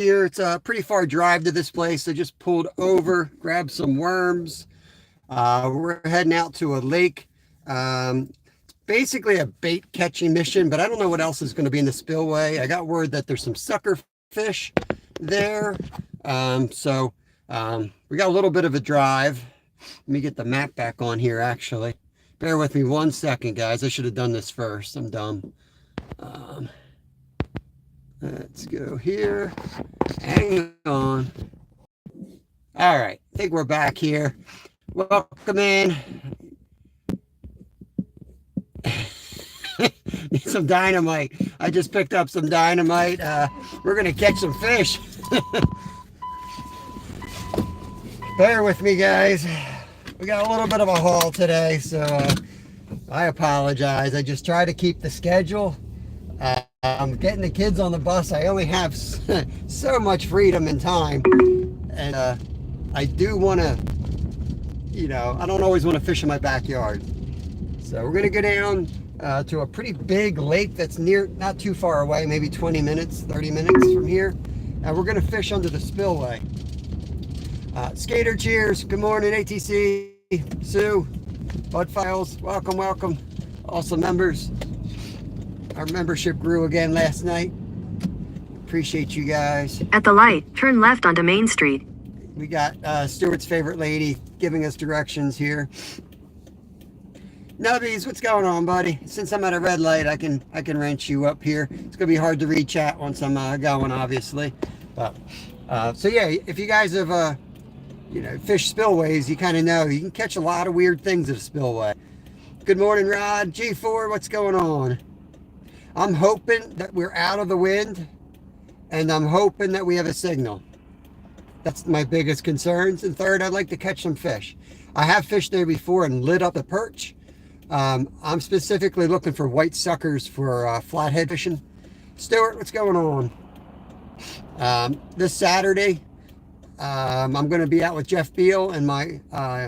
here. It's a pretty far drive to this place. I just pulled over, grabbed some worms. We're heading out to a lake. It's basically a bait catching mission, but I don't know what else is going to be in the spillway. I got word that there's some sucker fish there. We got a little bit of a drive. Let me get the map back on here, actually. Bear with me 1 second, guys. I should have done this first. I'm dumb. Let's go here. Hang on. All right. I think we're back here. Welcome in. Need some dynamite. I just picked up some dynamite. We're going to catch some fish. Bear with me, guys. We got a little bit of a haul today, so I apologize. I just try to keep the schedule. I'm getting the kids on the bus. I only have so much freedom and time, and I do want to, I don't always want to fish in my backyard. So we're going to go down to a pretty big lake that's not too far away, maybe 20 minutes, 30 minutes from here, and we're going to fish under the spillway. Skater cheers. Good morning, ATC, Sue, Bud Files. Welcome, welcome. Also members. Our membership grew again last night. Appreciate you guys. At the light, turn left onto Main Street. We got Stuart's favorite lady giving us directions here. Nubbies, what's going on, buddy? Since I'm at a red light, I can wrench you up here. It's gonna be hard to read chat once I'm going, obviously. But so yeah, if you guys have fish spillways, you kind of know you can catch a lot of weird things at a spillway. Good morning, Rod. G4, what's going on? I'm hoping that we're out of the wind, and I'm hoping that we have a signal. That's my biggest concerns. And third, I'd like to catch some fish. I have fished there before and lit up a perch. I'm specifically looking for white suckers for flathead fishing. Stuart, what's going on? This Saturday, I'm going to be out with Jeff Beal and my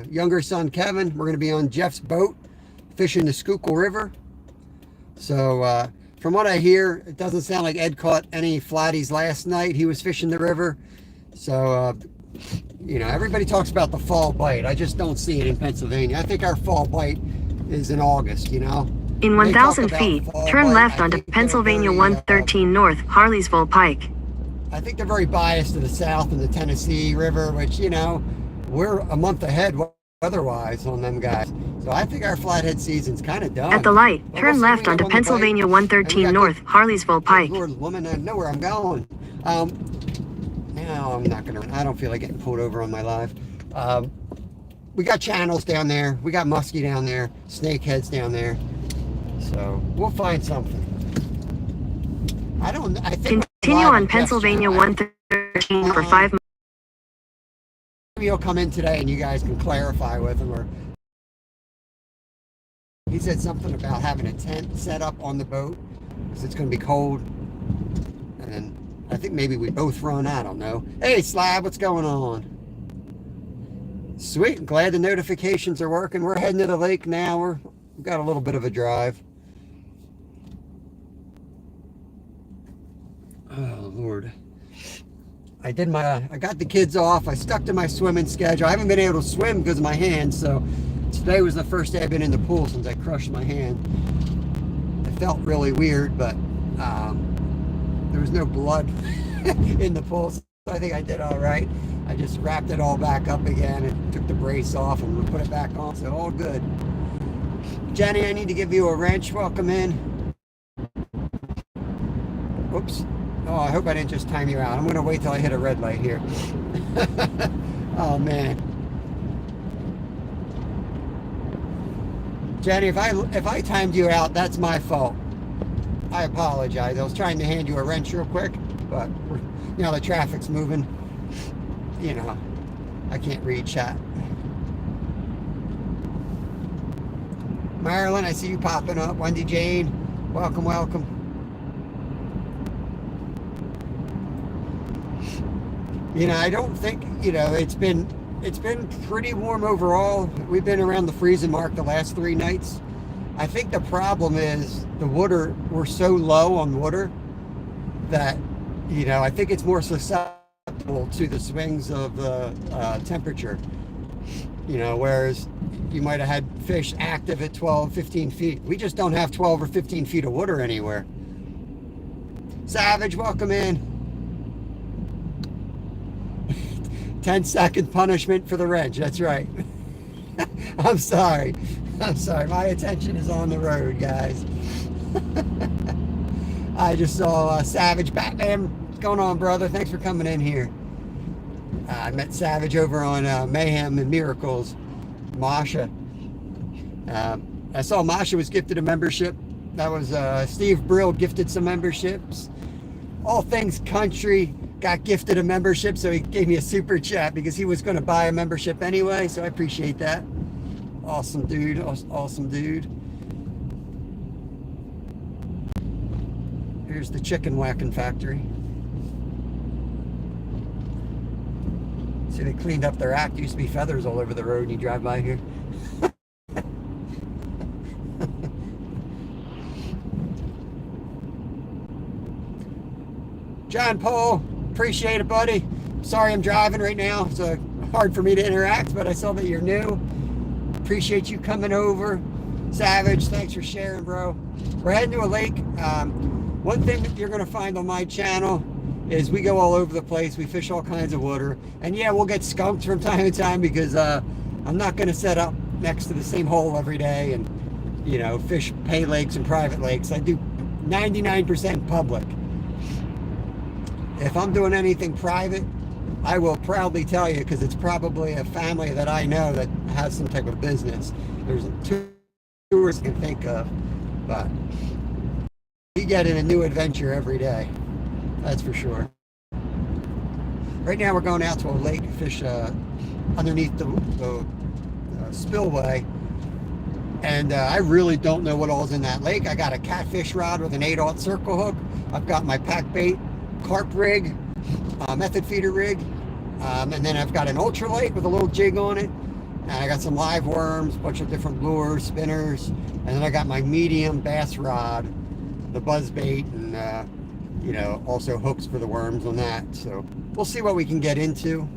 younger son, Kevin. We're going to be on Jeff's boat fishing the Schuylkill River. So from what I hear, it doesn't sound like Ed caught any flatties last night. He was fishing the river. So, everybody talks about the fall bite. I just don't see it in Pennsylvania. I think our fall bite is in August, In 1,000 feet, turn left onto Pennsylvania 113 North, Harleysville Pike. I think they're very biased to the south and the Tennessee River, which, we're a month ahead weather-wise on them guys. So I think our flathead season's kind of done. At the light, turn left onto Pennsylvania 113 North, Harleysville Pike. Lord, woman, I know where I'm going. No, I'm not going to. I don't feel like getting pulled over on my live. We got channels down there. We got muskie down there. Snakeheads down there. So we'll find something. I think continue on Pennsylvania 113 for 5 miles. Maybe he'll come in today and you guys can clarify with him. Or he said something about having a tent set up on the boat because it's going to be cold. And then I think maybe we both run. I don't know. Hey, Slab, what's going on? Sweet. I'm glad the notifications are working. We're heading to the lake now. We've got a little bit of a drive. Oh, Lord. I got the kids off. I stuck to my swimming schedule. I haven't been able to swim because of my hand, so today was the first day I've been in the pool since I crushed my hand. It felt really weird, but there was no blood in the pool, so I think I did all right. I just wrapped it all back up again and took the brace off and put it back on, so all good. Jenny, I need to give you a wrench. Welcome in. Whoops. Oh, I hope I didn't just time you out. I'm going to wait till I hit a red light here. Oh, man. Jenny, if I timed you out, that's my fault. I apologize. I was trying to hand you a wrench real quick, but the traffic's moving. I can't read chat. Marilyn, I see you popping up. Wendy Jane, welcome, welcome. I don't think, it's been pretty warm overall. We've been around the freezing mark the last 3 nights. I think the problem is we're so low on water that you know, I think it's more susceptible to the swings of the temperature. You know, whereas you might have had fish active at 12, 15 feet. We just don't have 12 or 15 feet of water anywhere. Savage, welcome in. 10-second punishment for the wrench. That's right. I'm sorry. My attention is on the road, guys. I just saw Savage Batman. What's going on, brother? Thanks for coming in here. I met Savage over on Mayhem and Miracles. Masha. I saw Masha was gifted a membership. That was Steve Brill gifted some memberships. All Things Country got gifted a membership, so he gave me a super chat because he was going to buy a membership anyway, so I appreciate that. Awesome dude. Awesome dude. Here's the chicken whacking factory. See, they cleaned up their act. Used to be feathers all over the road when you drive by here. John Paul, appreciate it, buddy. Sorry I'm driving right now. It's hard for me to interact, but I saw that you're new. Appreciate you coming over. Savage, thanks for sharing, bro. We're heading to a lake. One thing that you're going to find on my channel is we go all over the place. We fish all kinds of water. And yeah, we'll get skunked from time to time because I'm not going to set up next to the same hole every day and, you know, fish pay lakes and private lakes. I do 99% public. If I'm doing anything private, I will proudly tell you because it's probably a family that I know that has some type of business. There's two tours I can think of, but you get in a new adventure every day. That's for sure. Right now we're going out to a lake to fish underneath the spillway. And I really don't know what all's in that lake. I got a catfish rod with an 8/0 circle hook. I've got my pack bait carp rig, method feeder rig. And then I've got an ultralight with a little jig on it. And I got some live worms, a bunch of different lures, spinners. And then I got my medium bass rod, the buzz bait, and you know, also hooks for the worms on that. So we'll see what we can get into.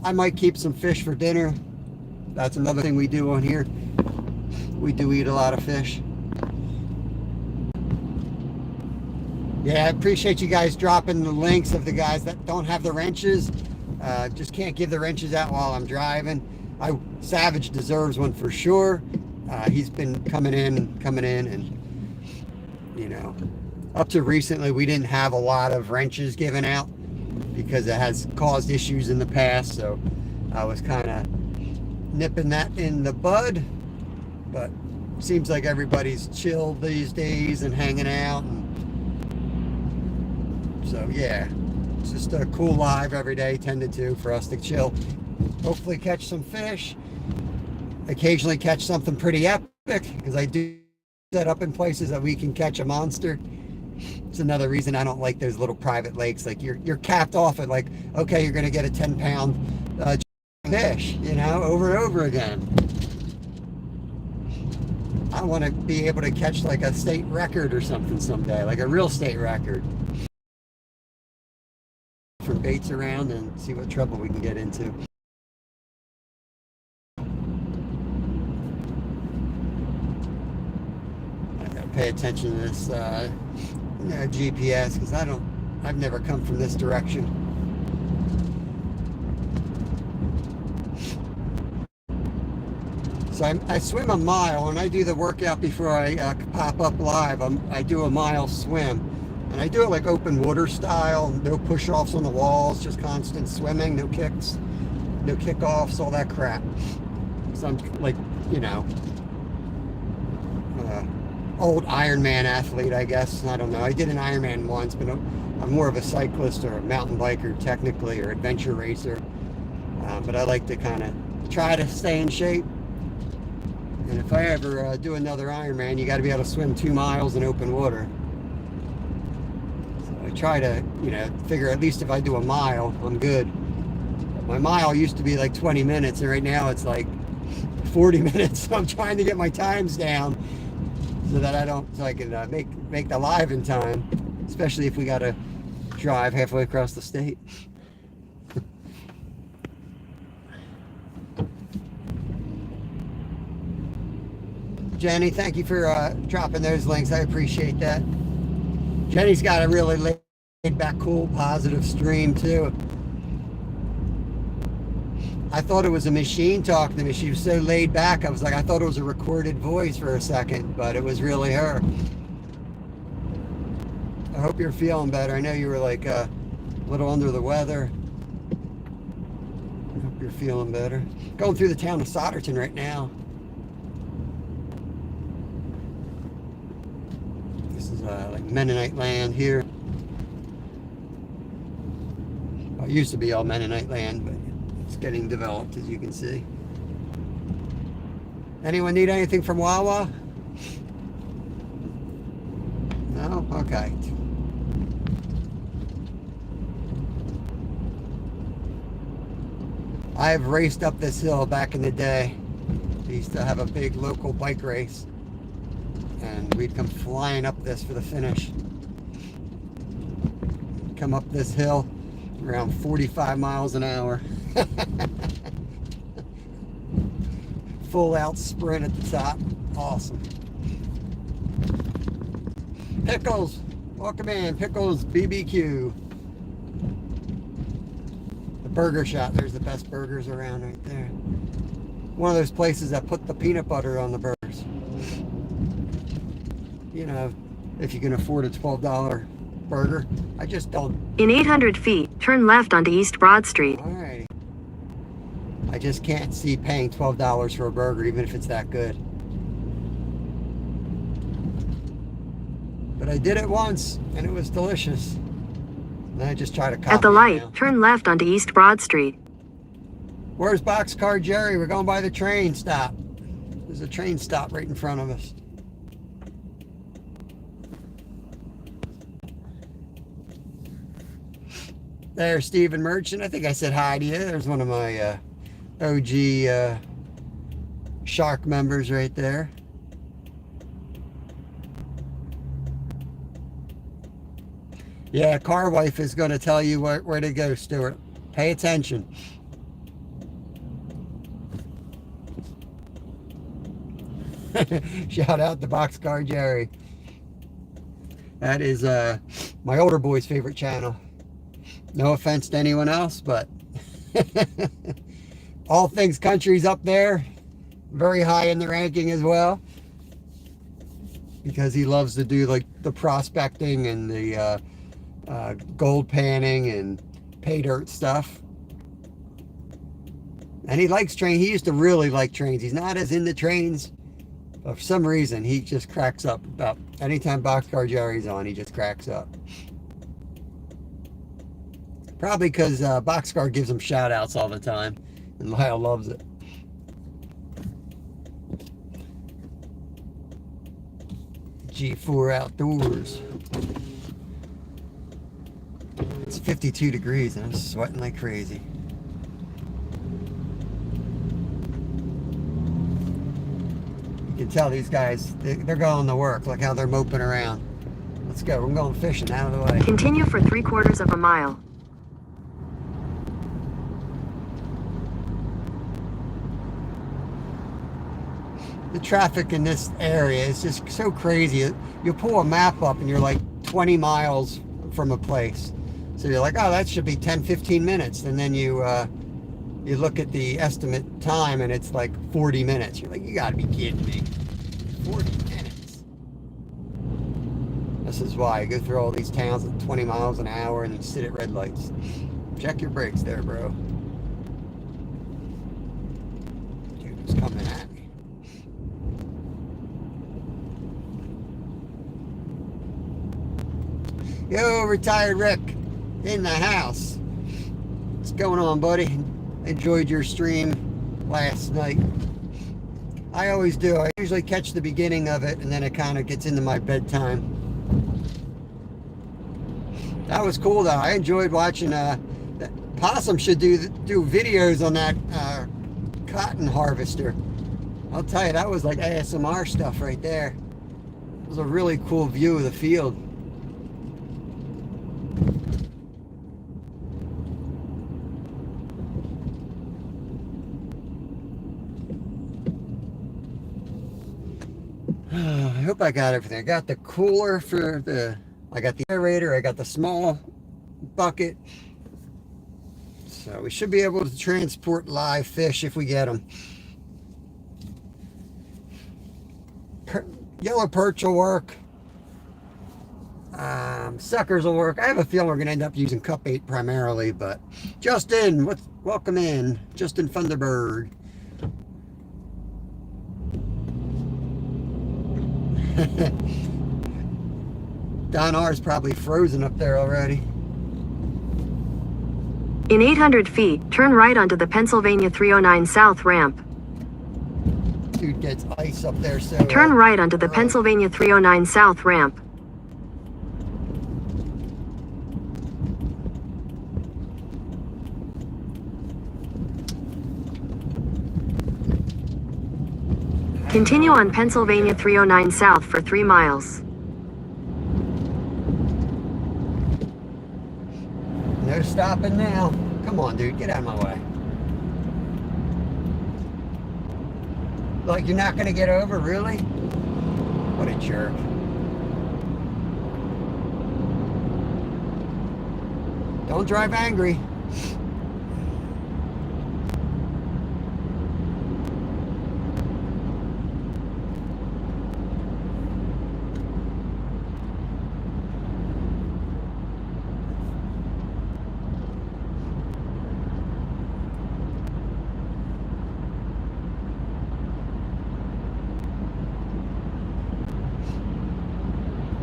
I might keep some fish for dinner. That's another thing we do on here. We do eat a lot of fish. Yeah, I appreciate you guys dropping the links of the guys that don't have the wrenches. Just can't give the wrenches out while I'm driving. Savage deserves one for sure. He's been coming in and, you know, up to recently we didn't have a lot of wrenches given out because it has caused issues in the past. So I was kind of nipping that in the bud, but seems like everybody's chill these days and hanging out. And so yeah, it's just a cool live every day, 10 to 2 for us to chill. Hopefully catch some fish. Occasionally catch something pretty epic because I do set up in places that we can catch a monster. It's another reason I don't like those little private lakes. Like you're capped off at like, okay, you're gonna get a 10-pound fish, you know, over and over again. I want to be able to catch like a state record or something someday, like a real state record. From baits around and see what trouble we can get into. I gotta pay attention to this GPS because I've never come from this direction. So I swim a mile and I do the workout before I pop up live. I do a mile swim. And I do it like open water style, no push-offs on the walls, just constant swimming, no kicks, no kickoffs, all that crap. So I'm like, you know, old Ironman athlete, I guess. I don't know. I did an Ironman once, but I'm more of a cyclist or a mountain biker technically, or adventure racer. But I like to kind of try to stay in shape. And if I ever do another Ironman, you got to be able to swim 2 miles in open water. I try to, you know, figure at least if I do a mile, I'm good. My mile used to be like 20 minutes, and right now it's like 40 minutes. So I'm trying to get my times down so that I can make the live in time, especially if we got to drive halfway across the state. Jenny, thank you for dropping those links. I appreciate that. Jenny's got a really laid back, cool, positive stream too. I thought it was a machine talking to me. She was so laid back. I was like, I thought it was a recorded voice for a second, but it was really her. I hope you're feeling better. I know you were like a little under the weather. I hope you're feeling better. Going through the town of Solderton right now. This is like Mennonite land here. Well, it used to be all Mennonite land, but it's getting developed, as you can see. Anyone need anything from Wawa? No? Okay. I've raced up this hill back in the day. We used to have a big local bike race, and we'd come flying up this for the finish. Come up this hill around 45 miles an hour. Full out sprint at the top. Awesome. Pickles, welcome in. Pickles BBQ. The burger shop. There's the best burgers around right there. One of those places that put the peanut butter on the burgers. You know, if you can afford a $12 burger. I just don't. In 800 feet, turn left onto East Broad Street. All right. I just can't see paying $12 for a burger, even if it's that good. But I did it once, and it was delicious. And I just try to copy At the it light, now. turn left onto East Broad Street. Where's Boxcar Jerry? We're going by the train stop. There's a train stop right in front of us. There's Stephen Merchant. I think I said hi to you. There's one of my OG shark members right there. Yeah, car wife is going to tell you where to go, Stuart. Pay attention. Shout out to Boxcar Jerry. That is my older boy's favorite channel. No offense to anyone else, but All Things Country's up there. Very high in the ranking as well. Because he loves to do like the prospecting and the gold panning and pay dirt stuff. And he likes trains. He used to really like trains. He's not as into trains. But for some reason, he just cracks up about anytime Boxcar Jerry's on, he just cracks up. Probably because Boxcar gives him shout outs all the time. And Lyle loves it. G4 Outdoors. It's 52 degrees and I'm sweating like crazy. You can tell these guys, they're going to work. Look how they're moping around. Let's go. We're going fishing out of the way. Continue for 3/4 of a mile. The traffic in this area is just so crazy. You pull a map up and you're like 20 miles from a place. So you're like, oh, that should be 10, 15 minutes. And then you look at the estimate time and it's like 40 minutes. You're like, you gotta be kidding me. 40 minutes. This is why I go through all these towns at 20 miles an hour and you sit at red lights. Check your brakes there, bro. Dude, who's coming at me? Yo, Retired Rick in the house. What's going on, buddy? Enjoyed your stream last night. I always do. I usually catch the beginning of it and then it kind of gets into my bedtime. That was cool though. I enjoyed watching Possum should do videos on that cotton harvester. I'll tell you, that was like ASMR stuff right there. It was a really cool view of the field. I hope I got everything. I got the cooler for I got the aerator, I got the small bucket. So we should be able to transport live fish if we get them. Yellow perch will work. Suckers will work. I have a feeling we're going to end up using cup bait primarily, but Justin, welcome in. Justin Thunderbird. Don R's probably frozen up there already. In 800 feet, turn right onto the Pennsylvania 309 South ramp. Dude gets ice up there, so... Turn right onto the Pennsylvania 309 South ramp. Continue on Pennsylvania 309 South for 3 miles. No stopping now. Come on, dude, get out of my way. Like, you're not gonna get over, really? What a jerk. Don't drive angry.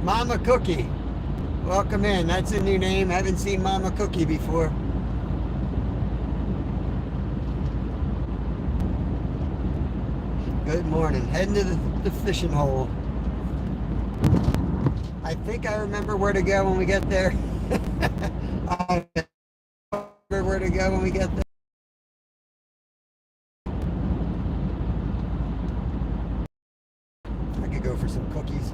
Mama Cookie, welcome in. That's a new name. Haven't seen Mama Cookie before. Good morning. Heading to the fishing hole. I think I remember where to go when we get there. I remember where to go when we get there. I could go for some cookies.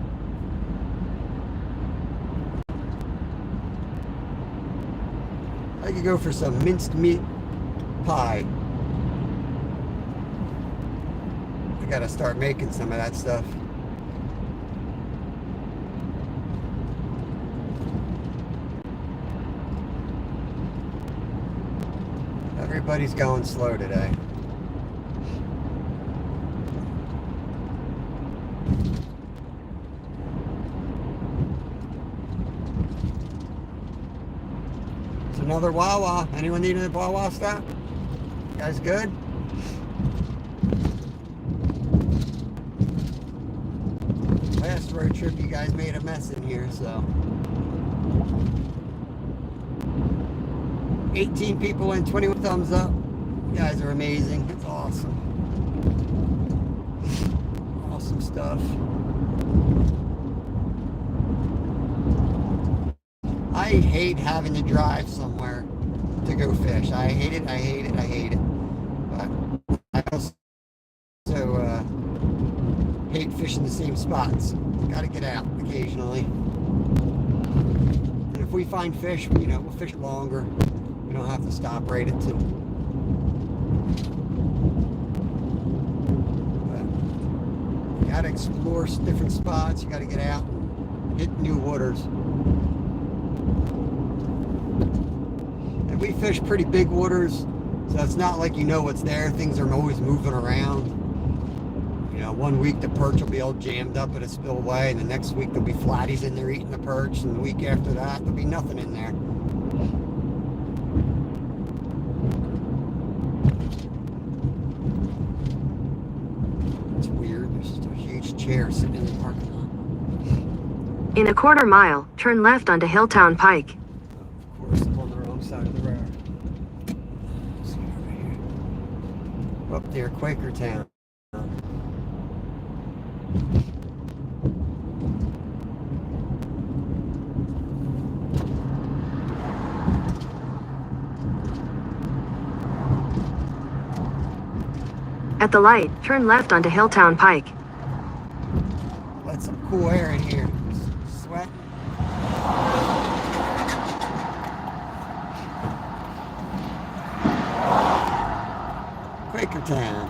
I could go for some minced meat pie. I gotta start making some of that stuff. Everybody's going slow today. Another Wawa. Anyone need a Wawa stop? You guys good? Last road trip you guys made a mess in here, so 18 people and 21 thumbs up. You guys are amazing. It's awesome. Awesome stuff. I hate having to drive somewhere to go fish. I hate it, I hate it, I hate it. But I also hate fishing the same spots. Gotta get out occasionally. And if we find fish, we'll fish longer. We don't have to stop right at 2. But you gotta explore different spots. You gotta get out and hit new waters. And we fish pretty big waters, so it's not like you know what's there. Things are always moving around. One week the perch will be all jammed up at a spillway, and the next week there'll be flatties in there eating the perch, and the week after that there'll be nothing in there. It's weird. There's just a huge chair sitting in the parking lot. In a quarter mile, turn left onto Hilltown Pike. Of course, I'm on the wrong side of the road. Let's see over here. Up there, Quakertown. At the light, turn left onto Hilltown Pike. Let some cool air in here. Sweat. Quakertown.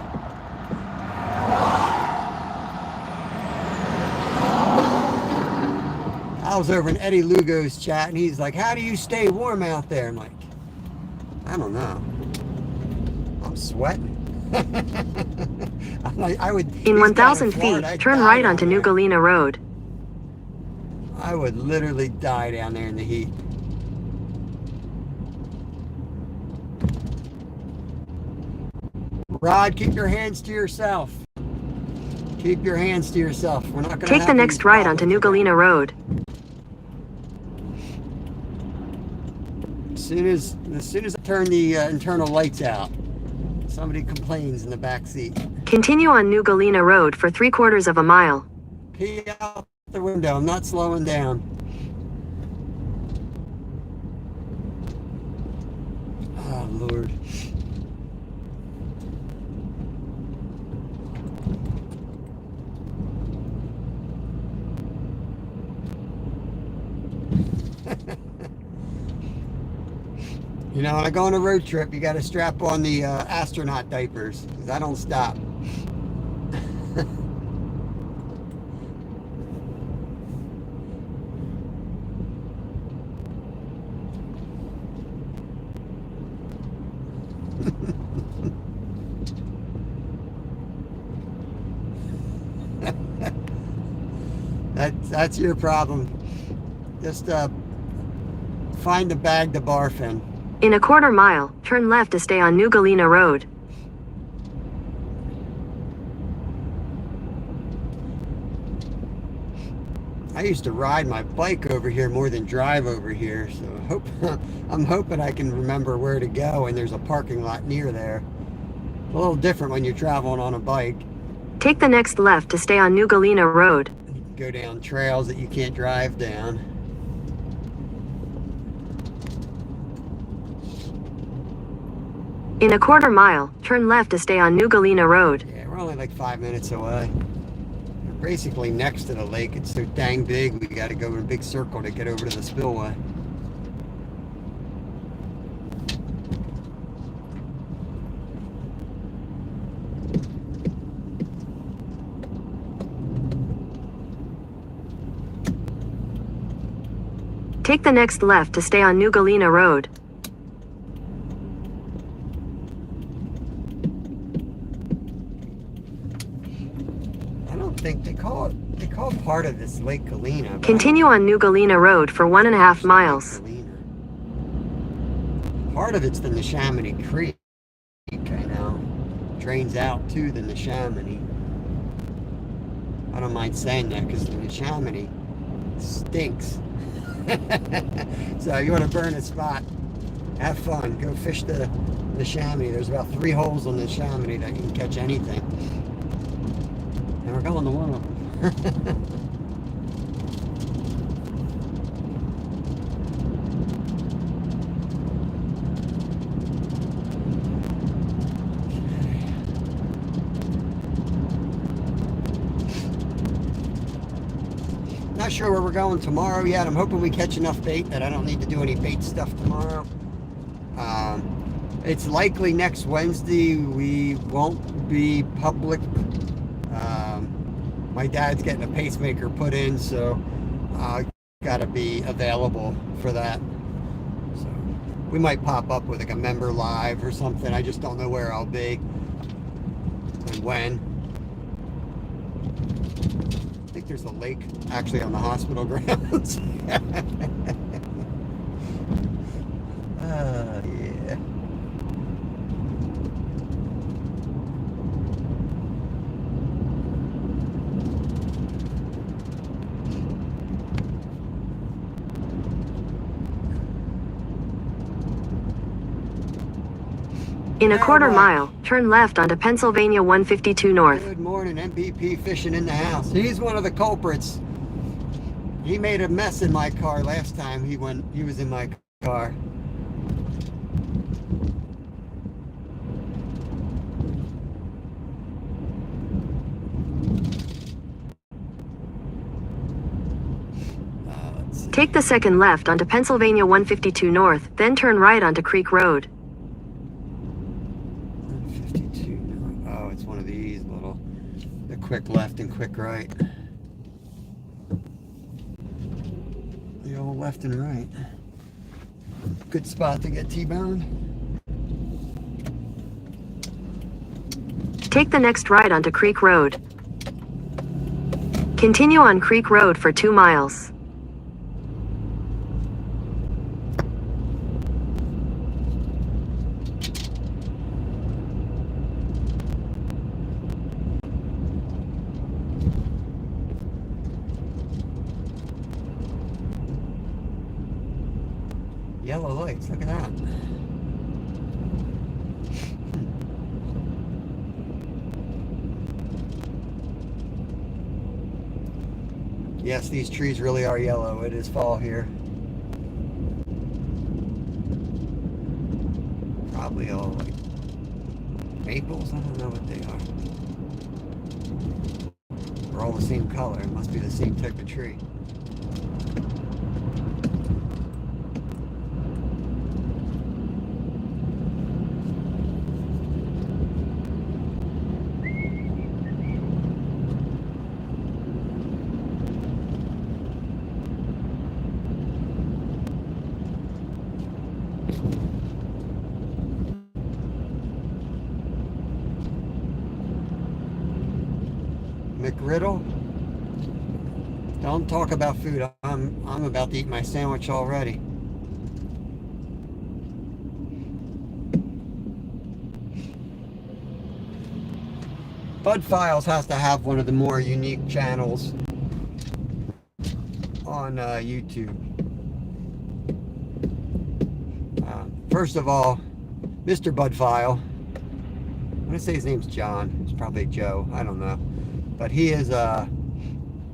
I was over in Eddie Lugo's chat, and he's like, how do you stay warm out there? I'm like, I don't know. I'm sweating. I'm like, In 1,000 feet, turn right onto New Galena Road. I would literally die down there in the heat. Rod, keep your hands to yourself. Keep your hands to yourself. We're not going to take the next right onto New Galena Road. As soon as I turn the internal lights out, somebody complains in the back seat. Continue on New Galena Road for 3/4 of a mile. Pee out the window. I'm not slowing down. Oh, Lord. You know, when I go on a road trip, you got to strap on the astronaut diapers, because I don't stop. That's your problem. Just find a bag to barf in. In 1/4 mile, turn left to stay on New Galena Road. I used to ride my bike over here more than drive over here, so I'm hoping I can remember where to go, and there's a parking lot near there. It's a little different when you're traveling on a bike. Take the next left to stay on New Galena Road. You can go down trails that you can't drive down. In 1/4 mile, turn left to stay on New Galena Road. Yeah, we're only like 5 minutes away. We're basically next to the lake. It's so dang big, we got to go in a big circle to get over to the spillway. Take the next left to stay on New Galena Road. I don't think they call part of this Lake Galena. Continue on New Galena Road for 1.5 miles. Part of it's the Neshaminy Creek, I know. Drains out to the Neshaminy. I don't mind saying that because the Neshaminy stinks. So you want to burn a spot, have fun, go fish the Neshaminy. There's about 3 holes on the Neshaminy that you can catch anything. And we're going to one of them. Not sure where we're going tomorrow yet. I'm hoping we catch enough bait that I don't need to do any bait stuff tomorrow. It's likely next Wednesday we won't be public. My dad's getting a pacemaker put in, so got to be available for that. So we might pop up with like a member live or something. I just don't know where I'll be and when. I think there's a lake actually on the hospital grounds. Yeah. In 1/4 mile, turn left onto Pennsylvania 152 North. Good morning, MVP Fishing in the house. He's one of the culprits. He made a mess in my car last time he was in my car. Take the second left onto Pennsylvania 152 North, then turn right onto Creek Road. 152 North. Oh, it's one of these little, the quick left and quick right. The old left and right. Good spot to get T-boned. Take the next right onto Creek Road. Continue on Creek Road for 2 miles. Yellow lights, look at that. Yes, these trees really are yellow. It is fall here. Probably all like maples. I don't know what they are. They're all the same color. It must be the same type of tree. McGriddle. Don't talk about food. I'm about to eat my sandwich already. Bud Files has to have one of the more unique channels on YouTube. First of all, Mr. Bud File. I'm gonna say his name's John. It's probably Joe. I don't know. But he is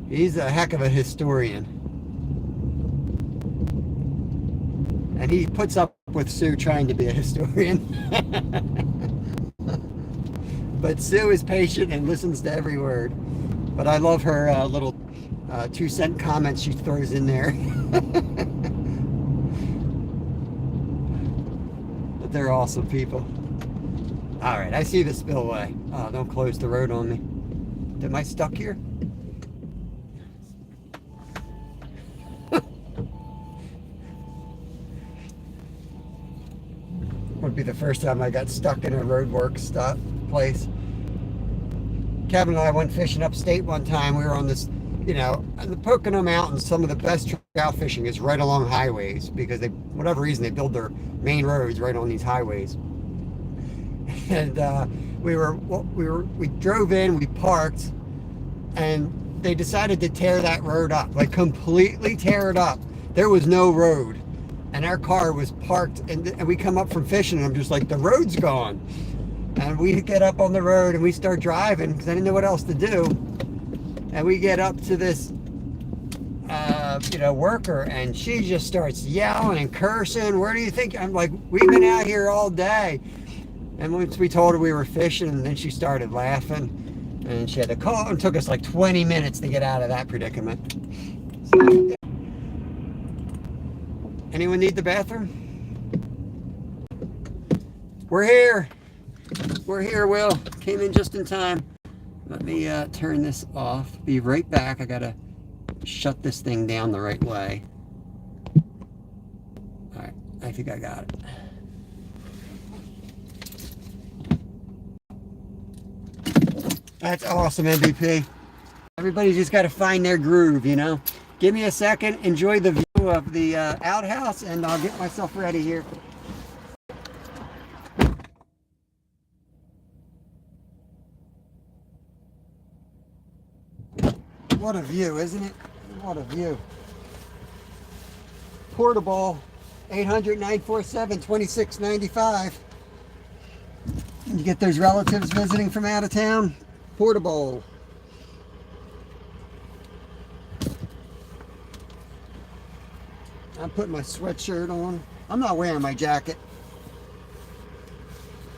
he's a heck of a historian, and he puts up with Sue trying to be a historian. But Sue is patient and listens to every word. But I love her little 2-cent comments she throws in there. But they're awesome people. All right, I see the spillway. Oh, don't close the road on me. Am I stuck here? Would be the first time I got stuck in a roadwork stop place. Kevin and I went fishing upstate one time. We were on this, you know, in the Pocono Mountains. Some of the best trout fishing is right along highways because they, whatever reason, they build their main roads right on these highways. And we drove in, we parked, and they decided to tear that road up, like completely tear it up. There was no road, and our car was parked, and we come up from fishing, and I'm just like, the road's gone. And we get up on the road, and we start driving, because I didn't know what else to do. And we get up to this, worker, and she just starts yelling and cursing. Where do you think? I'm like, we've been out here all day. And once we told her we were fishing, and then she started laughing, and she had to call. It took us like 20 minutes to get out of that predicament. So, anyone need the bathroom? We're here. We're here, Will. Came in just in time. Let me turn this off. Be right back. I gotta shut this thing down the right way. All right, I think I got it. That's awesome, MVP. Everybody just got to find their groove, you know. Give me a second, enjoy the view of the outhouse, and I'll get myself ready here. What a view, isn't it? What a view. Portable, 800-947-2695. You get those relatives visiting from out of town. Portable. I'm putting my sweatshirt on. I'm not wearing my jacket.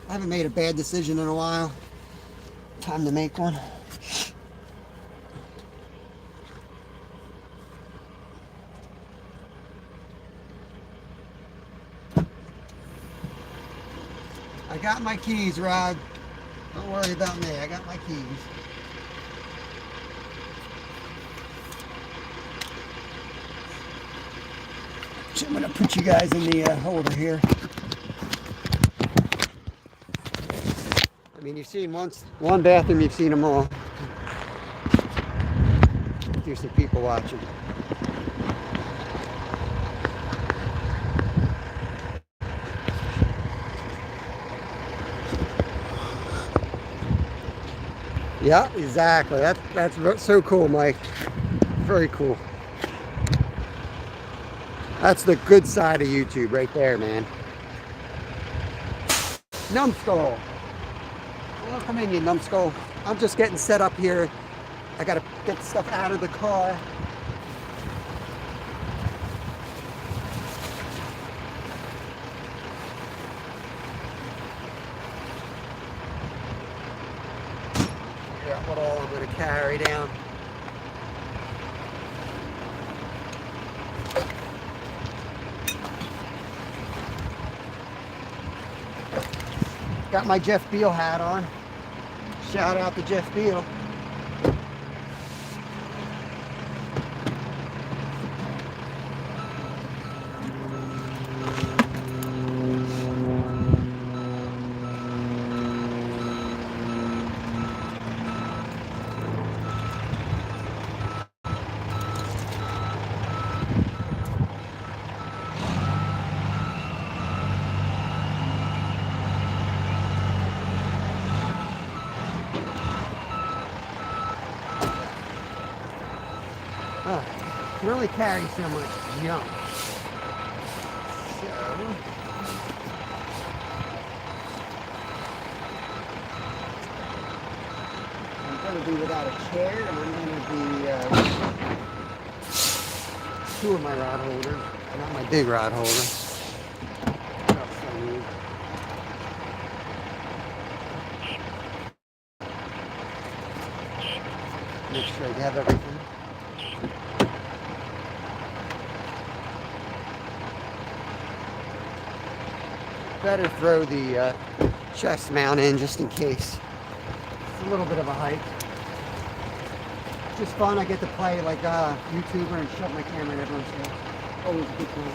I haven't made a bad decision in a while. Time to make one. I got my keys, Rod. Don't worry about me. I got my keys. I'm gonna put you guys in the holder here. I mean, you've seen one bathroom, you've seen them all. There's some people watching. Yeah, exactly. That's so cool, Mike. Very cool. That's the good side of YouTube right there, man. Numbskull. Welcome in, you numbskull. I'm just getting set up here. I gotta get the stuff out of the car. Figure out what all I'm gonna carry down. Got my Jeff Beal hat on. Shout out to Jeff Beal. Can only carry so much junk. So I'm going to be without a chair, and I'm going to be two of my rod holders, not my big rod holder. What else do I need? Make sure I have everything. Better throw the chest mount in just in case. It's a little bit of a hike. Just fun. I get to play like a YouTuber and shut my camera in everyone's face. Always a good time.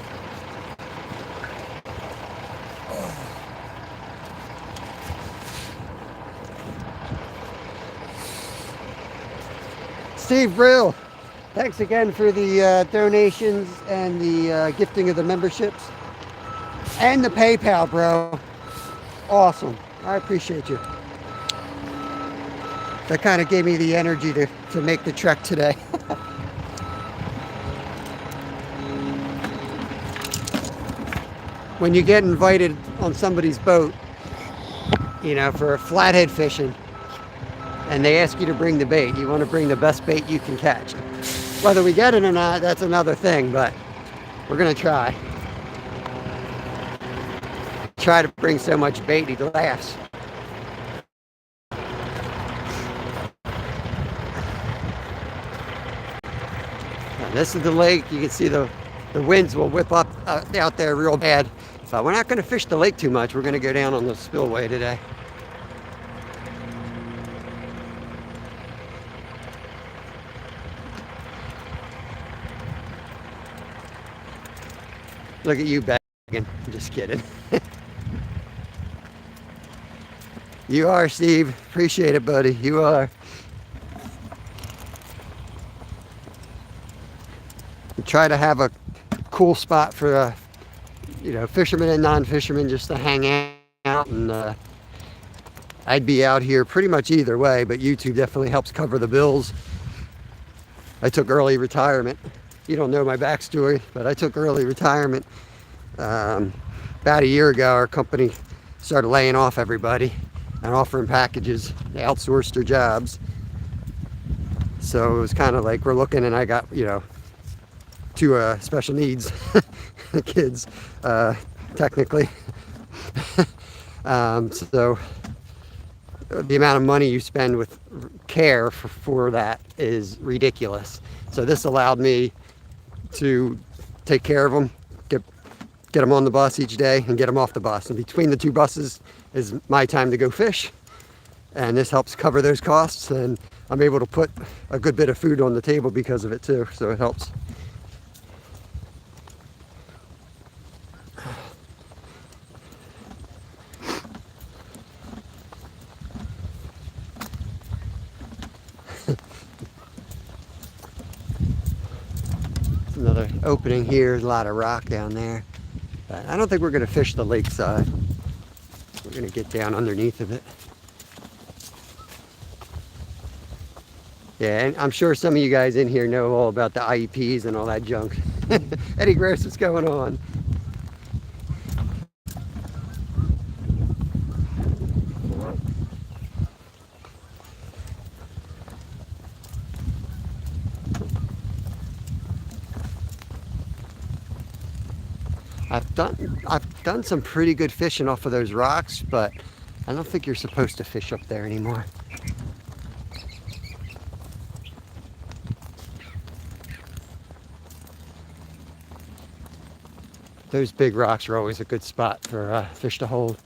Steve Brill, thanks again for the donations and the gifting of the memberships. And the PayPal, bro. Awesome. I appreciate you. That kind of gave me the energy to make the trek today. When you get invited on somebody's boat, you know, for flathead fishing, and they ask you to bring the bait, you want to bring the best bait you can catch. Whether we get it or not, that's another thing, but we're going to try. Try to bring so much bait he laughs. Now, this is the lake. You can see the winds will whip up out there real bad. But we're not going to fish the lake too much. We're going to go down on the spillway today. Look at you bagging. I'm just kidding. You are, Steve. Appreciate it, buddy. You are. We try to have a cool spot for, you know, fishermen and non-fishermen just to hang out. And I'd be out here pretty much either way, but YouTube definitely helps cover the bills. I took early retirement. You don't know my backstory, but I took early retirement. About a year ago, our company started laying off everybody and offering packages. They outsourced their jobs. So it was kind of like we're looking, and I got, you know, two special needs kids, technically. So the amount of money you spend with care for that is ridiculous. So this allowed me to take care of them, get them on the bus each day and get them off the bus. And between the two buses is my time to go fish. And this helps cover those costs. And I'm able to put a good bit of food on the table because of it too. So it helps. Another opening here. There's a lot of rock down there. But I don't think we're going to fish the lakeside. We're going to get down underneath of it. Yeah, and I'm sure some of you guys in here know all about the IEPs and all that junk. Eddie Gross, what's going on? I've done some pretty good fishing off of those rocks, but I don't think you're supposed to fish up there anymore. Those big rocks are always a good spot for fish to hold.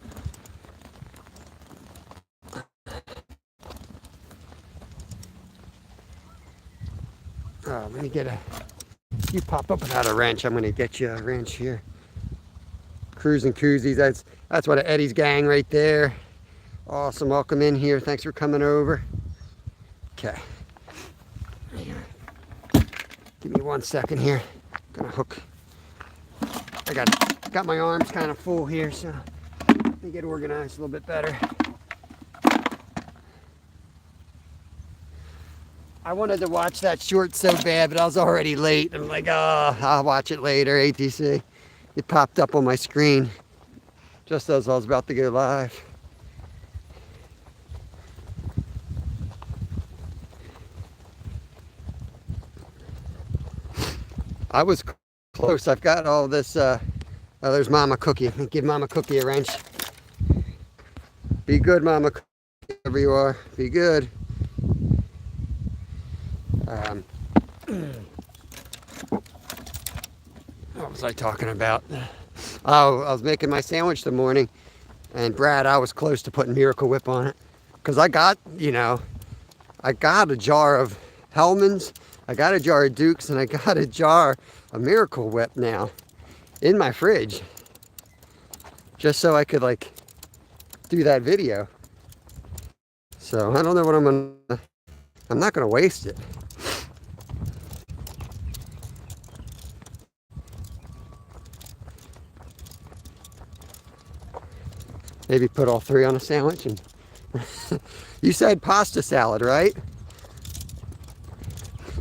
Let me get you pop up without a wrench. I'm gonna get you a wrench here. Cruising koozies, that's what Eddie's gang right there. Awesome, welcome in here. Thanks for coming over. Okay. Give me 1 second here. Gonna hook. I got my arms kind of full here, so let me get organized a little bit better. I wanted to watch that short so bad, but I was already late. I'm like, oh, I'll watch it later, ATC. It popped up on my screen just as I was about to go live. I was close. I've got all this. Oh, there's Mama Cookie. Give Mama Cookie a wrench. Be good, Mama Cookie, wherever you are. Be good. What was I talking about? Oh, I was making my sandwich this morning, and Brad, I was close to putting Miracle Whip on it, because I got, I got a jar of Hellman's, I got a jar of Duke's, and I got a jar of Miracle Whip now in my fridge, just so I could do that video. So I don't know what I'm not gonna waste it. Maybe put all 3 on a sandwich. And you said pasta salad, right?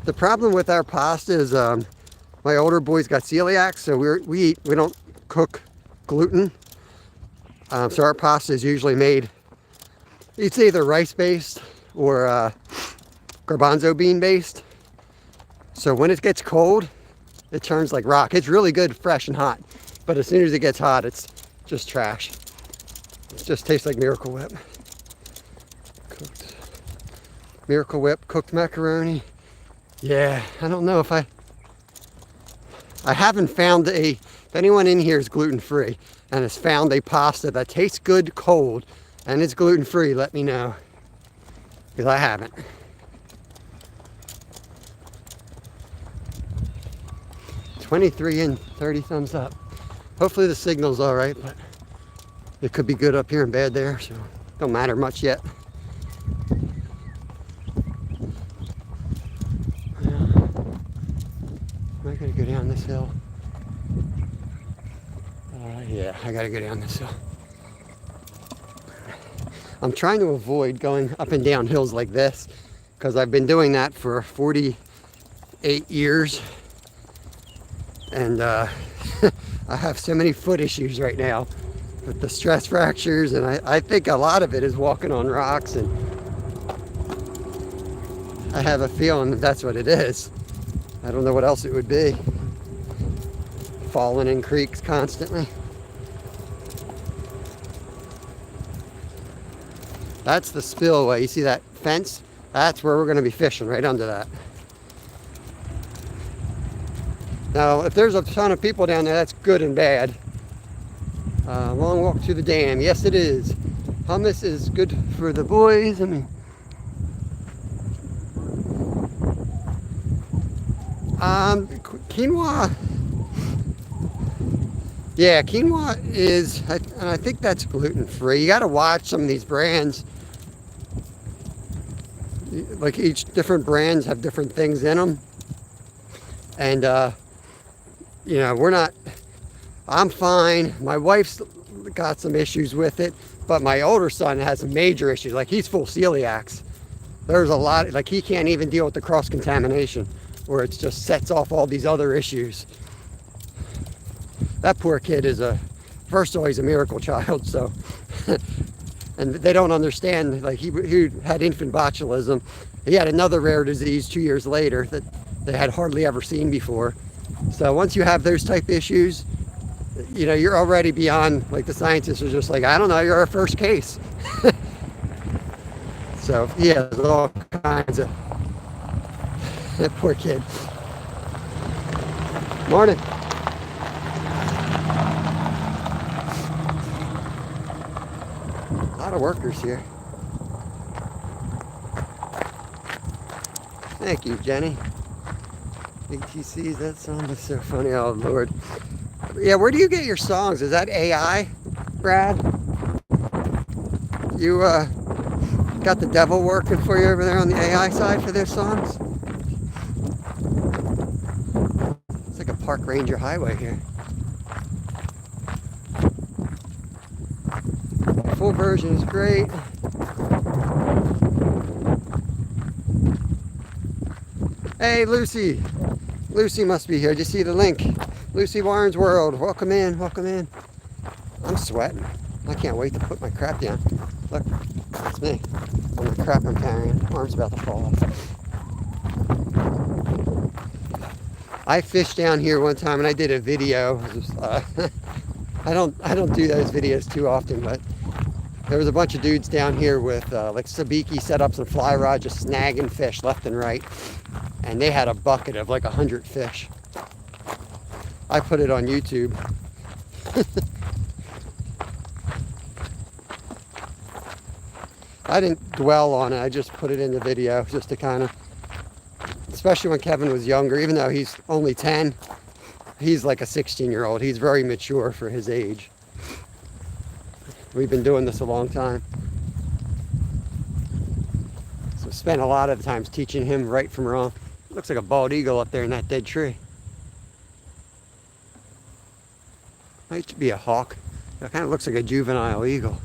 The problem with our pasta is my older boy's got celiac, so we don't cook gluten. So our pasta is usually made, it's either rice based or garbanzo bean based. So when it gets cold, it turns like rock. It's really good fresh and hot, but as soon as it gets hot, it's just trash. It just tastes like Miracle Whip. Cooked Miracle Whip, cooked macaroni. Yeah, I don't know if I haven't found if anyone in here is gluten-free and has found a pasta that tastes good cold and it's gluten-free, let me know, because I haven't. $23 and 30 thumbs up. Hopefully the signal's all right, but it could be good up here and bad there, so don't matter much yet. Am I gonna go down this hill? Yeah, I gotta go down this hill. I'm trying to avoid going up and down hills like this, because I've been doing that for 48 years. And I have so many foot issues right now with the stress fractures, and I think a lot of it is walking on rocks, and I have a feeling that's what it is. I don't know what else it would be. Falling in creeks constantly. That's the spillway. You see that fence? That's where we're going to be fishing, right under that. Now, if there's a ton of people down there, that's good and bad. Long walk to the dam. Yes, it is. Hummus is good for the boys. I mean, quinoa. Yeah, quinoa is, and I think that's gluten-free. You got to watch some of these brands. like each different brands have different things in them. And, you know, I'm fine. My wife's got some issues with it, but my older son has some major issues. Like, he's full celiacs. There's a lot, like, he can't even deal with the cross-contamination, where it just sets off all these other issues. That poor kid is first of all, he's a miracle child, so, and they don't understand, like, he had infant botulism. He had another rare disease 2 years later that they had hardly ever seen before. So once you have those type issues, you know, you're already beyond, like, the scientists are just like, I don't know, you're our first case. So he has all kinds of, that poor kid. Morning. A lot of workers here. Thank you, Jenny. BTCs, that song is so funny. Oh, Lord. Yeah, where do you get your songs? Is that AI, Brad? You got the devil working for you over there on the AI side for their songs? It's like a park ranger highway here. Full version is great. Hey, Lucy. Lucy must be here. Did you see the link? Lucy Warren's World. Welcome in. Welcome in. I'm sweating. I can't wait to put my crap down. Look, that's me. On the crap I'm carrying. Arm's about to fall off. I fished down here one time and I did a video. I don't do those videos too often, but there was a bunch of dudes down here with like sabiki setups and fly rod, just snagging fish left and right. And they had a bucket of like 100 fish. I put it on YouTube. I didn't dwell on it. I just put it in the video just to kind of, especially when Kevin was younger, even though he's only 10, he's like a 16-year-old. He's very mature for his age. We've been doing this a long time. So spent a lot of times teaching him right from wrong. Looks like a bald eagle up there in that dead tree. Might be a hawk. That kind of looks like a juvenile eagle.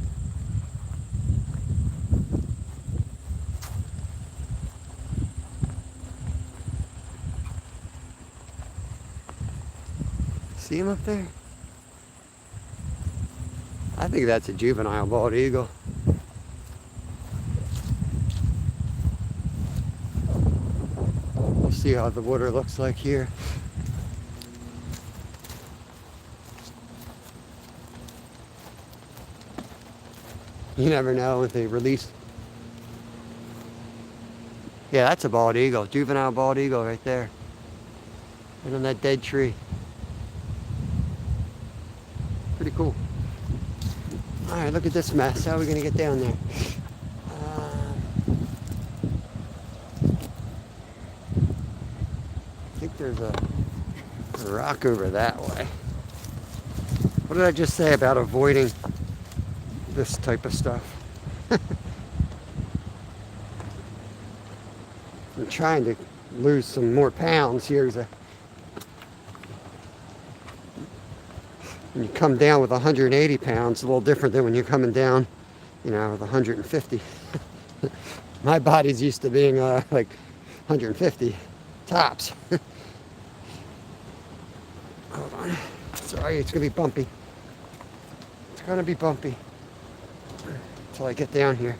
See him up there? I think that's a juvenile bald eagle. We'll see how the water looks like here. You never know if they release. Yeah, that's a bald eagle. Juvenile bald eagle right there. Right on that dead tree. Pretty cool. Alright, look at this mess. How are we going to get down there? I think there's a rock over that way. What did I just say about avoiding this type of stuff? I'm trying to lose some more pounds here. When you come down with 180 pounds, a little different than when you're coming down, you know, with 150. My body's used to being like 150 tops. Hold on. Sorry, it's gonna be bumpy. It's gonna be bumpy until I get down here.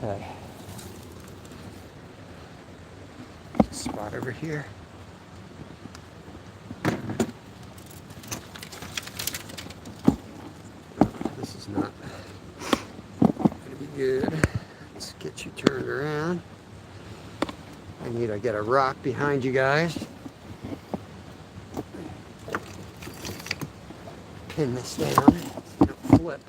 Okay. Spot over here. This is not gonna be good. Let's get you turned around. I need to get a rock behind you guys. Pin this down. Don't flip.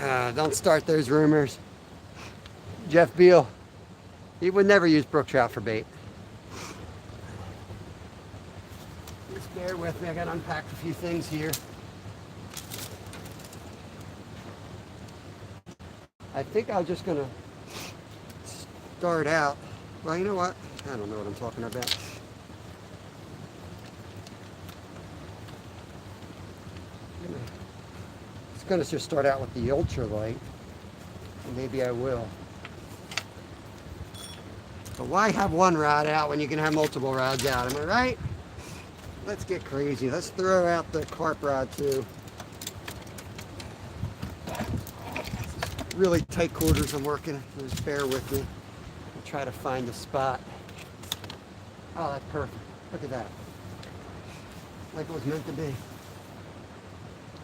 Don't start those rumors. Jeff Beal, he would never use brook trout for bait. Just bear with me, I gotta unpack a few things here. I think I'm just gonna start out. Well, you know what? I don't know what I'm talking about. It's gonna just start out with the ultralight. Maybe I will. But why have one rod out when you can have multiple rods out? Am I right? Let's get crazy. Let's throw out the carp rod too. Really tight quarters I'm working. Just bear with me. I'll try to find the spot. Oh, that's perfect. Look at that. Like it was meant to be.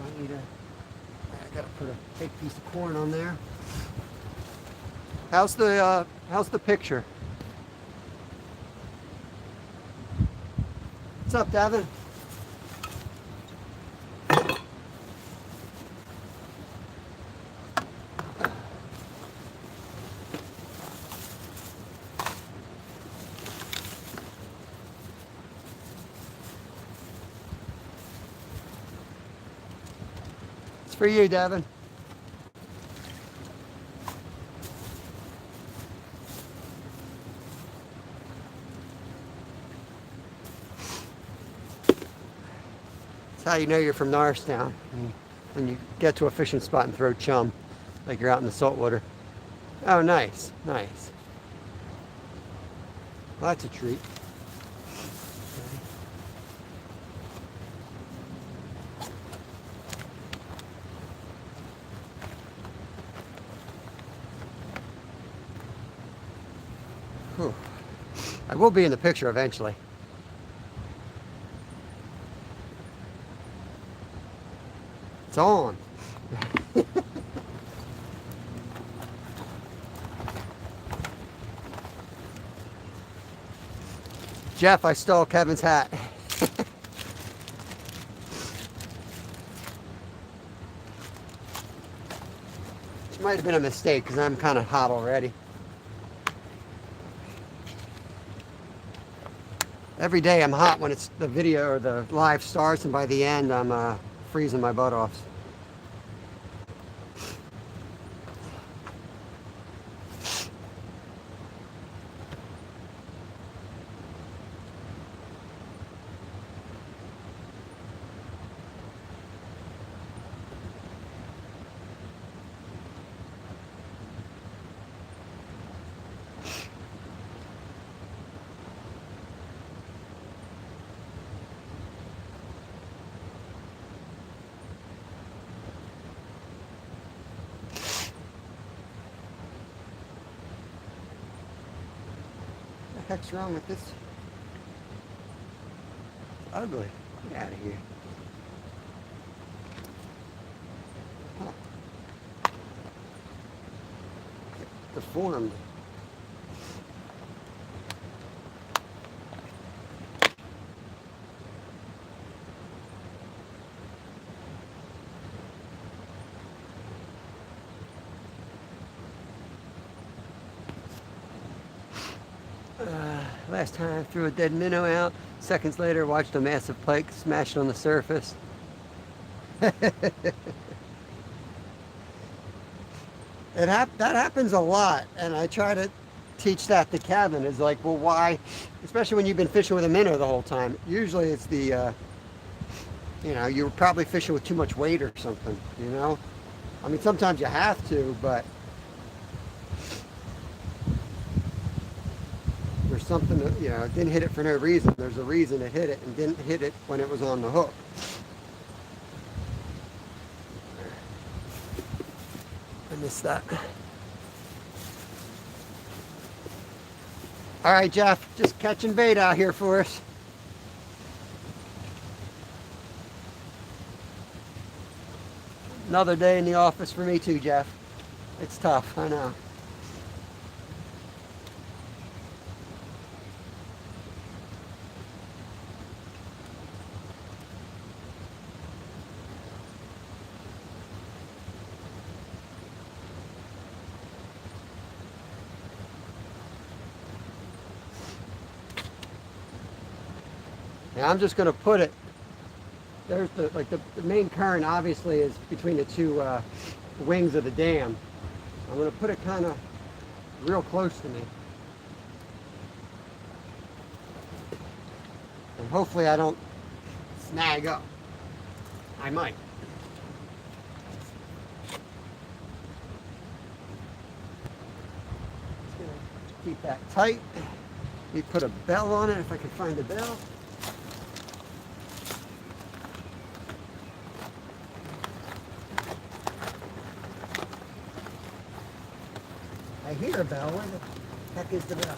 I gotta put a big piece of corn on there. How's the picture? What's up, Devin? It's for you, Devin. That's how you know you're from Norristown. When you get to a fishing spot and throw chum, like you're out in the saltwater. Oh, nice, nice. Well, that's a treat. Whew. I will be in the picture eventually. It's on. Jeff, I stole Kevin's hat. This might have been a mistake because I'm kind of hot already. Every day I'm hot when it's the video or the live starts, and by the end I'm freezing my butt off. What the heck's wrong with this? It's ugly. Get out of here. Huh. Deformed. Last time I threw a dead minnow out. Seconds later, watched a massive pike smash on the surface. That happens a lot, and I try to teach that to Kevin. Is like, well, why? Especially when you've been fishing with a minnow the whole time. Usually, it's the, you know, you're probably fishing with too much weight or something. You know, I mean, sometimes you have to, but there's something that, you know, it didn't hit it for no reason. There's a reason it hit it, and didn't hit it when it was on the hook. I missed that. All right, Jeff, just catching bait out here for us. Another day in the office for me too, Jeff. It's tough, I know. And I'm just going to put it, there's the main current obviously is between the two wings of the dam. I'm going to put it kind of real close to me. And hopefully I don't snag up. I might. Just gonna keep that tight. Let me put a bell on it if I can find a bell. I hear a bell. Where the heck is the bell?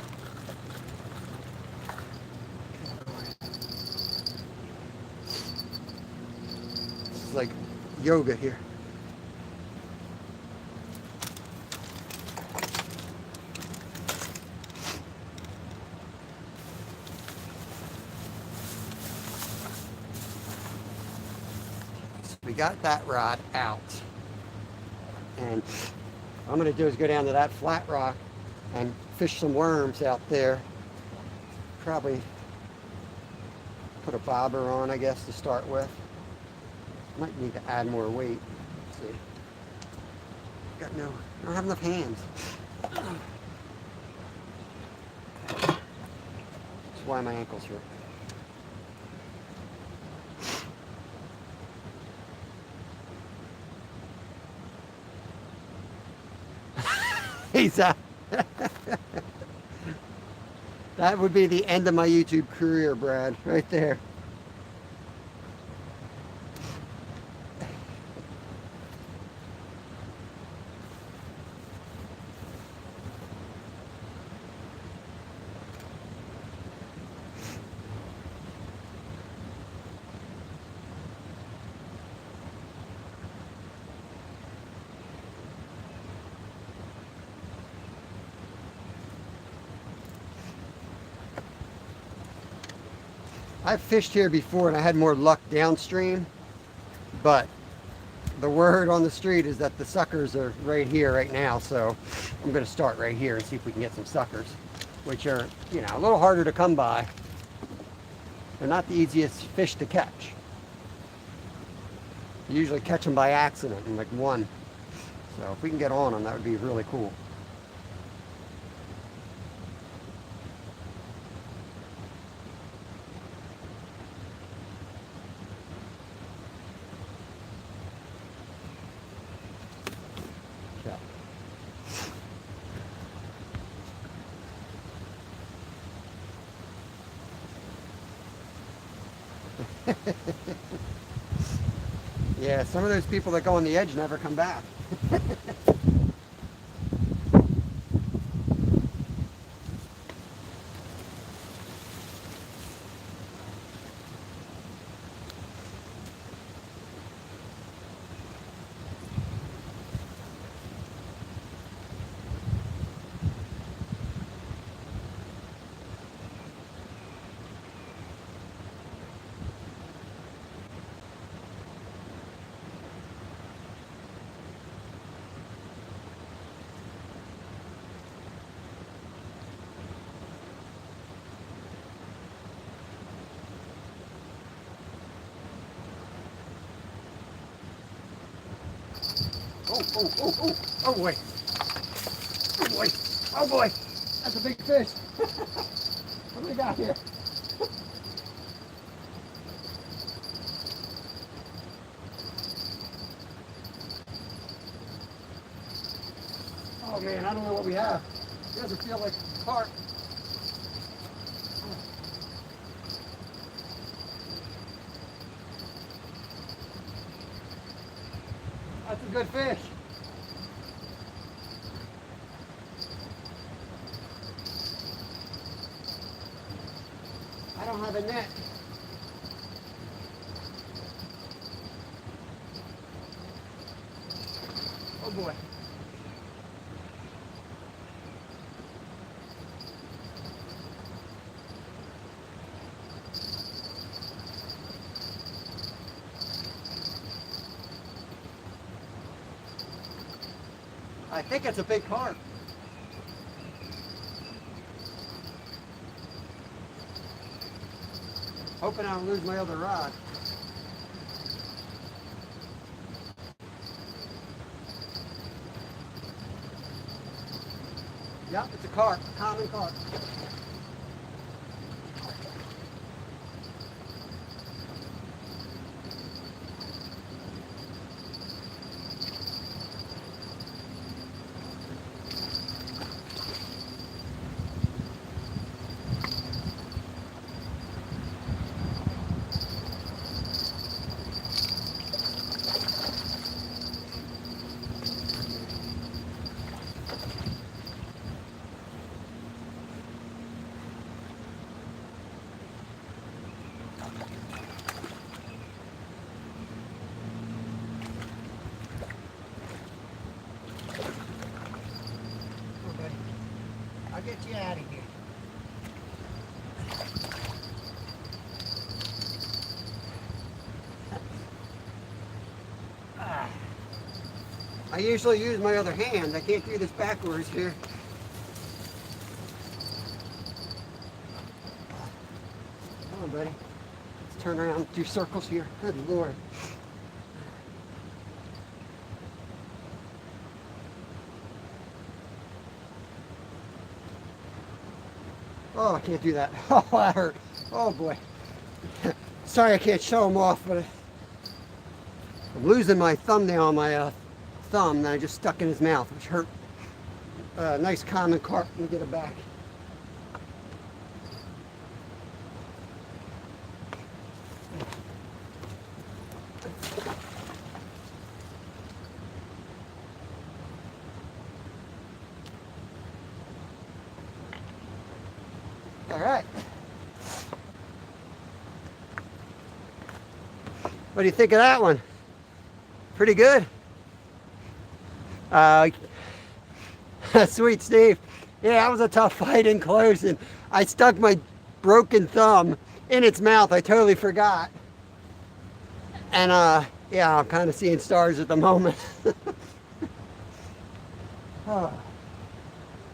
This is like yoga here. So we got that rod out. And what I'm going to do is go down to that flat rock and fish some worms out there. Probably put a bobber on, I guess, to start with. Might need to add more weight. Let's see. I don't have enough hands. That's why my ankles hurt. He's out. That would be the end of my YouTube career, Brad, right there. I've fished here before and I had more luck downstream, but the word on the street is that the suckers are right here right now, so I'm going to start right here and see if we can get some suckers, which are, you know, a little harder to come by. They're not the easiest fish to catch. You usually catch them by accident in like one. So if we can get on them, that would be really cool. Yeah, some of those people that go on the edge never come back. Oh boy. Oh boy. Oh boy. That's a big fish. What do we got here? Oh man, I don't know what we have. It doesn't feel like carp. That's a good fish. I don't have a net. Oh boy. I think it's a big carp. Hoping I don't lose my other rod. Yep, it's a carp, common carp. I'll get you out of here. I usually use my other hand. I can't do this backwards here. Come on, buddy. Let's turn around and do circles here. Good Lord. Oh, I can't do that. Oh, that hurt. Oh, boy. Sorry I can't show them off, but I'm losing my thumbnail on my thumb that I just stuck in his mouth, which hurt. Nice common carp. Let me get it back. All right. What do you think of that one? Pretty good. Sweet Steve. Yeah, that was a tough fight in close, and I stuck my broken thumb in its mouth. I totally forgot. And yeah, I'm kind of seeing stars at the moment. Oh.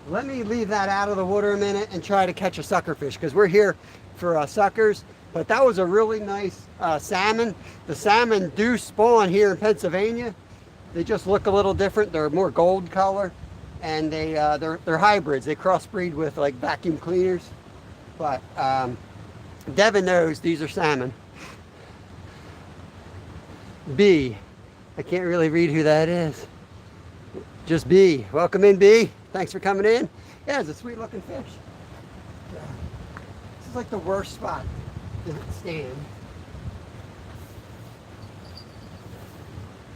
Let me leave that out of the water a minute and try to catch a sucker fish, because we're here for suckers. But that was a really nice salmon. The salmon do spawn here in Pennsylvania. They just look a little different. They're more gold color, and they're hybrids. They crossbreed with like vacuum cleaners. But Devin knows these are salmon. B. I can't really read who that is. Just B. Welcome in, B. Thanks for coming in. Yeah, it's a sweet looking fish. This is like the worst spot to stand.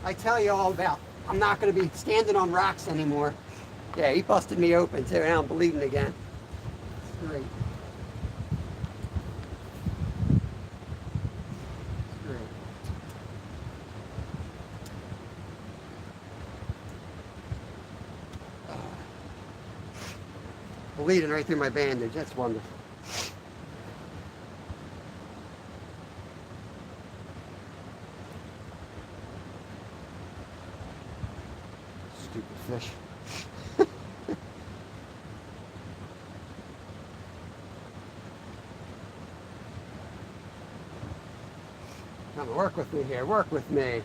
I tell you all about, I'm not going to be standing on rocks anymore. Yeah, he busted me open too. Now I'm bleeding again. It's great. It's great. Bleeding right through my bandage. That's wonderful. Stupid fish. Come on, work with me here. Work with me.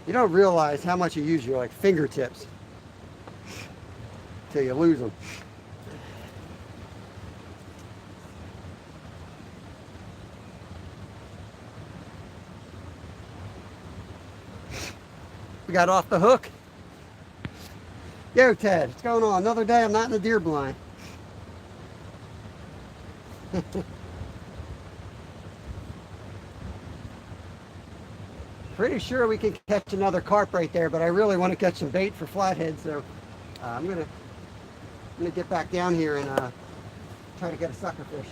You don't realize how much you use your like fingertips till you lose them. We got off the hook. Yo, Ted, what's going on? Another day I'm not in the deer blind. Pretty sure we can catch another carp right there, but I really want to catch some bait for flathead, so I'm gonna get back down here and try to get a sucker fish.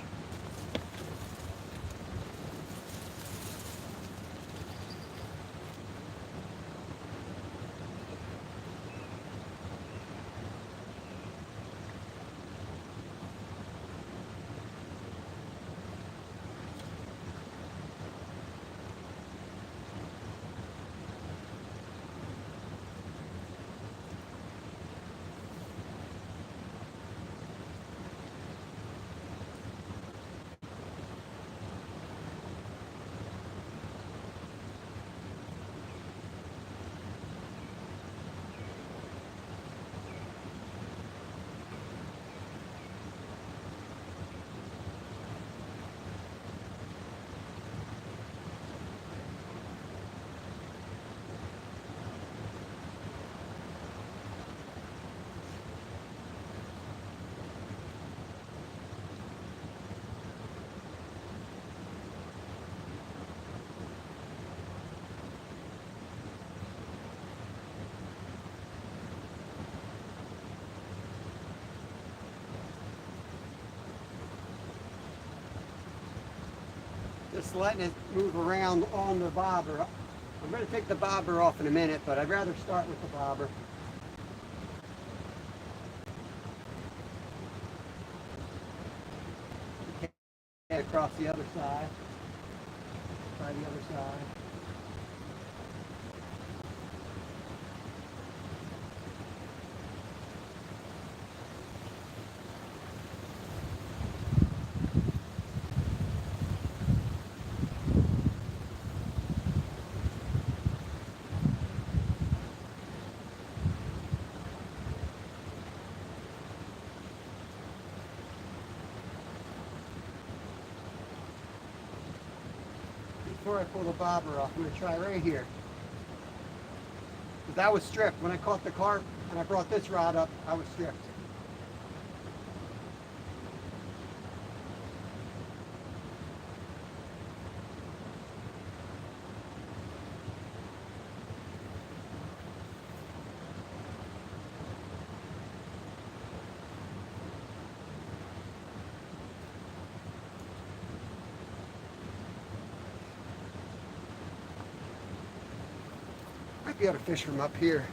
Just letting it move around on the bobber. I'm going to take the bobber off in a minute, but I'd rather start with the bobber. And across the other side. Try the other side. Before I pull the bobber off, I'm going to try right here. That was stripped. When I caught the carp and I brought this rod up, I was stripped. Might be able to fish from up here.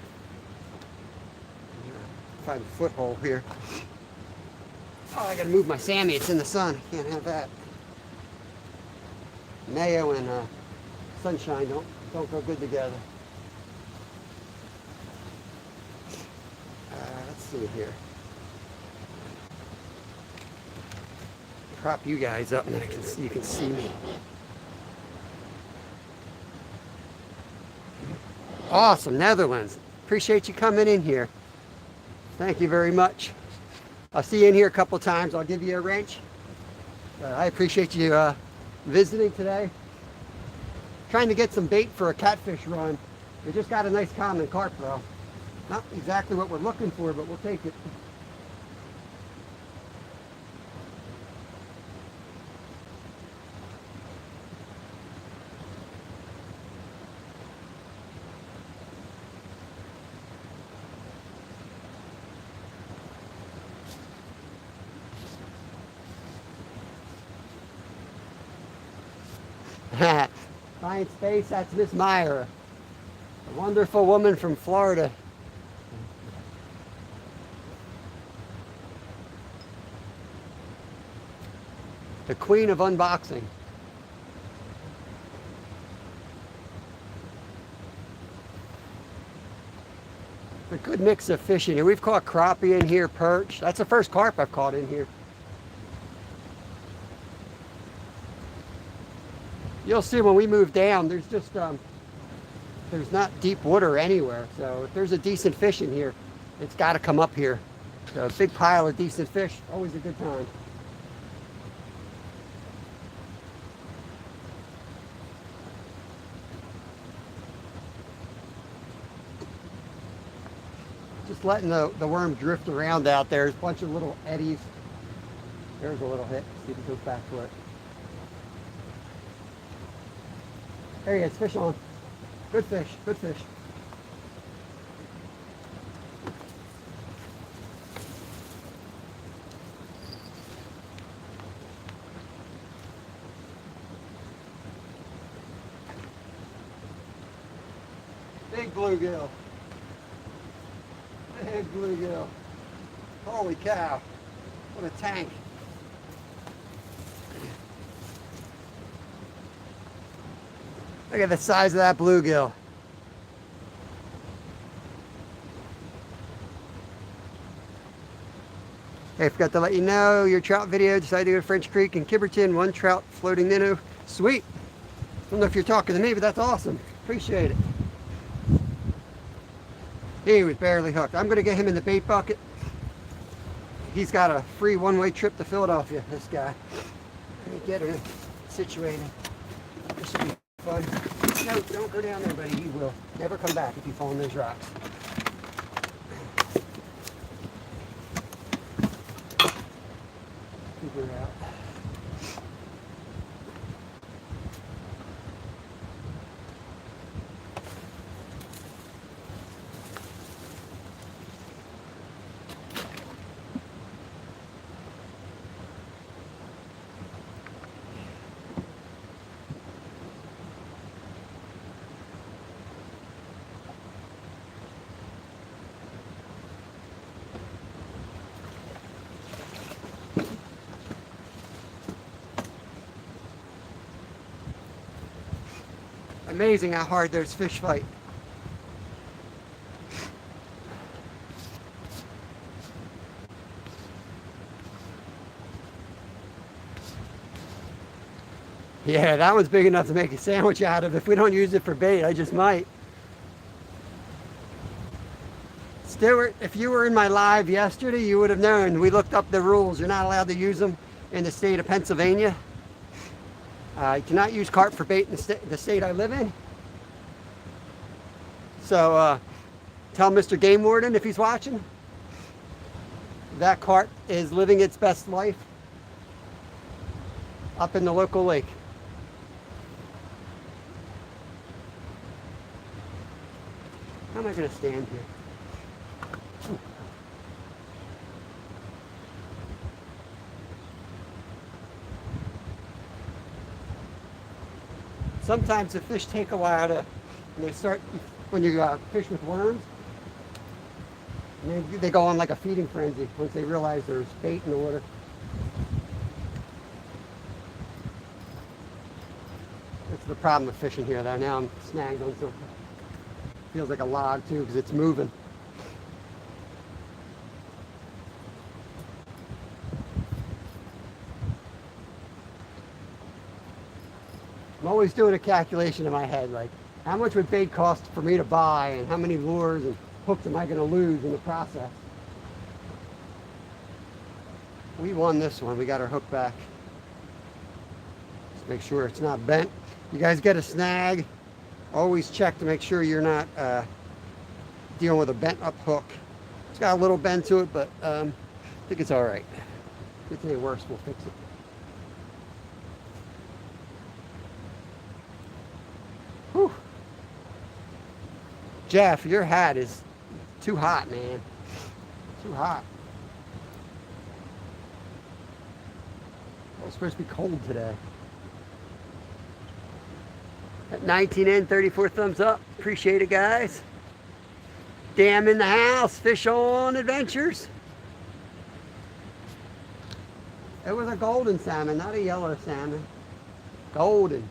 Find a foothold here. Oh, I gotta move my Sammy. It's in the sun. Can't have that. Mayo and sunshine don't go good together. Let's see here. Prop you guys up, and then you can see me. Awesome, Netherlands. Appreciate you coming in here. Thank you very much. I'll see you in here a couple times. I'll give you a wrench. I appreciate you visiting today. Trying to get some bait for a catfish run. We just got a nice common carp though. Not exactly what we're looking for, but we'll take it. Fine space, that's Miss Meyer, a wonderful woman from Florida. The queen of unboxing. A good mix of fish in here. We've caught crappie in here, perch. That's the first carp I've caught in here. You'll see when we move down, there's just, there's not deep water anywhere. So if there's a decent fish in here, it's got to come up here. So a big pile of decent fish, always a good time. Just letting the worm drift around out there. There's a bunch of little eddies. There's a little hit. See if it goes back to it. There he is, fish on. Good fish, good fish. Big bluegill. Big bluegill. Holy cow. What a tank. Look at the size of that bluegill. Hey, I forgot to let you know, your trout video decided to go to French Creek in Kibberton, 1 trout floating minnow. Sweet. I don't know if you're talking to me, but that's awesome. Appreciate it. He was barely hooked. I'm going to get him in the bait bucket. He's got a free one-way trip to Philadelphia, this guy. Let me get him situated. This will be fun. No, don't go down there, buddy. You will never come back if you fall in those rocks. Figure it out. Amazing how hard those fish fight. Yeah, that one's big enough to make a sandwich out of. If we don't use it for bait, I just might. Stuart, if you were in my live yesterday, you would have known. We looked up the rules. You're not allowed to use them in the state of Pennsylvania. You cannot use carp for bait in the state I live in. So tell Mr. Game Warden if he's watching. That carp is living its best life up in the local lake. How am I going to stand here? Sometimes the fish take a while to, and they start, when you fish with worms, and they go on like a feeding frenzy once they realize there's bait in the water. That's the problem with fishing here though. Now I'm snagged on something. Feels like a log too because it's moving. I'm always doing a calculation in my head, like how much would bait cost for me to buy and how many lures and hooks am I going to lose in the process. We won this one. We got our hook back. Let's make sure it's not bent. You guys get a snag, always check to make sure you're not dealing with a bent up hook. It's got a little bend to it, but I think it's all right. If it's any worse, we'll fix it. Whew. Jeff, your hat is too hot, man. Too hot. Well, it's supposed to be cold today. At 19 in, 34 thumbs up. Appreciate it, guys. Damn in the house. Fish on adventures. It was a golden salmon, not a yellow salmon. Golden.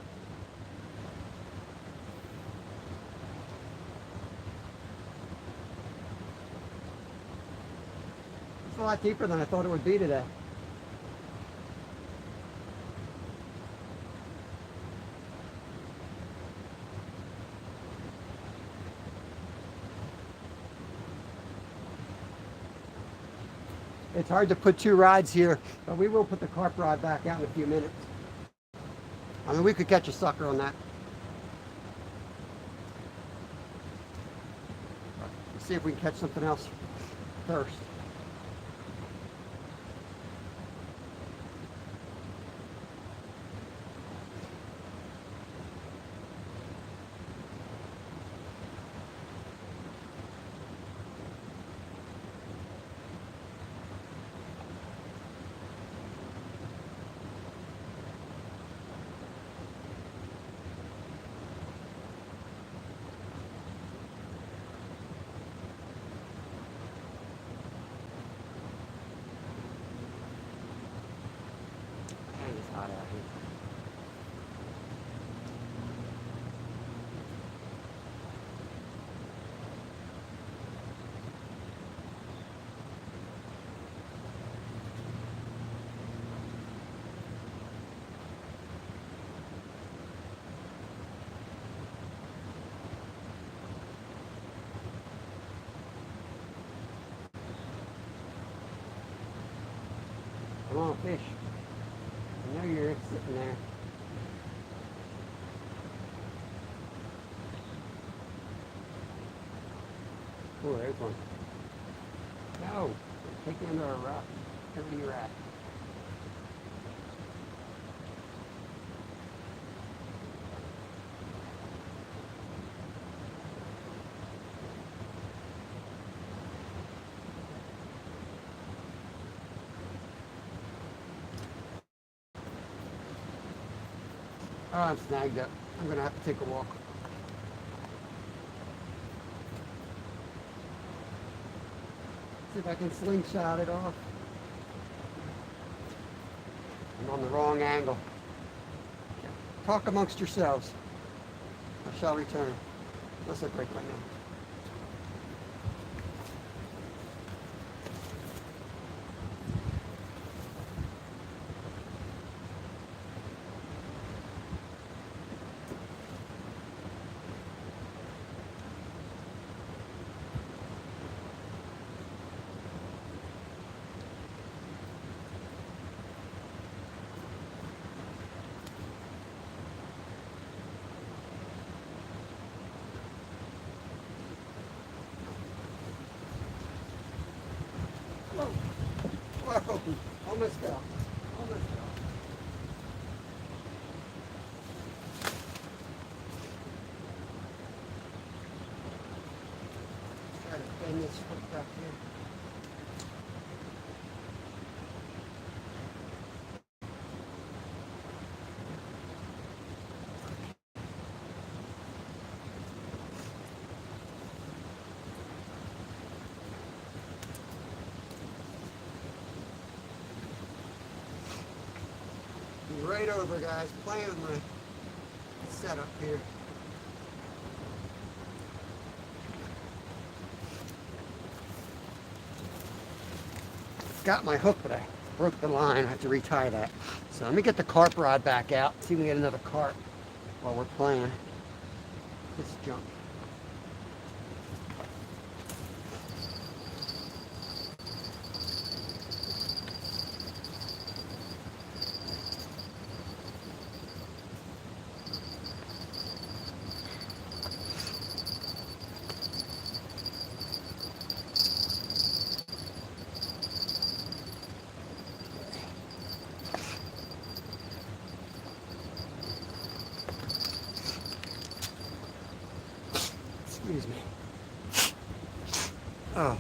It's a lot deeper than I thought it would be today. It's hard to put two rods here, but we will put the carp rod back out in a few minutes. I mean, we could catch a sucker on that. Let's see if we can catch something else first. Hot out here. Come on, fish. I know you're sitting there. Oh, there's one. No, take me under a rock. Wherever you're at. Oh, I'm snagged up. I'm going to have to take a walk. See if I can slingshot it off. I'm on the wrong angle. Talk amongst yourselves. I shall return. Unless I break my nail. Whoa, almost fell. Almost fell. Try to bend this foot back here. Right over, guys. Playing with my setup here. Got my hook, but I broke the line. I have to retie that. So let me get the carp rod back out. See if we can get another carp while we're playing this junk. Excuse me. Oh.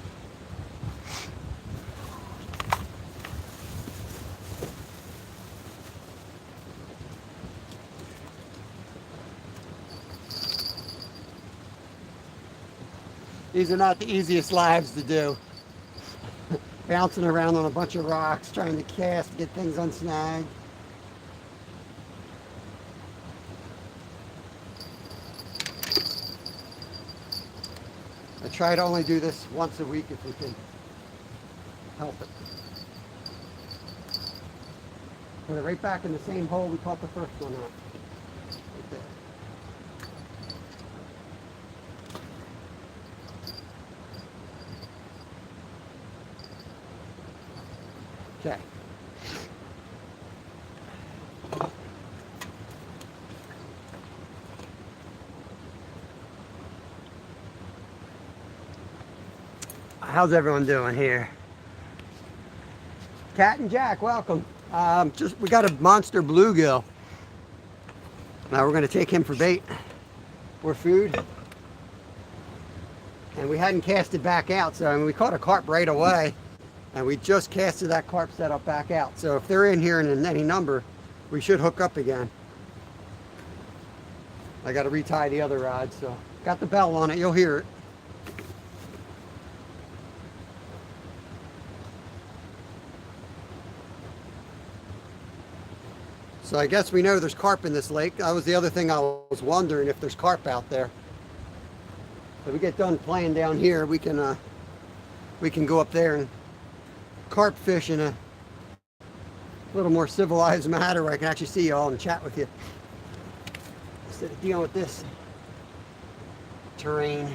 These are not the easiest lives to do. Bouncing around on a bunch of rocks, trying to cast, get things unsnagged. I try to only do this once a week if we can help it. Put it right back in the same hole we caught the first one at. Right there. Okay. How's everyone doing here? Cat and Jack, welcome. We got a monster bluegill. Now we're going to take him for bait or food. And we hadn't cast it back out, so I mean, we caught a carp right away. And we just casted that carp setup back out. So if they're in here in any number, we should hook up again. I got to retie the other rod, so got the bell on it. You'll hear it. So I guess we know there's carp in this lake. That was the other thing I was wondering, if there's carp out there. If we get done playing down here, we can go up there and carp fish in a little more civilized manner where I can actually see you all and chat with you instead of dealing with this terrain.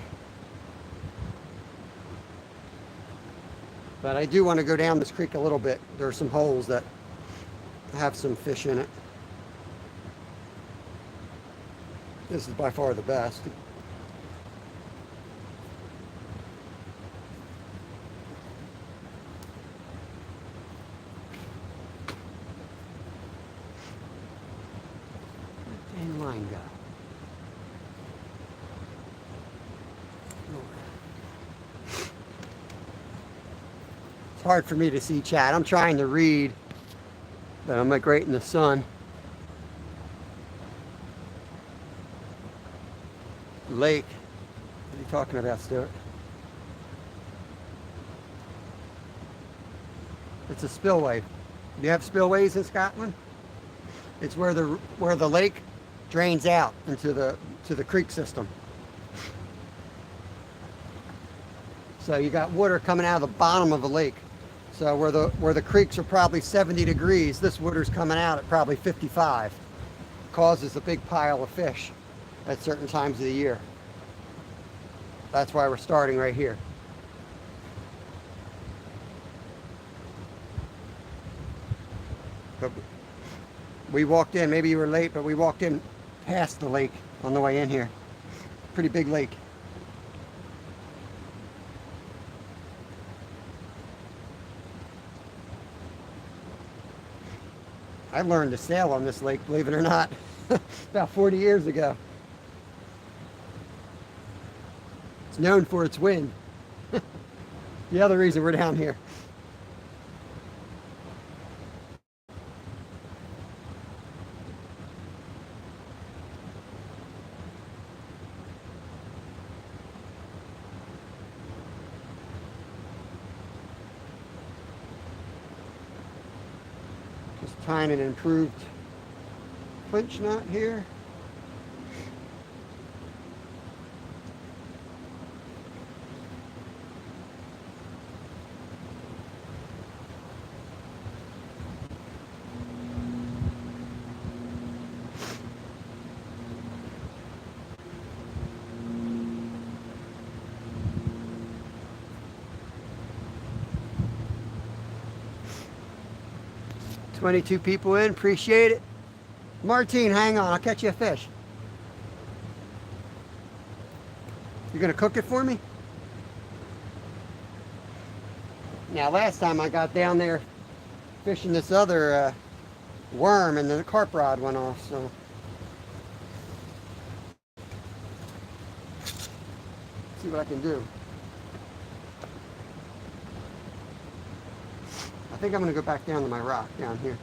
But I do want to go down this creek a little bit. There are some holes that have some fish in it. This is by far the best. And line go. It's hard for me to see chat. I'm trying to read, but I'm like right in the sun. Lake. What are you talking about, Stuart? It's a spillway. Do you have spillways in Scotland? It's where the lake drains out into the to the creek system. So you got water coming out of the bottom of the lake. So where the creeks are probably 70 degrees, this water's coming out at probably 55. Causes a big pile of fish at certain times of the year. That's why we're starting right here. But we walked in, maybe you were late, but we walked in past the lake on the way in here. Pretty big lake. I learned to sail on this lake, believe it or not, about 40 years ago. It's known for its wind. The other reason we're down here. Just tying an improved clinch knot here. $22 people in, appreciate it. Martine, hang on, I'll catch you a fish. You're gonna cook it for me? Now last time I got down there fishing this other worm and then the carp rod went off, so. See what I can do. I think I'm going to go back down to my rock down here.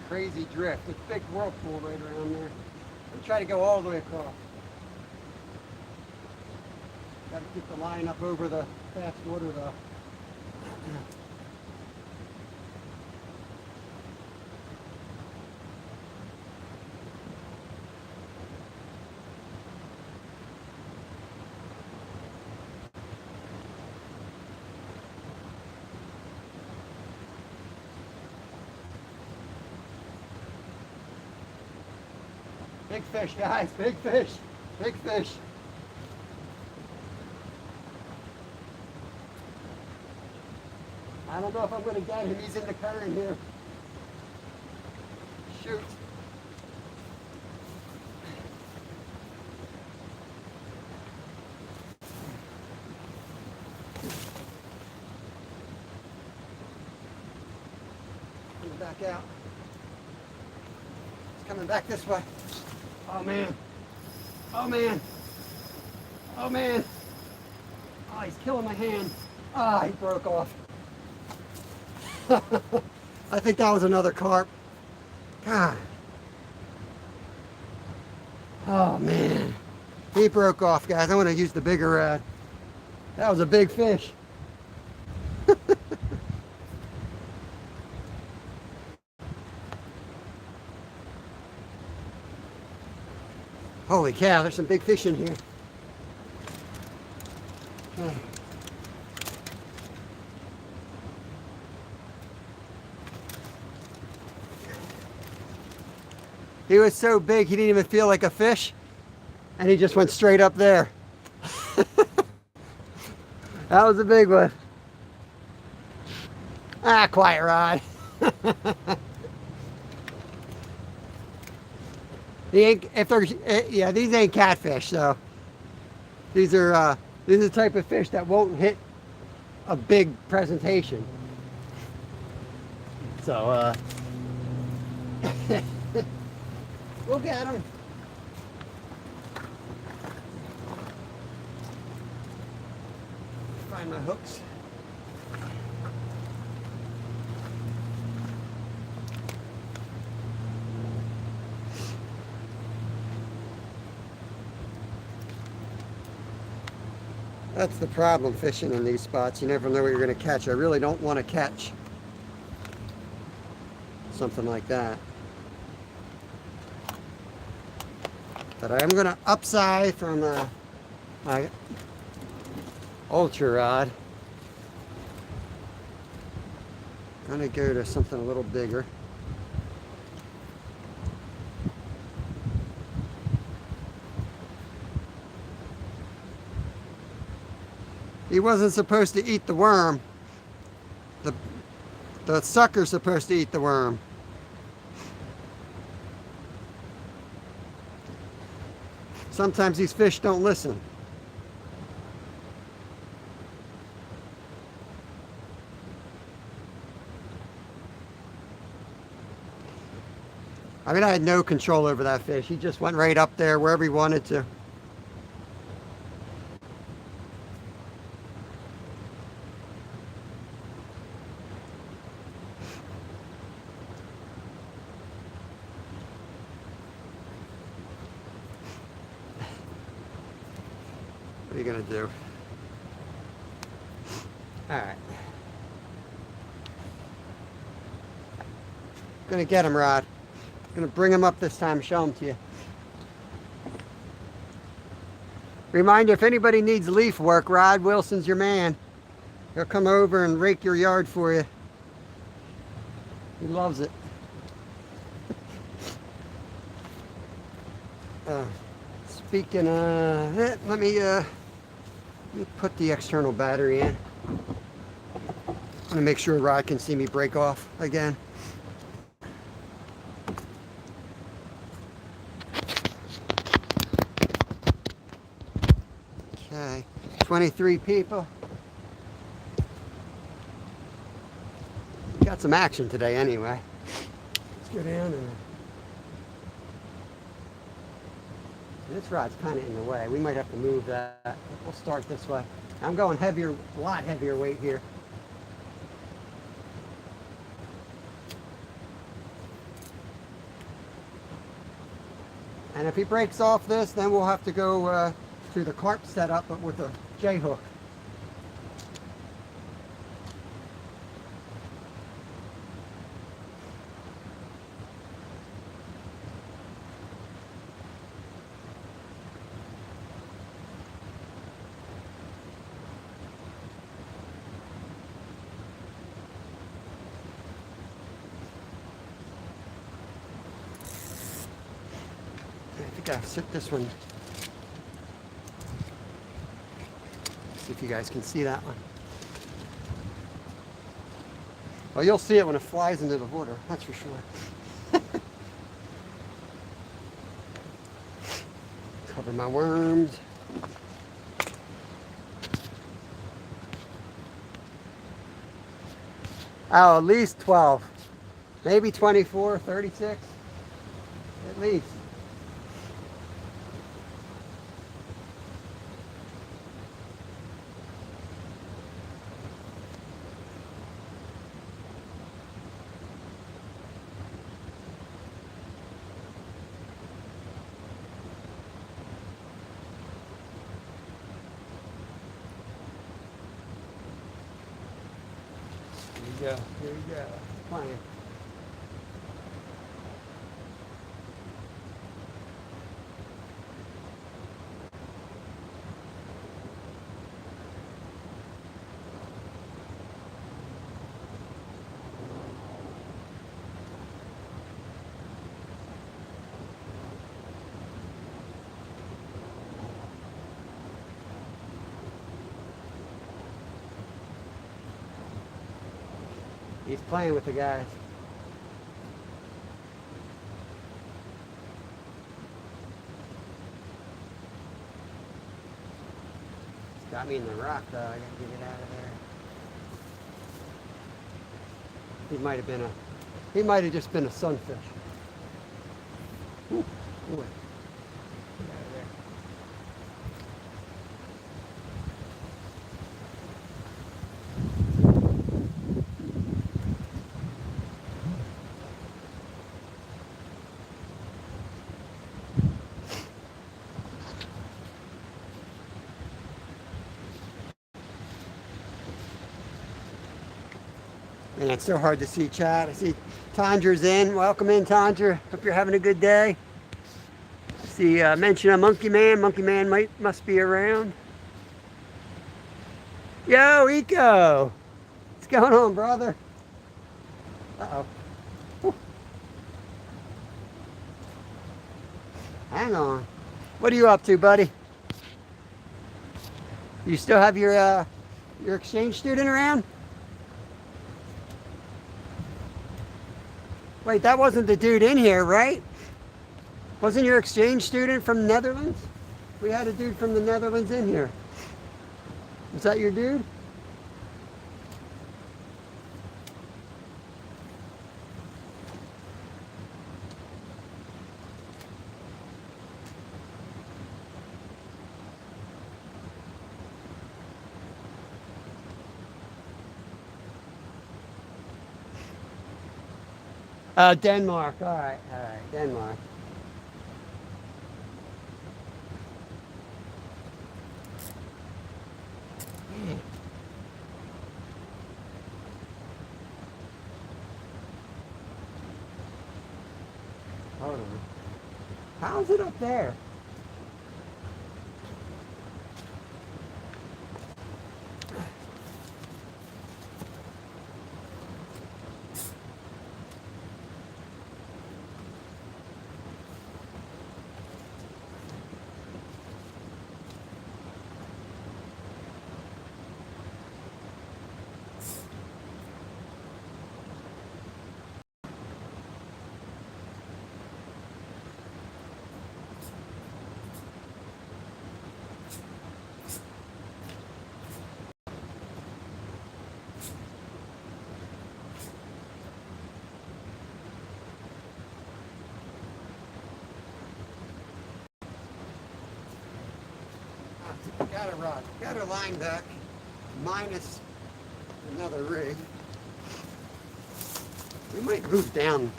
Crazy drift. It's a big whirlpool right around there. I'm trying to go all the way across. Got to keep the line up over the fast water though. Big fish, guys, big fish, big fish. I don't know if I'm going to get him. He's in the current here. Shoot. Coming back out. It's coming back this way. Oh man. Oh man. Oh man. Oh, he's killing my hand. Ah, he broke off. I think that was another carp. God. Oh man. He broke off, guys. I want to use the bigger rod. That was a big fish. Holy cow, there's some big fish in here. He was so big he didn't even feel like a fish, and he just went straight up there. That was a big one. Ah, quiet rod. Yeah, these ain't catfish, so these are the type of fish that won't hit a big presentation. So we'll get them. Find my hooks. That's the problem fishing in these spots. You never know what you're going to catch. I really don't want to catch something like that. But I am going to upsize from my ultra rod. I'm going to go to something a little bigger. He wasn't supposed to eat the worm. The sucker's supposed to eat the worm. Sometimes these fish don't listen. I mean, I had no control over that fish. He just went right up there wherever he wanted to. What are you gonna do? All right. Gonna get him, Rod. Gonna bring him up this time, show him to you. Reminder, if anybody needs leaf work, Rod Wilson's your man. He'll come over and rake your yard for you. He loves it. Speaking of it, let me put the external battery in. I'm gonna make sure Rod can see me break off again. Okay, 23 people. Got some action today anyway. Let's go down and this rod's kind of in the way. We might have to move that. We'll start this way. I'm going heavier, a lot heavier weight here. And if he breaks off this, then we'll have to go through the carp setup, but with a J hook. I think I'll sit this one. See if you guys can see that one. Well, you'll see it when it flies into the water, that's for sure. Cover my worms. Oh, at least 12. Maybe 24, 36. At least. Here we go. Playing. He's playing with the guys. He's got me in the rock though. I gotta get it out of there. He might have just been a sunfish. Ooh, boy. Get out of there. And it's so hard to see chat. I see Tandra's in. Welcome in, Tandra. Hope you're having a good day. See, mention a monkey man. Monkey man must be around. Yo, Eco. What's going on, brother? Uh-oh. Whew. Hang on. What are you up to, buddy? You still have your exchange student around? Wait, that wasn't the dude in here, right? Wasn't your exchange student from the Netherlands? We had a dude from the Netherlands in here. Was that your dude? Denmark. All right, Denmark. Hold on. How's it up there? Got a rod, got a line back, minus another rig. We might move down.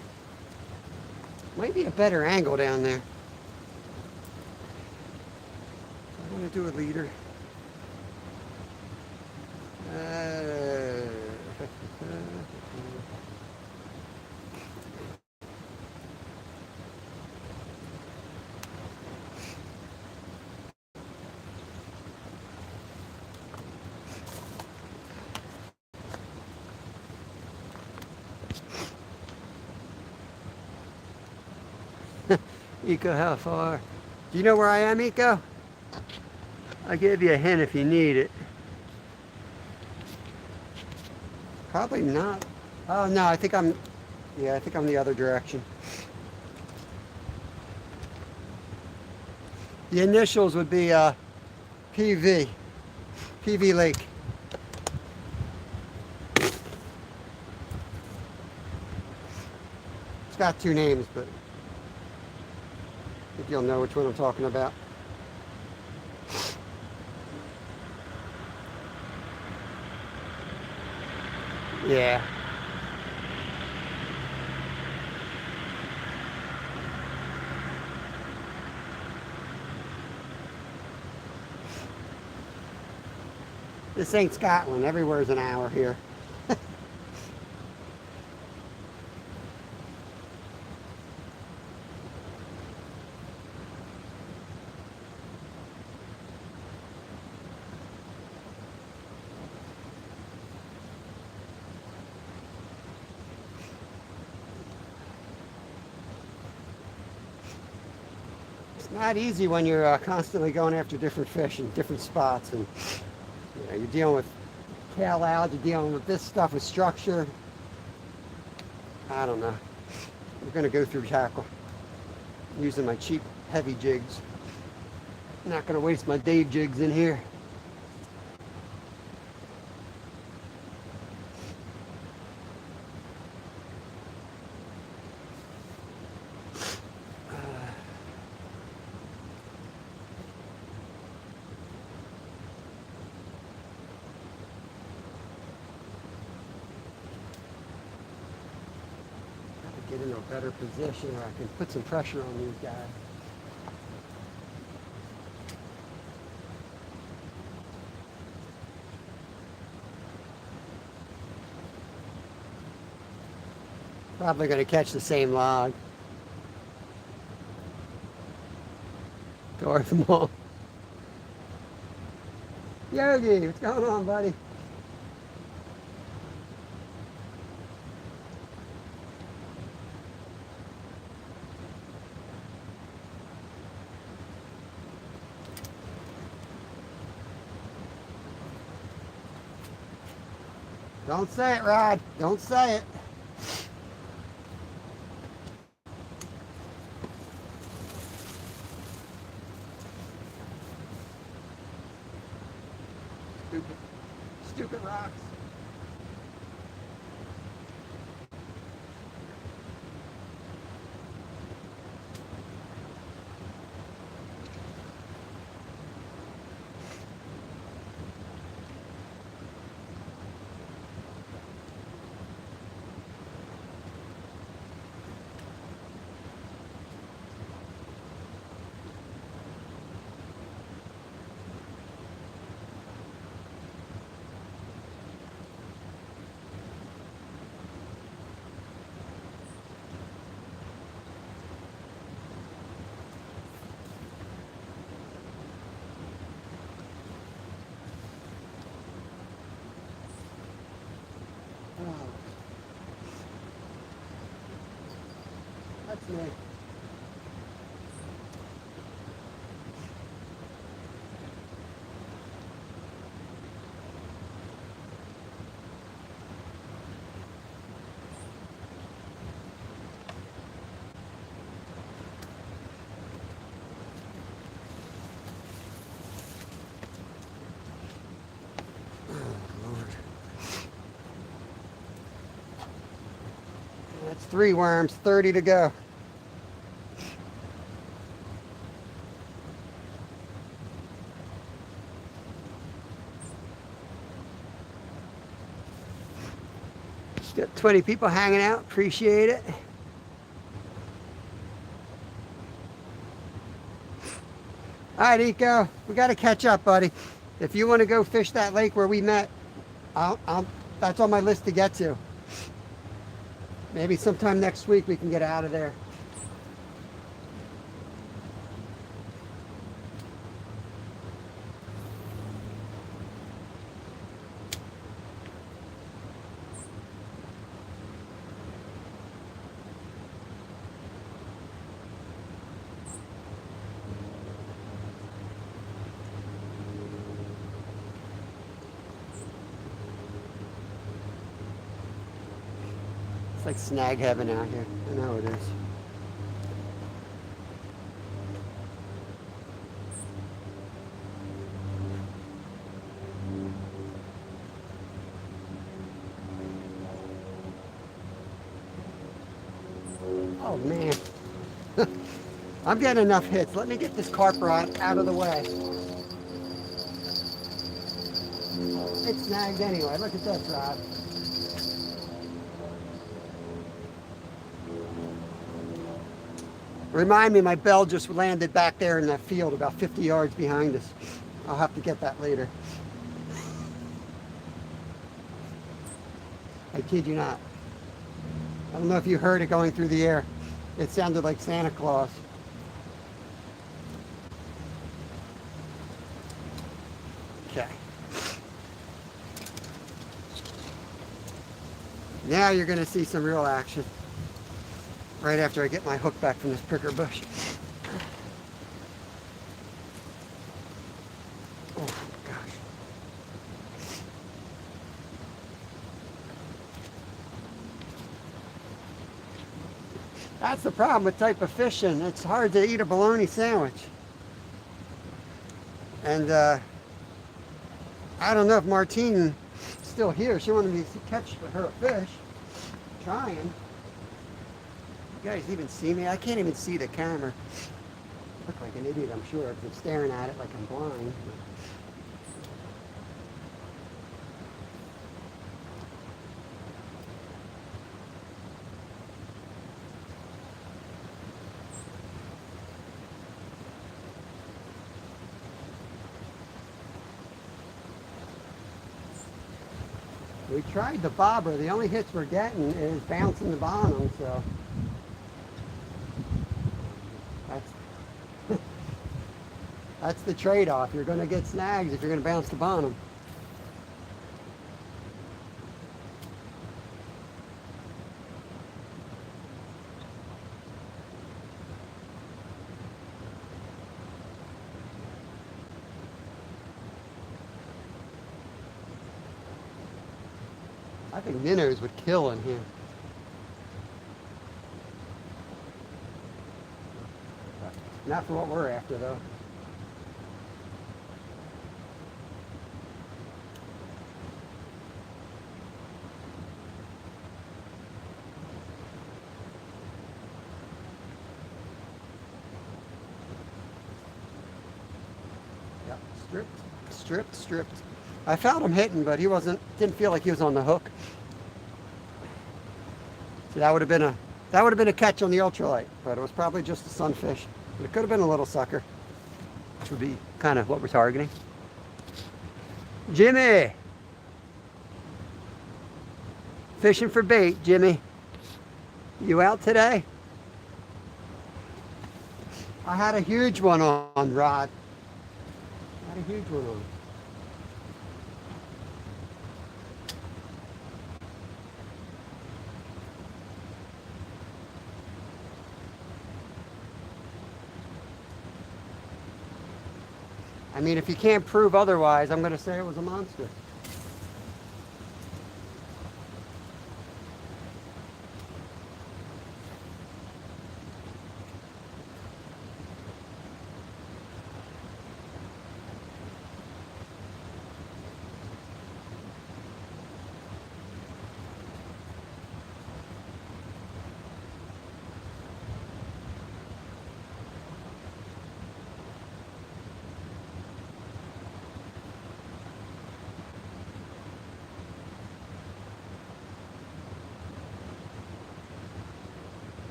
Might be a better angle down there. I want to do a leader. Eco, how far? Do you know where I am, Eco? I'll give you a hint if you need it. Probably not. Oh no, I think I'm the other direction. The initials would be PV Lake. It's got two names, but I think you'll know which one I'm talking about. Yeah. This ain't Scotland. Everywhere's an hour here. Not easy when you're constantly going after different fish in different spots, and you know, you're dealing with tail out, you're dealing with this stuff with structure. I don't know. We're gonna go through tackle. I'm using my cheap heavy jigs. I'm not gonna waste my Dave jigs in here. Get in a better position where I can put some pressure on these guys. Probably going to catch the same log. Dwarf them all. Yogi, what's going on, buddy? Don't say it, Rod. Don't say it. Stupid. Stupid rocks. That's me. That's 3 worms, 30 to go. Just got 20 people hanging out, appreciate it. All right, Eco, we got to catch up, buddy. If you want to go fish that lake where we met, that's on my list to get to. Maybe sometime next week we can get out of there. It's like snag heaven out here. I know it is. Oh man. I'm getting enough hits. Let me get this carp rod out of the way. It's snagged anyway. Look at this rod. Remind me, my bell just landed back there in that field about 50 yards behind us. I'll have to get that later. I kid you not. I don't know if you heard it going through the air. It sounded like Santa Claus. Okay. Now you're going to see some real action. Right after I get my hook back from this pricker bush. Oh gosh. That's the problem with type of fishing. It's hard to eat a bologna sandwich. And I don't know if Martine is still here. She wanted me to catch her a fish. Trying. You guys even see me? I can't even see the camera. I look like an idiot, I'm sure, if I'm staring at it like I'm blind. We tried the bobber. The only hits we're getting is bouncing the bottom, so that's the trade-off. You're going to get snags if you're going to bounce the bottom. I think minnows would kill in here. Not for what we're after, though. Yep, stripped. I felt him hitting, but he didn't feel like he was on the hook. So that would have been a catch on the ultralight, but it was probably just a sunfish. But it could have been a little sucker, which would be kind of what we're targeting. Jimmy! Fishing for bait, Jimmy. You out today? I had a huge one on, Rod. I had a huge one on. I mean, if you can't prove otherwise, I'm going to say it was a monster.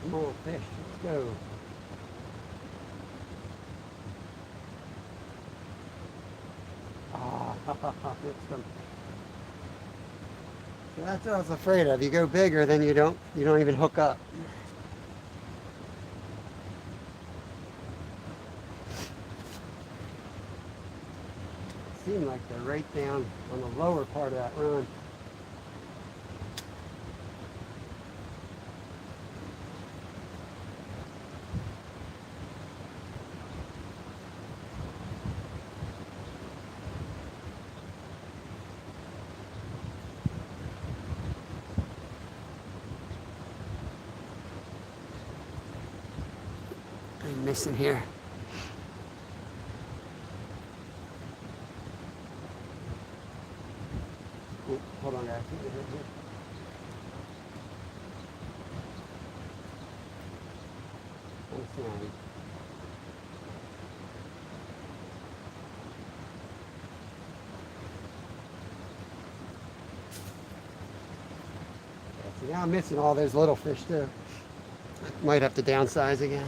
Come on, fish, let's go. Ah, missed them. So that's what I was afraid of. You go bigger, then you don't even hook up. It seemed like they're right down on the lower part of that run. I'm missing here. Oh, hold on, guys. See, now I'm missing all those little fish too. Might have to downsize again.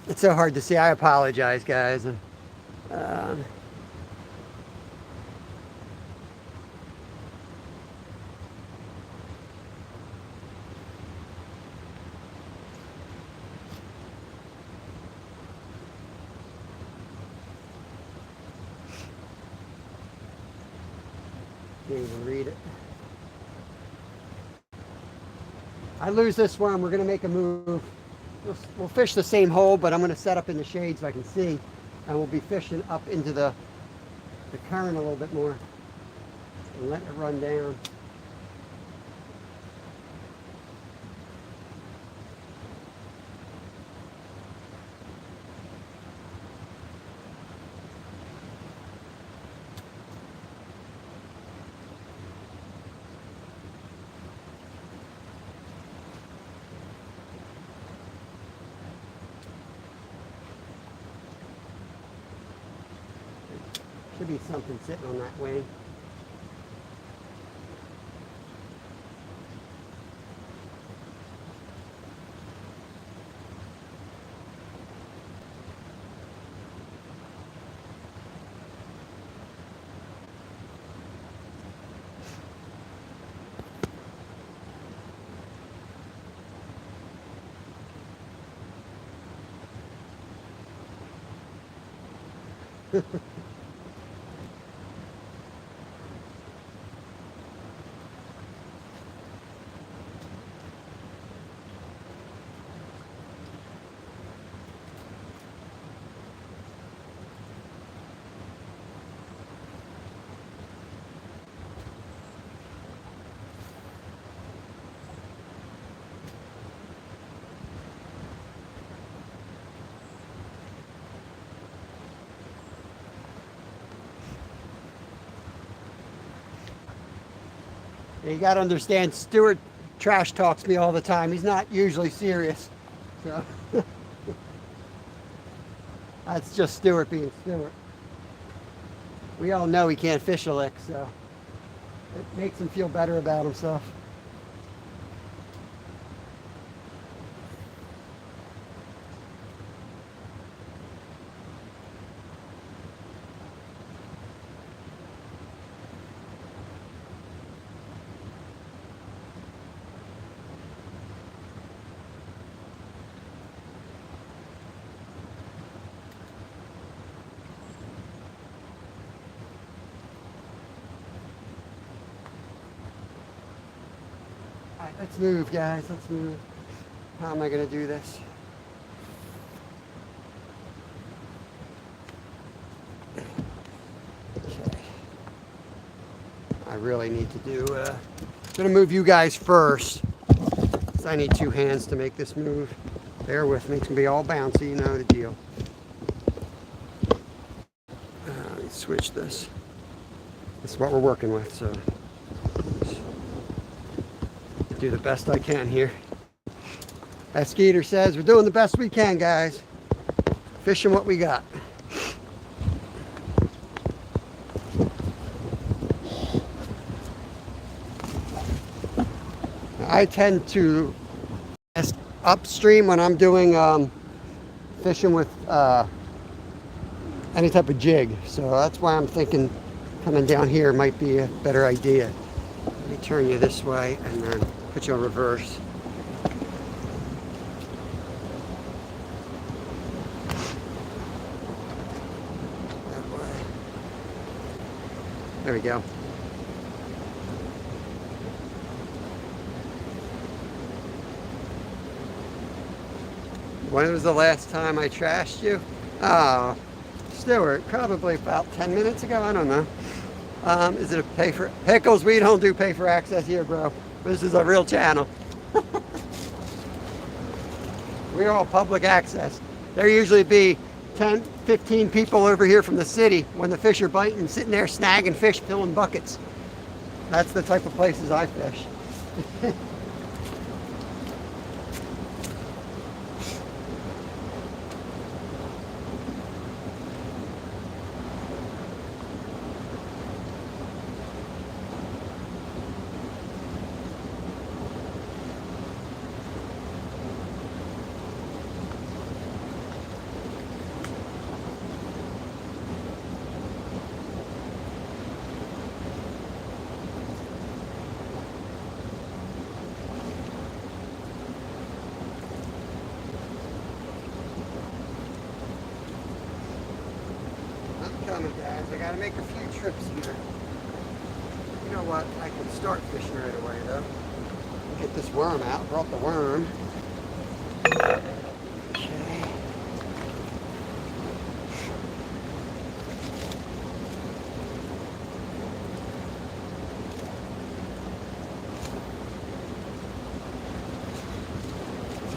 It's so hard to see. I apologize, guys. Can't even read it. I lose this one. We're going to make a move. We'll fish the same hole, but I'm going to set up in the shade so I can see. And we'll be fishing up into the current a little bit more. and letting it run down. Should be something sitting on that wing. You got to understand, Stuart trash talks me all the time. He's not usually serious. So that's just Stuart being Stuart. We all know he can't fish a lick, so it makes him feel better about himself. Alright, let's move, guys. Let's move. How am I going to do this? Okay. I really need to do, I'm going to move you guys first. So I need 2 hands to make this move. Bear with me. It's going to be all bouncy. You know the deal. Let me switch this. This is what we're working with, so do the best I can here. As Skeeter says, we're doing the best we can, guys. Fishing what we got. I tend to upstream when I'm doing fishing with any type of jig, so that's why I'm thinking coming down here might be a better idea. Let me turn you this way and then put you on reverse. That way. There we go. When was the last time I trashed you? Oh, Stuart, probably about 10 minutes ago. I don't know. Is it a pay for Pickles? We don't do pay for access here, bro. This is a real channel. We're all public access. There usually be 10, 15 people over here from the city when the fish are biting, sitting there snagging fish, filling buckets. That's the type of places I fish. Guys, I gotta make a few trips here. You know what? I can start fishing right away though. Get this worm out. Brought the worm. Okay.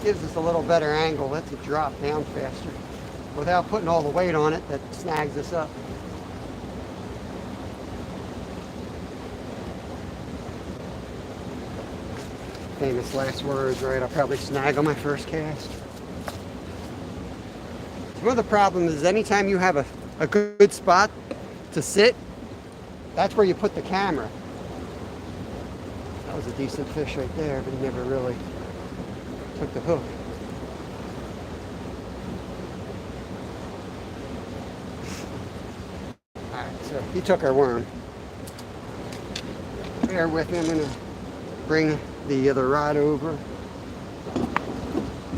gives us a little better angle. Lets it drop down faster without putting all the weight on it that snags us up. Famous last words, right? I'll probably snag on my first cast. One of the problems is anytime you have a good spot to sit, that's where you put the camera. That was a decent fish right there, but he never really took the hook. Alright, so he took our worm. Bear with me, I'm going to bring the other rod over.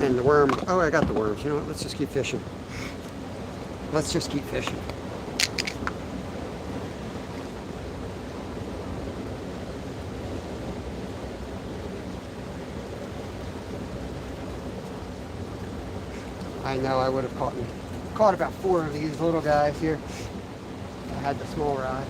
And the worm, oh, I got the worms. You know what, let's just keep fishing. Let's just keep fishing. I know I would have caught about 4 of these little guys here. I had the small rod.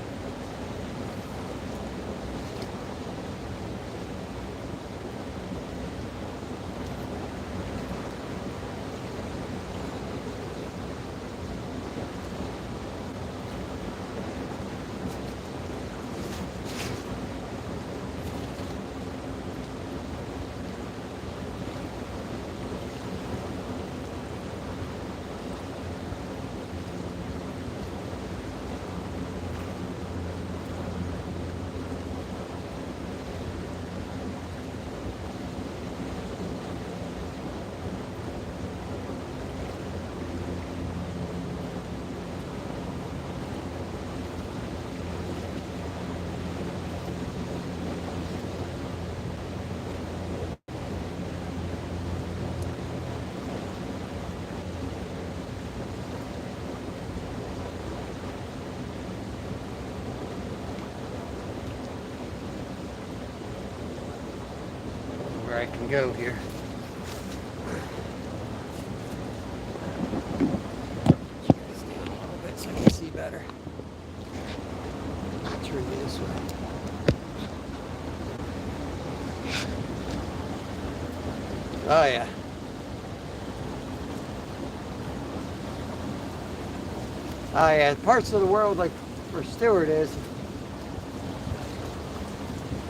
Where I can go here. Turn this down a little bit so I can see better. I'll turn you this way. Oh yeah. Oh yeah, parts of the world like where Stewart is,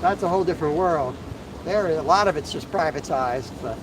that's a whole different world. There, a lot of it's just privatized, but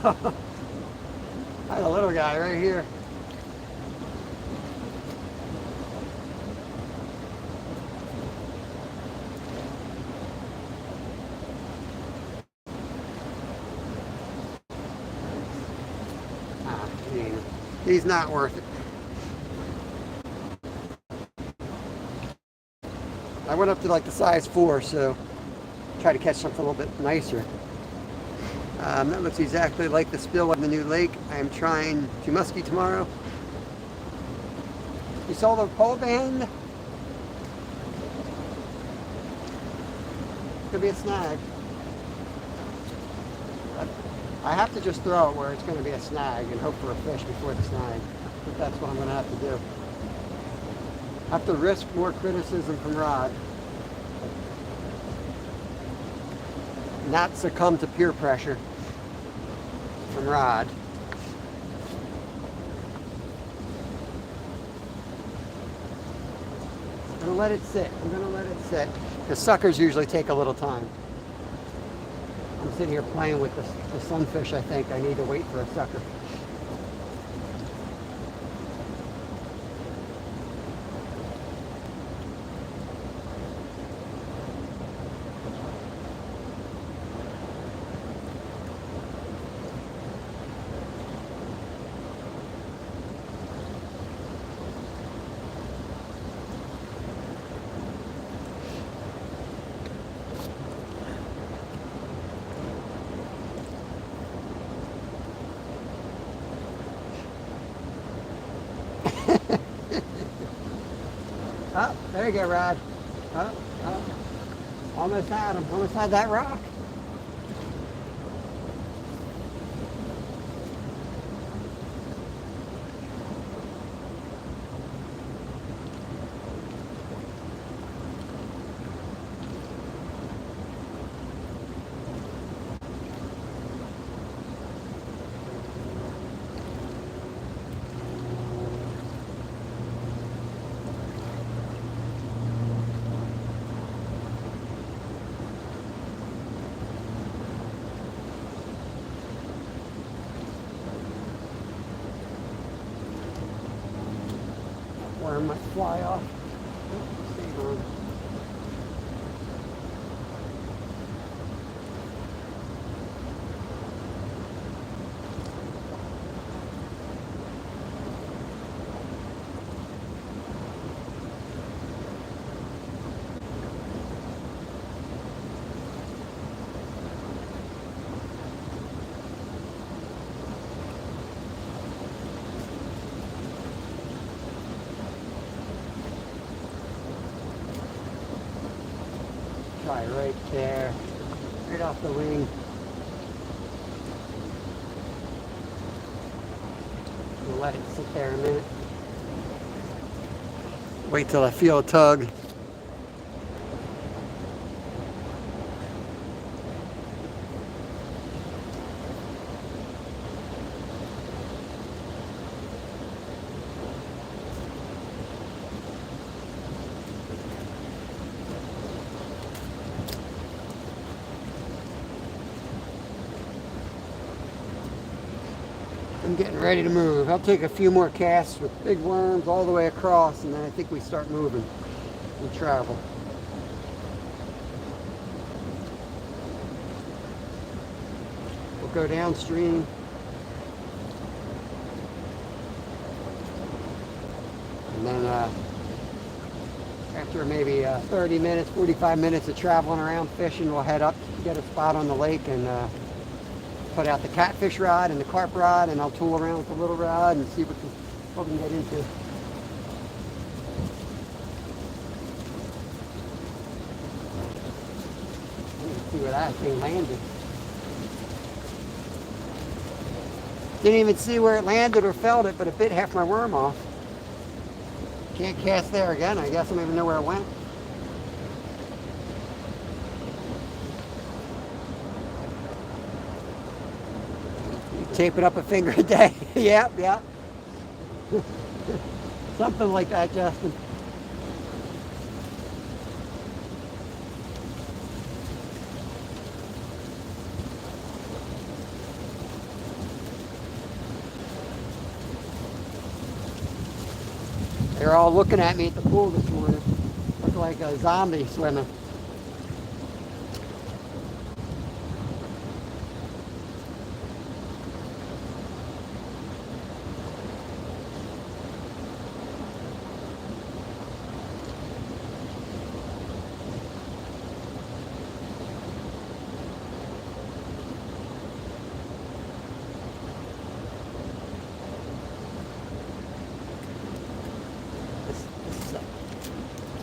I had a little guy right here. He's not worth it. I went up to like the size 4, so try to catch something a little bit nicer. That looks exactly like the spillway in the new lake. I am trying to muskie tomorrow. You saw the pole band? Could be a snag. I have to just throw it where it's going to be a snag and hope for a fish before the snag. I think that's what I'm going to have to do. I have to risk more criticism from Rod. Not succumb to peer pressure from Rod. I'm going to let it sit. I'm going to let it sit. Because suckers usually take a little time. I'm sitting here playing with the sunfish. I think I need to wait for a sucker. you go, Rod. Oh, oh. Almost had him. Almost had that rock. Worm might fly off. Stay on. Try right there, right off the wing. We'll let it sit there a minute. Wait till I feel a tug. I'm getting ready to move. I'll take a few more casts with big worms all the way across, and then I think we start moving and travel. We'll go downstream. And then after maybe 30 minutes, 45 minutes of traveling around fishing, we'll head up, get a spot on the lake, and put out the catfish rod and the carp rod, and I'll tool around with the little rod and see what we can get into. Let's see where that thing landed. Didn't even see where it landed or felt it, but it bit half my worm off. Can't cast there again. I guess I don't even know where it went. Tape it up a finger a day. Yep, yep. Something like that, Justin. They're all looking at me at the pool this morning. Look like a zombie swimming.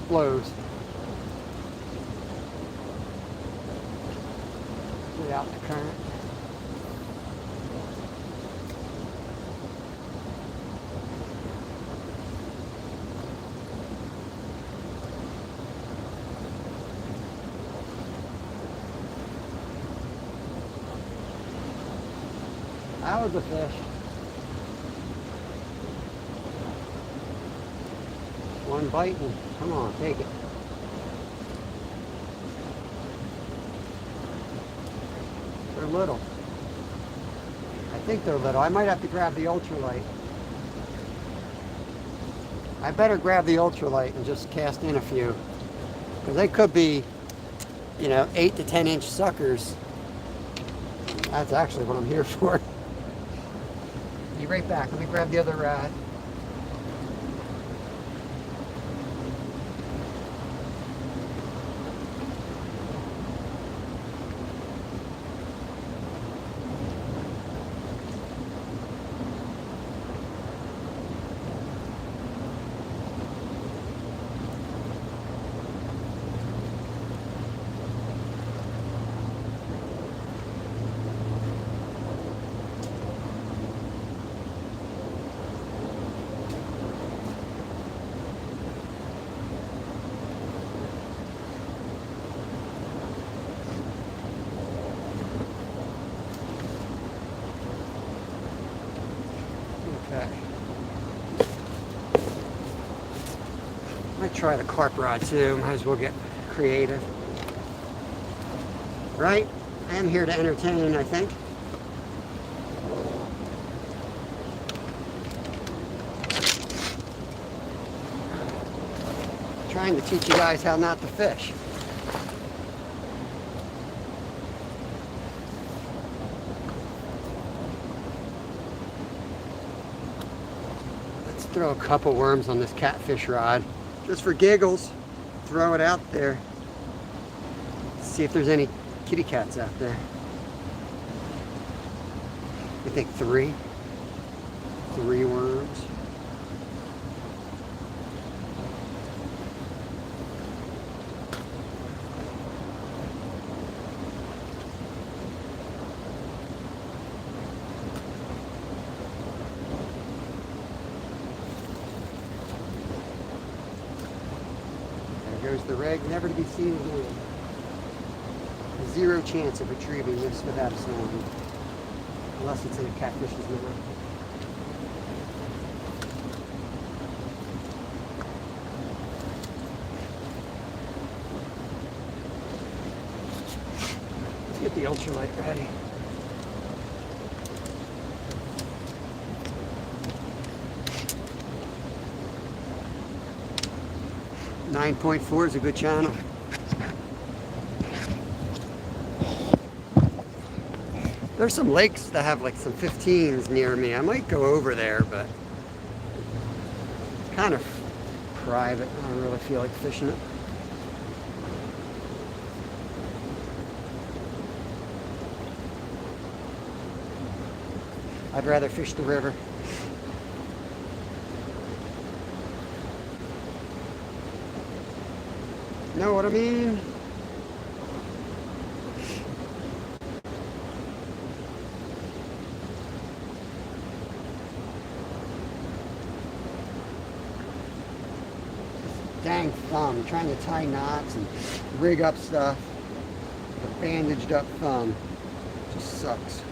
Flows. Get out in the current. That was a fish. One biting. Come on, take it. They're little. I think they're little. I might have to grab the ultralight. I better grab the ultralight and just cast in a few. Because they could be, 8 to 10 inch suckers. That's actually what I'm here for. Be right back. Let me grab the other rod. Might try the carp rod too. Might as well get creative. Right? I am here to entertain, I think. Trying to teach you guys how not to fish. Let's throw a couple worms on this catfish rod. Just for giggles. Throw it out there. See if there's any kitty cats out there. I think three worms. There goes the rig, never to be seen again. Zero chance of retrieving this without a snowman, unless it's in a catfish's mouth. Let's get the ultralight ready. .4 is a good channel. There's some lakes that have like some 15s near me. I might go over there, but it's kind of private. I don't really feel like fishing it. I'd rather fish the river. Know what I mean? Dang thumb, trying to tie knots and rig up stuff with a bandaged up thumb. Just sucks.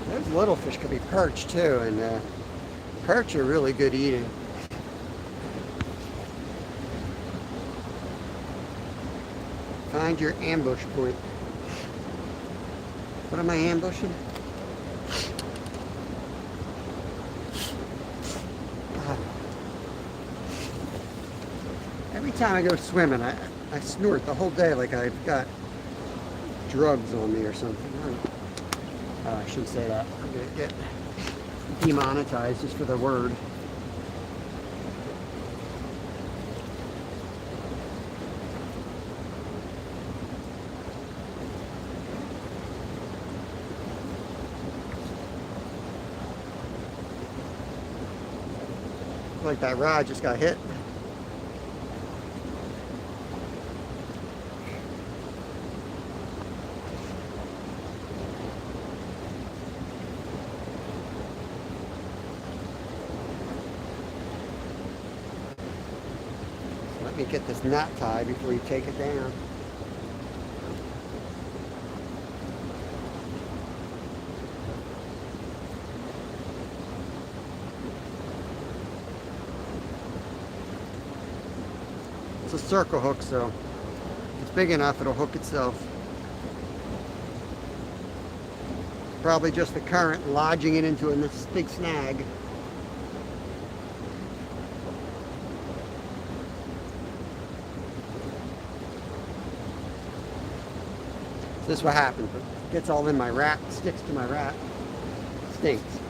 Those little fish could be perch too, and perch are really good eating. Find your ambush point. What am I ambushing? Every time I go swimming, I snort the whole day like I've got drugs on me or something. I shouldn't say that. I'm going to get demonetized just for the word. Like that rod just got hit. So let me get this knot tied before you take it down. It's a circle hook, so if it's big enough, it'll hook itself. Probably just the current lodging it into a big snag. This is what happens. It gets all in my wrap, sticks to my wrap. Stinks.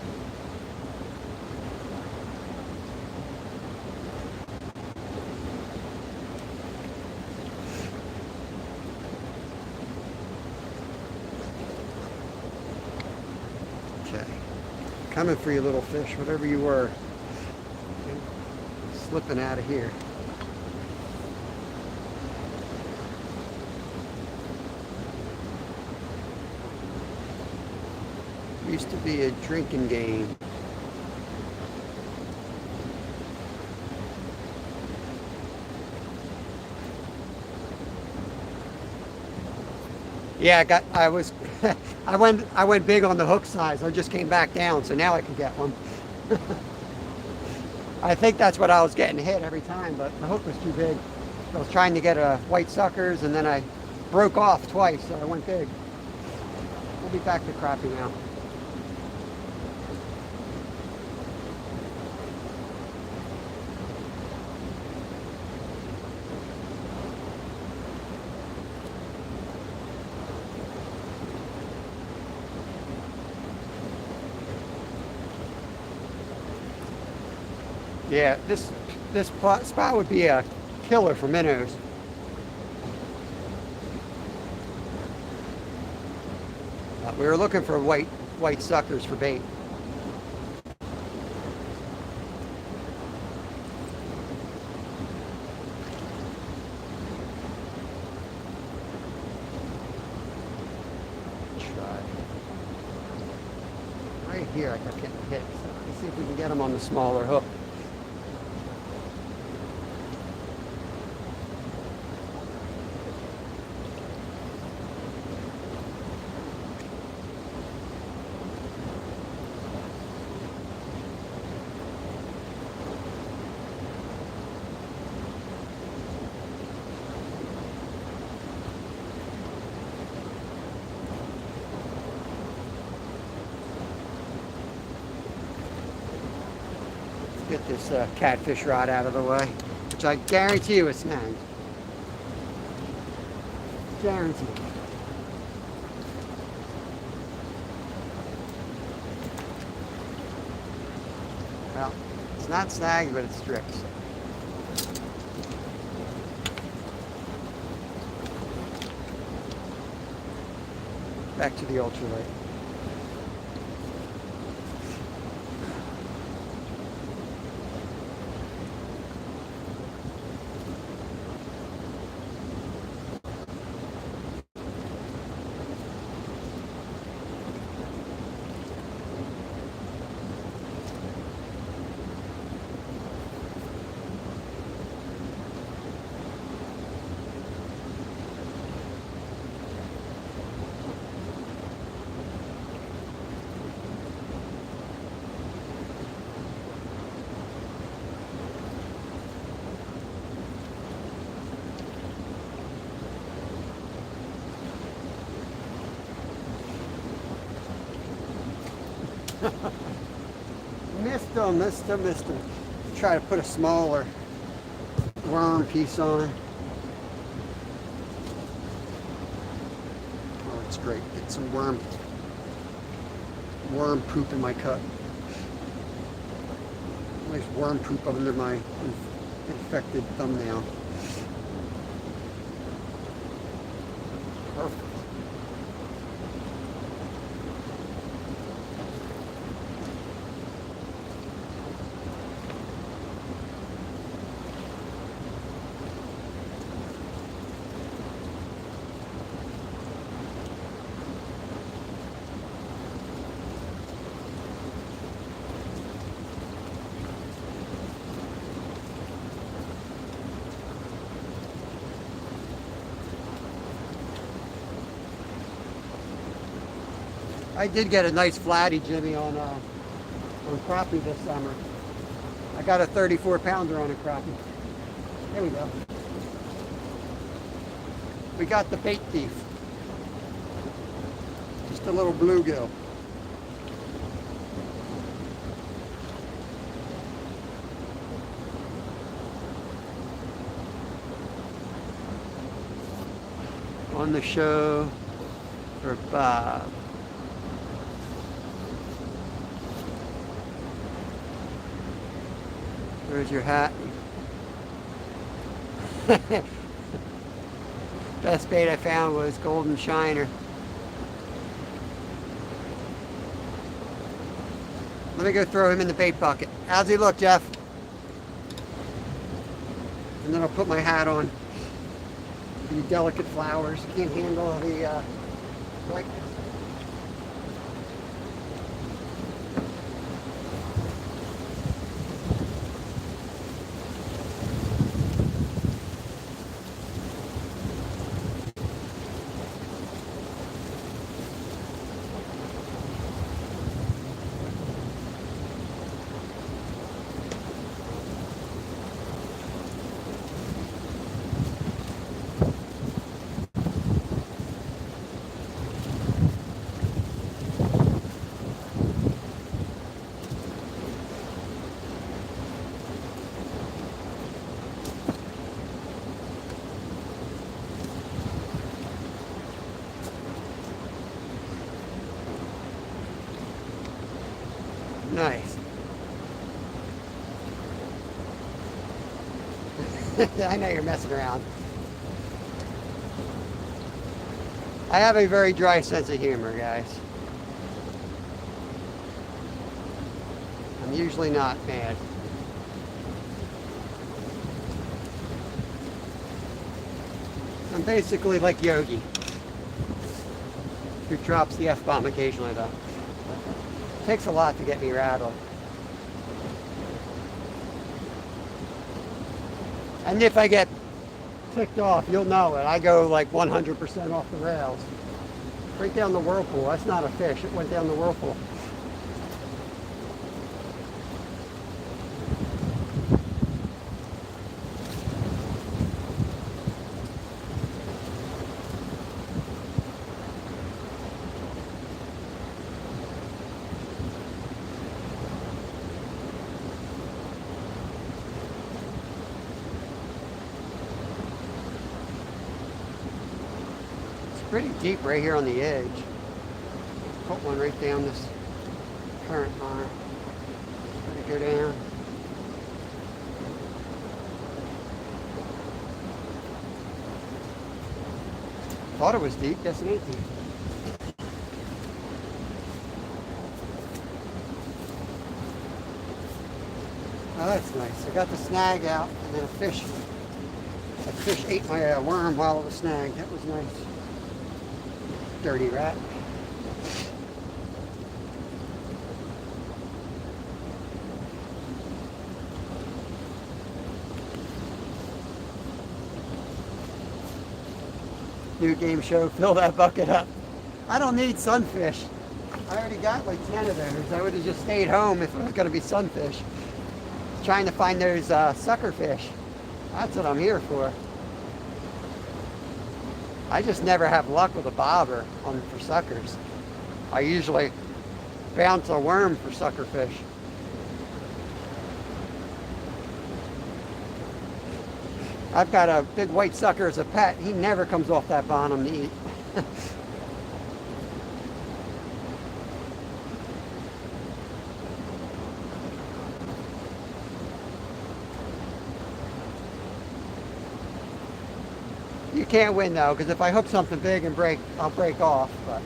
Coming for you, little fish, whatever you were. Slipping out of here. Used to be a drinking game. Yeah, I was, I went big on the hook size. I just came back down, so now I can get one. I think that's what I was getting hit every time, but the hook was too big. I was trying to get white suckers, and then I broke off twice, so I went big. We'll be back to crappie now. Yeah, this spot would be a killer for minnows. We were looking for white suckers for bait. Try right here. I kept getting hit. So let's see if we can get them on the smaller hook. Get this catfish rod out of the way, which I guarantee you is snagged. Guaranteed. Well, it's not snagged, but it's stripped. Back to the ultralight. Missed him. Try to put a smaller worm piece on. Oh, it's great. Get some worm poop in my cut. Nice worm poop under my infected thumbnail. Perfect. I did get a nice flatty, Jimmy, on crappie this summer. I got a 34 pounder on a crappie. There we go. We got the bait thief. Just a little bluegill. On the show for Bob. There's your hat. Best bait I found was golden shiner. Let me go throw him in the bait bucket. How's he look, Jeff? And then I'll put my hat on. The delicate flowers. Can't handle the brightness. Nice. I know you're messing around. I have a very dry sense of humor, guys. I'm usually not mad. I'm basically like Yogi, who drops the F-bomb occasionally, though. It takes a lot to get me rattled. And if I get ticked off, you'll know it. I go like 100% off the rails. Right down the whirlpool. That's not a fish. It went down the whirlpool. Pretty deep right here on the edge. Put one right down this current line. Let it go down. Thought it was deep, guess it ain't deep. Oh, that's nice. I got the snag out and then a fish ate my worm while it was snagged. That was nice. Dirty rat. New game show, fill that bucket up. I don't need sunfish. I already got like 10 of those. I would have just stayed home if it was going to be sunfish. Trying to find those sucker fish. That's what I'm here for. I just never have luck with a bobber for suckers. I usually bounce a worm for sucker fish. I've got a big white sucker as a pet. He never comes off that bottom to eat. You can't win though, because if I hook something big and break, I'll break off. But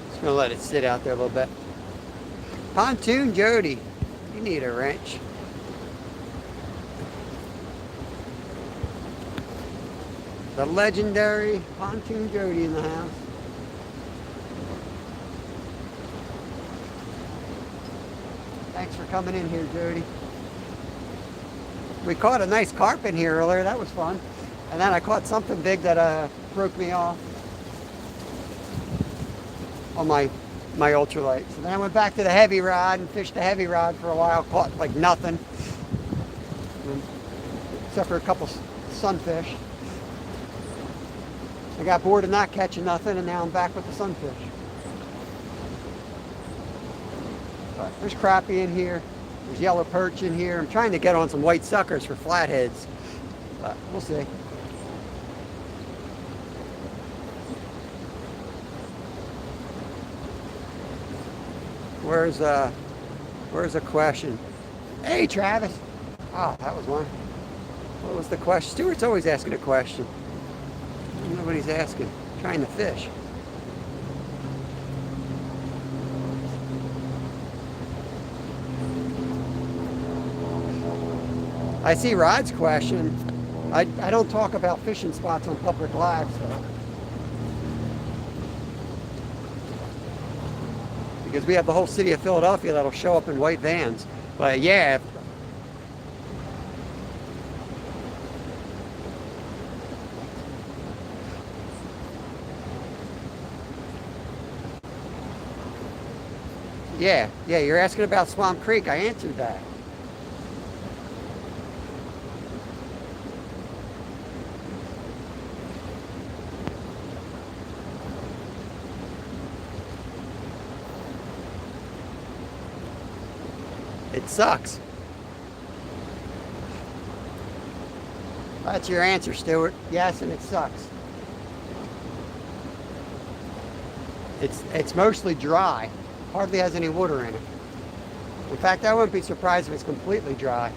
just gonna let it sit out there a little bit. Pontoon Jody, you need a wrench. The legendary Pontoon Jody in the house. Thanks for coming in here, Jody. We caught a nice carp in here earlier. That was fun. And then I caught something big that broke me off on my ultralight. So then I went back to the heavy rod and fished the heavy rod for a while. Caught like nothing, except for a couple sunfish. I got bored of not catching nothing, and now I'm back with the sunfish. But there's crappie in here. There's yellow perch in here. I'm trying to get on some white suckers for flatheads, but we'll see. Where's a question? Hey, Travis. Oh, that was one. What was the question? Stuart's always asking a question. I don't know what he's asking. Trying to fish. I see Rod's question. I don't talk about fishing spots on public live, so. Because we have the whole city of Philadelphia that'll show up in white vans. But yeah, Yeah, you're asking about Swamp Creek. I answered that. It sucks. That's your answer, Stuart. Yes, and it sucks. It's mostly dry. Hardly has any water in it. In fact, I wouldn't be surprised if it's completely dry.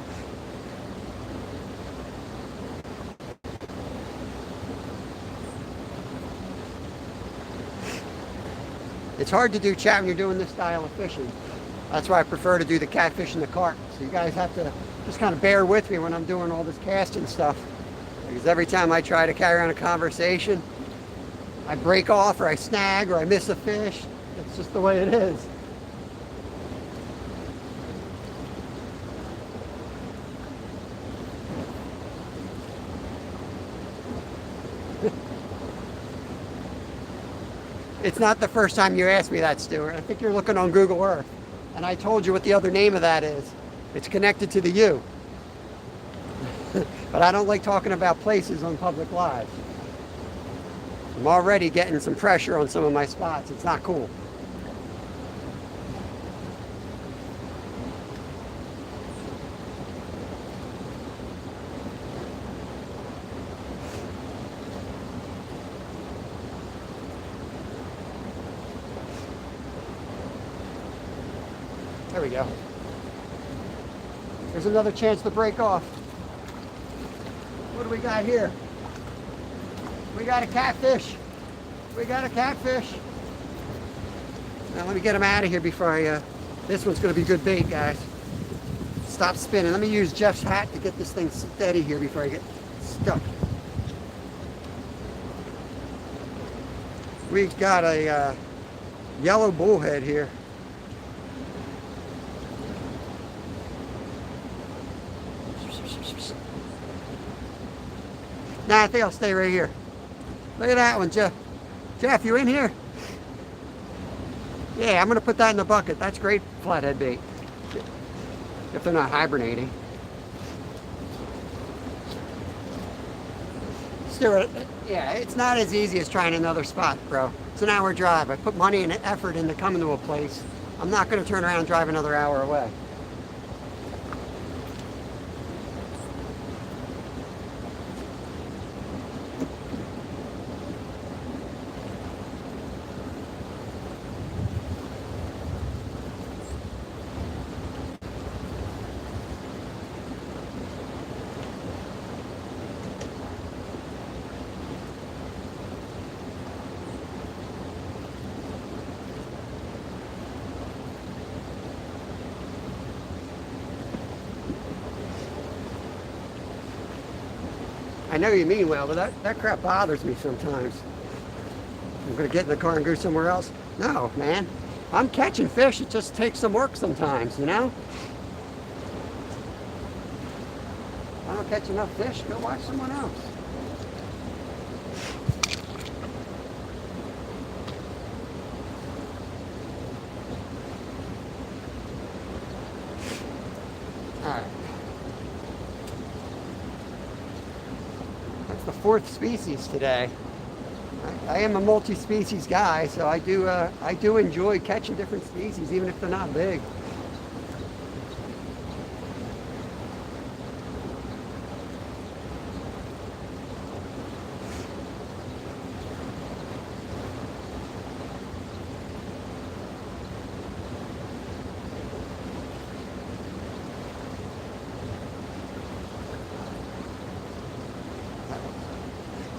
It's hard to do chat when you're doing this style of fishing. That's why I prefer to do the catfish and the carp. So you guys have to just kind of bear with me when I'm doing all this casting stuff. Because every time I try to carry on a conversation, I break off or I snag or I miss a fish. It's just the way it is. It's not the first time you asked me that, Stuart. I think you're looking on Google Earth. And I told you what the other name of that is. It's connected to the U. But I don't like talking about places on public lives. I'm already getting some pressure on some of my spots. It's not cool. There we go. There's another chance to break off. What do we got here? We got a catfish. We got a catfish. Now let me get him out of here before I, this one's gonna be good bait, guys. Stop spinning. Let me use Jeff's hat to get this thing steady here before I get stuck. We've got a yellow bullhead here. Nah, I think I'll stay right here. Look at that one, Jeff. Jeff, you in here? Yeah, I'm gonna put that in the bucket. That's great flathead bait. If they're not hibernating. Stuart, yeah, it's not as easy as trying another spot, bro. It's an hour drive. I put money and effort into coming to a place. I'm not gonna turn around and drive another hour away. I know you mean well, but that crap bothers me sometimes. I'm gonna get in the car and go somewhere else. No, man. I'm catching fish. It just takes some work sometimes, you know? If I don't catch enough fish, go watch someone else. All right. That's the fourth species today. I am a multi-species guy, so I do enjoy catching different species, even if they're not big.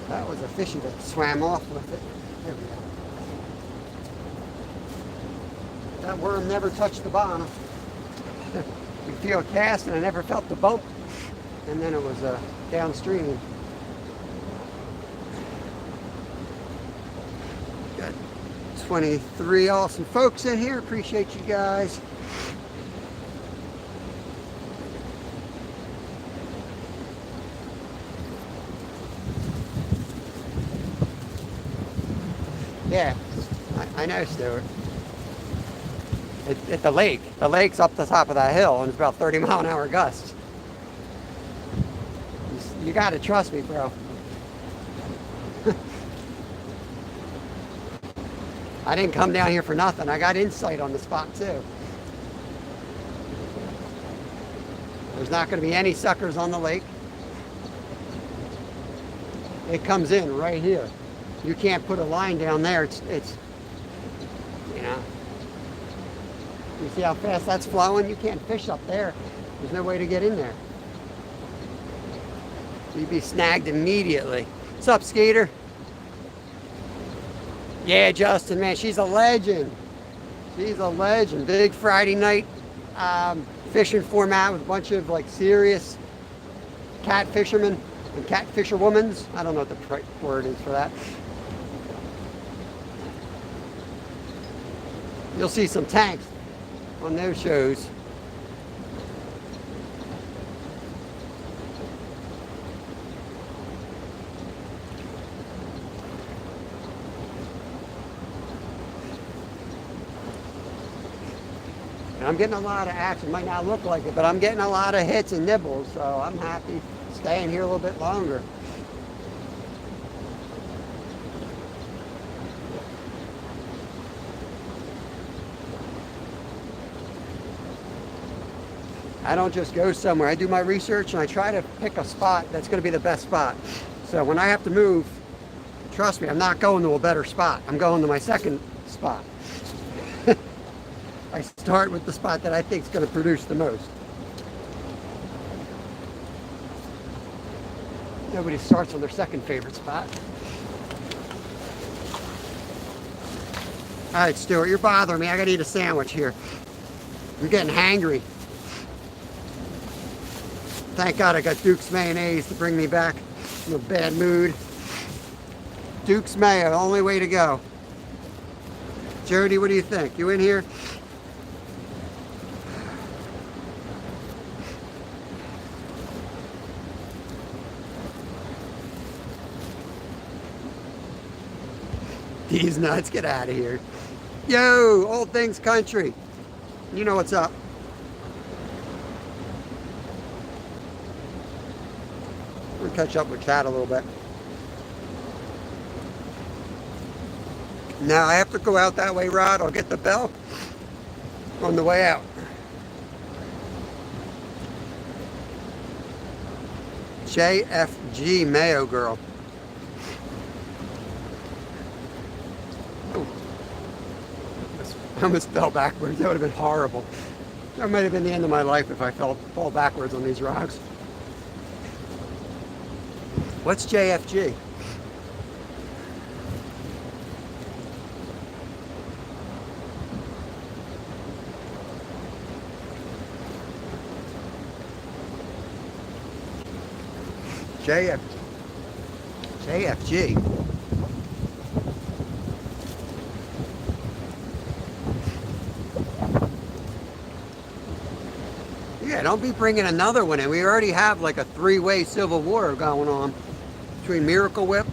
That was a fishy that swam off with it. There we go. That worm never touched the bottom. You feel a cast and I never felt the bump. And then it was downstream. Got 23 awesome folks in here. Appreciate you guys. Yeah, I know, Stuart. at the lake. The lake's up the top of that hill, and it's about 30-mile-an-hour gusts. You got to trust me, bro. I didn't come down here for nothing. I got insight on the spot, too. There's not going to be any suckers on the lake. It comes in right here. You can't put a line down there. It's you know. You see how fast that's flowing? You can't fish up there. There's no way to get in there. You'd be snagged immediately. What's up, Skeeter? Yeah, Justin, man, she's a legend. She's a legend. Big Friday night fishing format with a bunch of like serious cat fishermen and cat fisherwomans. I don't know what the right word is for that. You'll see some tanks on those shows. And I'm getting a lot of action. Might not look like it, but I'm getting a lot of hits and nibbles, so I'm happy staying here a little bit longer. I don't just go somewhere. I do my research and I try to pick a spot that's going to be the best spot. So when I have to move, trust me, I'm not going to a better spot. I'm going to my second spot. I start with the spot that I think is going to produce the most. Nobody starts on their second favorite spot. All right, Stuart, you're bothering me. I got to eat a sandwich here. I'm getting hangry. Thank God I got Duke's mayonnaise to bring me back from a bad mood. Duke's mayo, only way to go. Jody, what do you think? You in here? These nuts, get out of here. Yo, Old Things Country. You know what's up. We'll catch up with Cat a little bit. Now I have to go out that way, Rod. I'll get the bell on the way out. JFG Mayo Girl. I almost fell backwards. That would have been horrible. That might have been the end of my life if I fall backwards on these rocks. What's JFG? JFG. Yeah, don't be bringing another one in. We already have like a three-way civil war going on between Miracle Whip,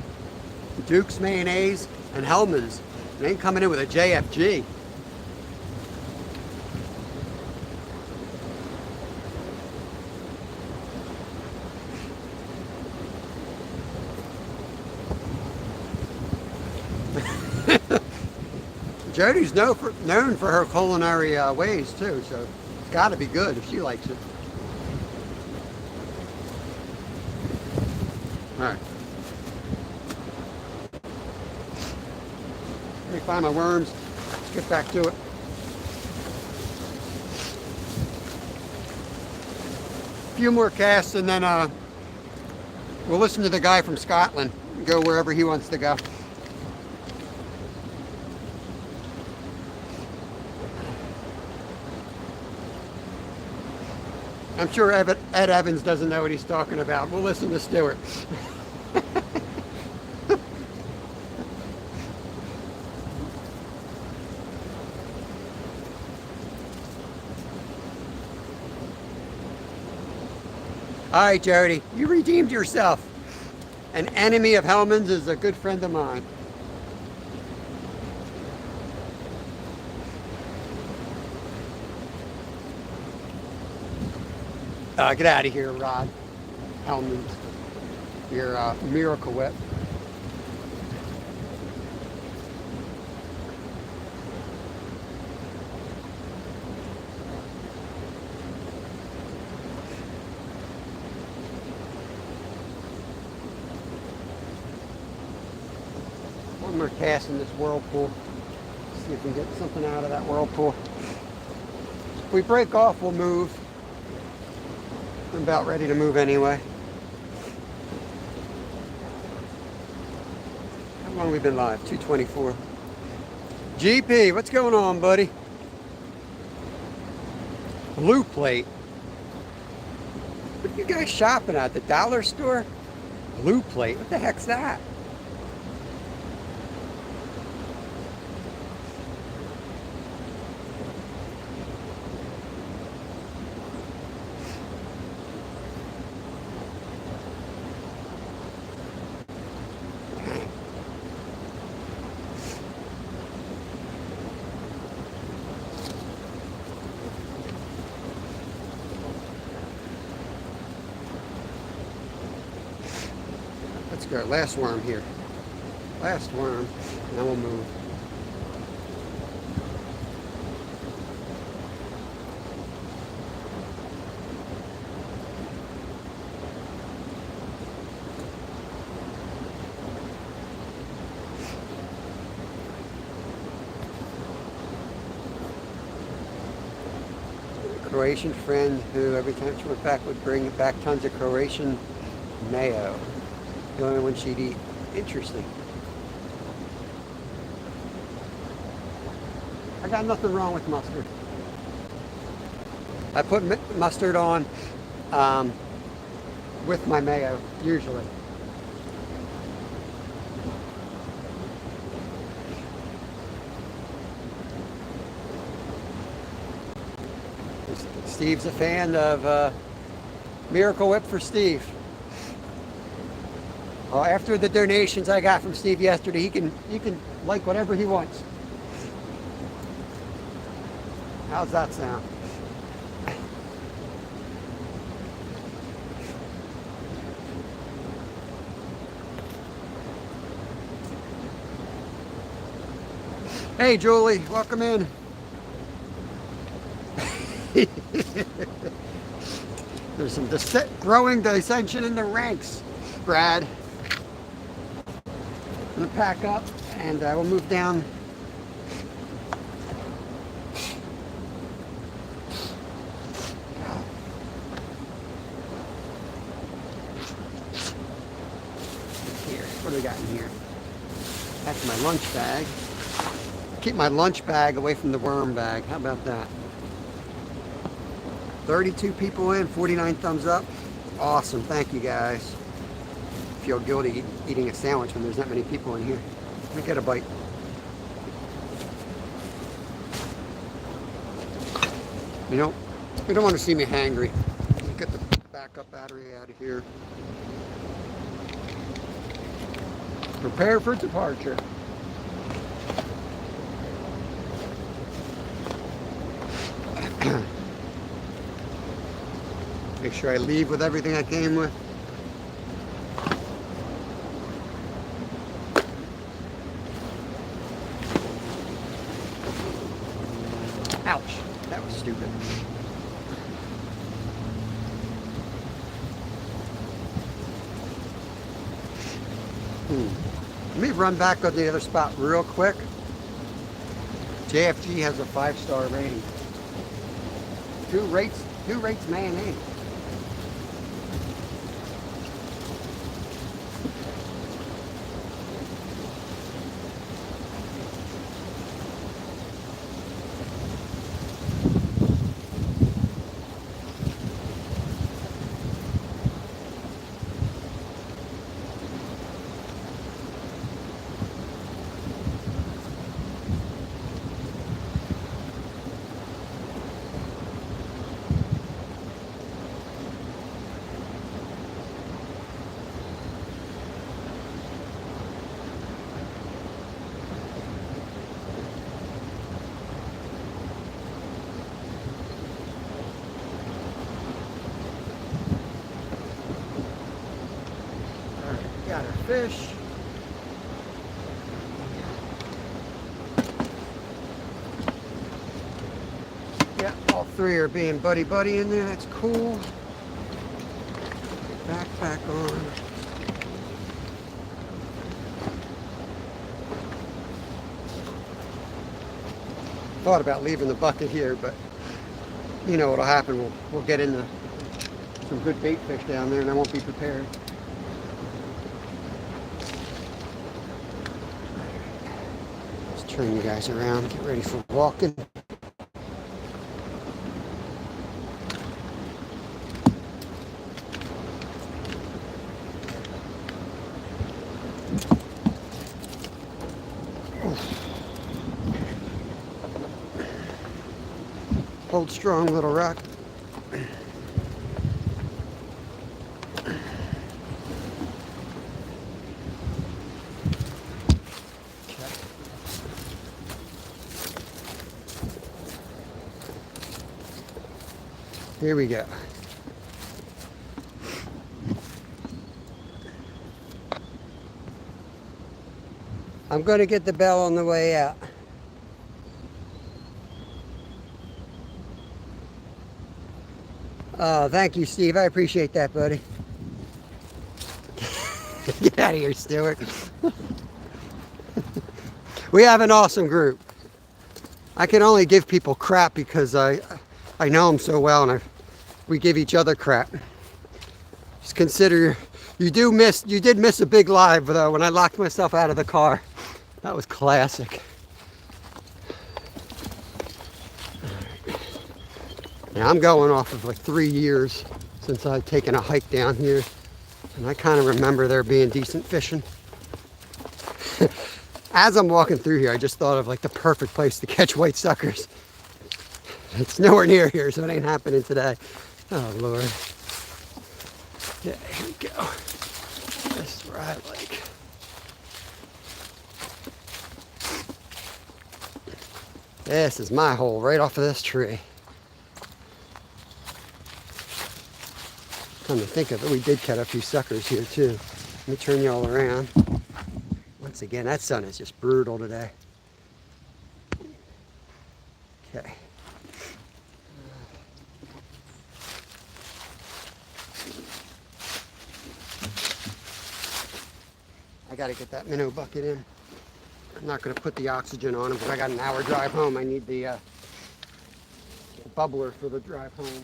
Duke's Mayonnaise, and Hellman's. They ain't coming in with a JFG. Jody's known for her culinary ways too, so it's got to be good if she likes it. All right. Let me find my worms. Let's get back to it. A few more casts and then we'll listen to the guy from Scotland and go wherever he wants to go. I'm sure Ed Evans doesn't know what he's talking about. We'll listen to Stuart. All right, Jody, you redeemed yourself. An enemy of Hellman's is a good friend of mine. Get out of here, Rod. Hellman. Your Miracle Whip. One more cast in this whirlpool. See if we can get something out of that whirlpool. If we break off, we'll move. I'm about ready to move anyway. How long have we been live? 2:24. GP, what's going on, buddy? Blue plate. What are you guys shopping at? The dollar store? Blue plate. What the heck's that? Let's go. Last worm here. Last worm. Now we'll move. A Croatian friend who every time she went back would bring back tons of Croatian mayo. The only one she'd eat. Interesting. I got nothing wrong with mustard. I put mustard on with my mayo, usually. Steve's a fan of Miracle Whip for Steve. After the donations I got from Steve yesterday, he can like whatever he wants. How's that sound? Hey Julie, welcome in. There's some growing dissension in the ranks, Brad. I'm gonna pack up and we'll move down. Here, what do we got in here? That's my lunch bag. Keep my lunch bag away from the worm bag. How about that? 32 people in, 49 thumbs up. Awesome, thank you guys. Feel guilty eating a sandwich when there's that many people in here. Let me get a bite. You know, you don't want to see me hangry. Let me get the backup battery out of here. Prepare for departure. Make sure I leave with everything I came with. Ouch, that was stupid. Let me run back on the other spot real quick. JFG has a 5-star rating. Who rates mayonnaise? fish. Yeah, all three are being buddy-buddy in there. That's cool. Backpack on. Thought about leaving the bucket here, but you know what'll happen. We'll get into some good bait fish down there and I won't be prepared. Let's turn you guys around, get ready for walking. Hold strong, little rock. Here we go. I'm going to get the bell on the way out. Oh, thank you, Steve. I appreciate that, buddy. Get out of here, Stuart. We have an awesome group. I can only give people crap because I know them so well, and we give each other crap. Just consider you did miss a big live though when I locked myself out of the car. That was classic. Now I'm going off of like 3 years since I've taken a hike down here, and I kind of remember there being decent fishing. As I'm walking through here, I just thought of like the perfect place to catch white suckers. It's nowhere near here, so it ain't happening today. Oh Lord. Yeah, here we go. This is where I like. This is my hole right off of this tree. Come to think of it, we did catch a few suckers here too. Let me turn you all around. Once again, that sun is just brutal today. Okay. I gotta get that minnow bucket in. I'm not gonna put the oxygen on them, but I got an hour drive home. I need the bubbler for the drive home.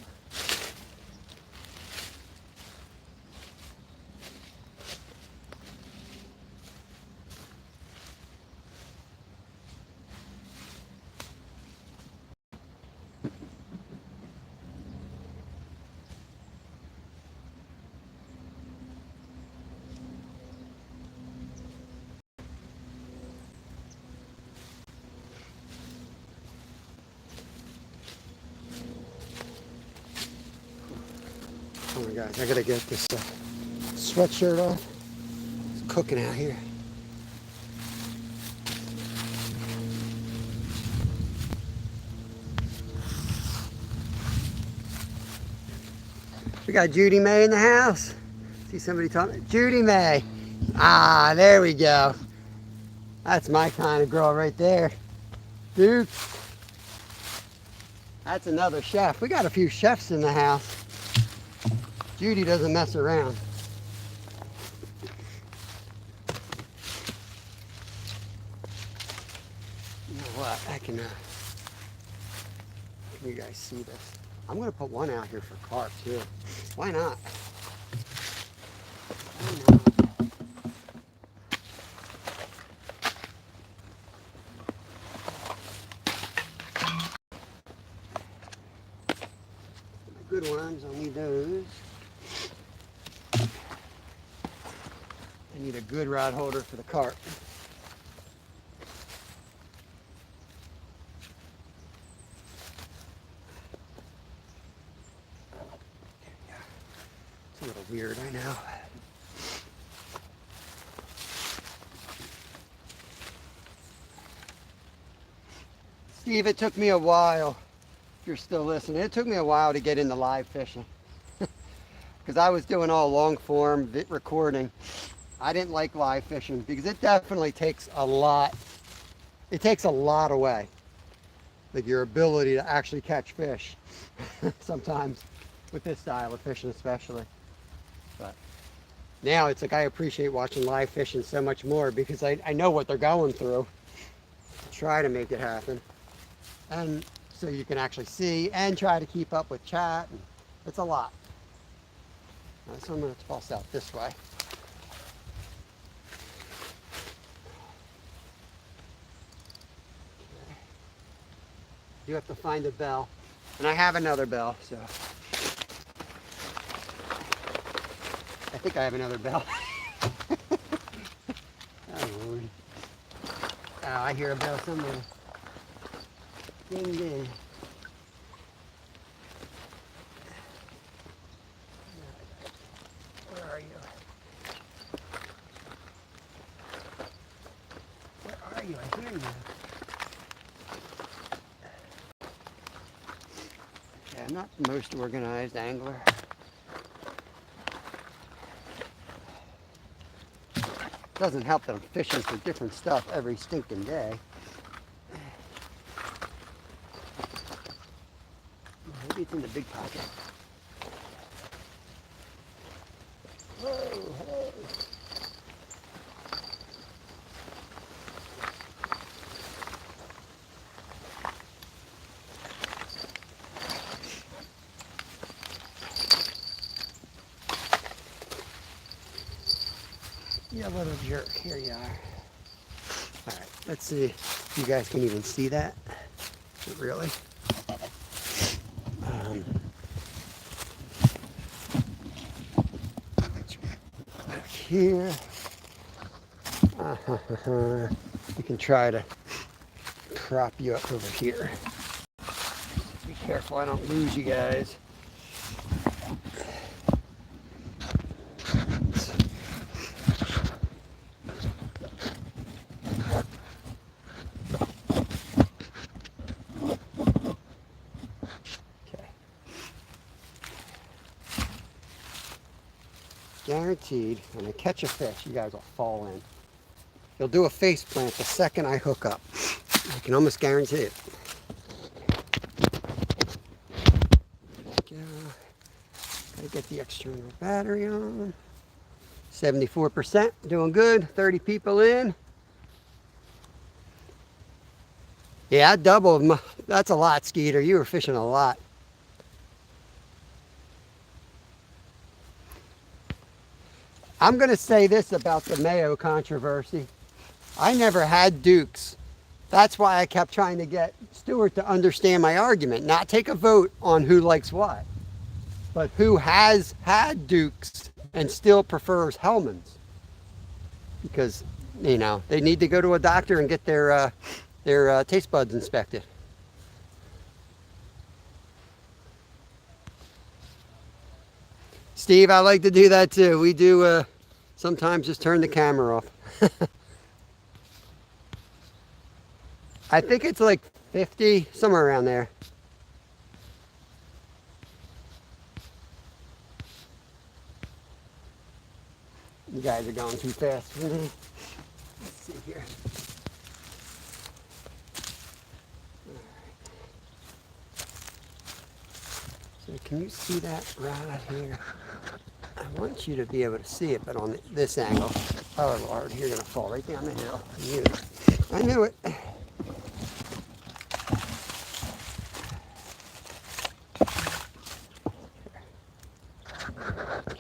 Oh my gosh, I gotta get this sweatshirt off. It's cooking out here. We got Judy May in the house. See somebody talking? Judy May. Ah, there we go. That's my kind of girl right there. Dude. That's another chef. We got a few chefs in the house. Judy doesn't mess around. You know what? I can you guys see this? I'm gonna put one out here for carp too. Why not? Why not? Good ones, I'll need those. I need a good rod holder for the carp. It's a little weird, I know. Steve, it took me a while. If you're still listening, it took me a while to get into live fishing because I was doing all long form recording. I didn't like live fishing because it definitely takes a lot. It takes a lot away. Like your ability to actually catch fish sometimes with this style of fishing especially. But now it's like I appreciate watching live fishing so much more because I know what they're going through to try to make it happen. And so you can actually see and try to keep up with chat. And it's a lot. So I'm going to toss out this way. You have to find a bell. And I have another bell, so. I think I have another bell. Oh, Lord. Oh, I hear a bell somewhere. Ding, ding. Where are you? Where are you? I hear you. Yeah, I'm not the most organized angler. Doesn't help that I'm fishing for different stuff every stinking day. Maybe it's in the big pocket. Whoa, hey. You little jerk. Here you are. All right, let's see if you guys can even see that. Not really. Back here. We can try to prop you up over here. Be careful I don't lose you guys. Guaranteed, when I catch a fish, you guys will fall in. You'll do a face plant the second I hook up. I can almost guarantee it. Gotta get the external battery on. 74%, doing good. 30 people in. Yeah, I doubled. That's a lot, Skeeter. You were fishing a lot. I'm going to say this about the Mayo controversy. I never had dukes. That's why I kept trying to get Stuart to understand my argument, not take a vote on who likes what, but who has had dukes and still prefers Hellmans. Because, you know, they need to go to a doctor and get their taste buds inspected. Steve, I like to do that too. We do sometimes just turn the camera off. I think it's like 50, somewhere around there. You guys are going too fast for me. Let's see here. So can you see that right here? I want you to be able to see it, but on this angle. Oh Lord, you're gonna fall right down the hill. I knew it. You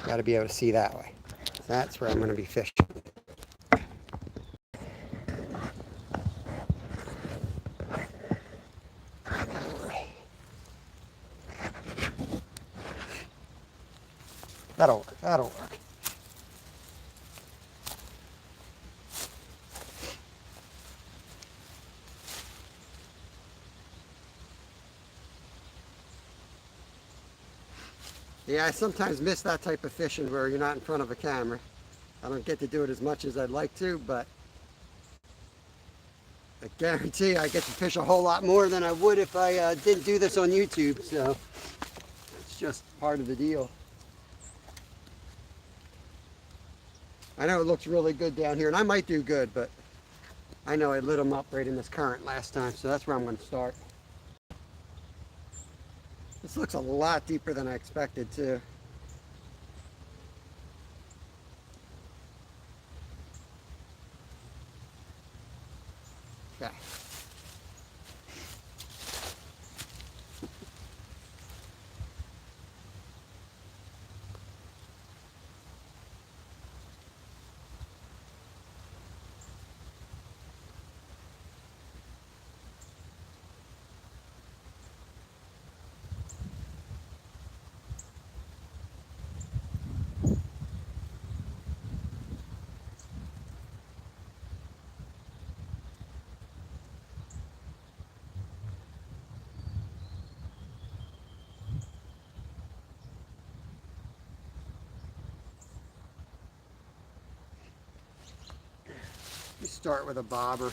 gotta be able to see that way. That's where I'm gonna be fishing. That'll work, that'll work. Yeah, I sometimes miss that type of fishing where you're not in front of a camera. I don't get to do it as much as I'd like to, but I guarantee I get to fish a whole lot more than I would if I didn't do this on YouTube, so it's just part of the deal. I know it looks really good down here, and I might do good, but I know I lit them up right in this current last time, so that's where I'm going to start. This looks a lot deeper than I expected too. Okay. We start with a bobber.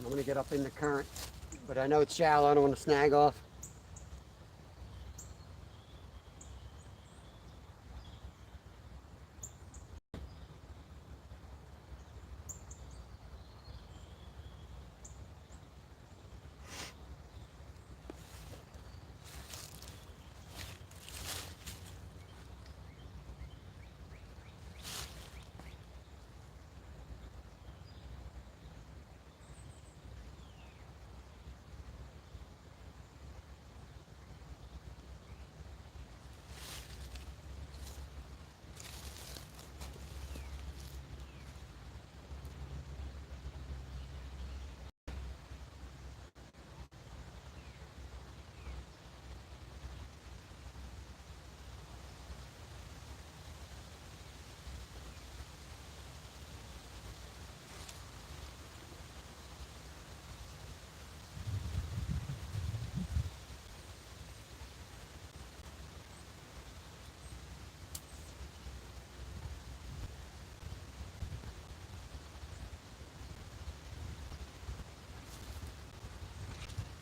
I'm going to get up in the current, but I know it's shallow. I don't want to snag off.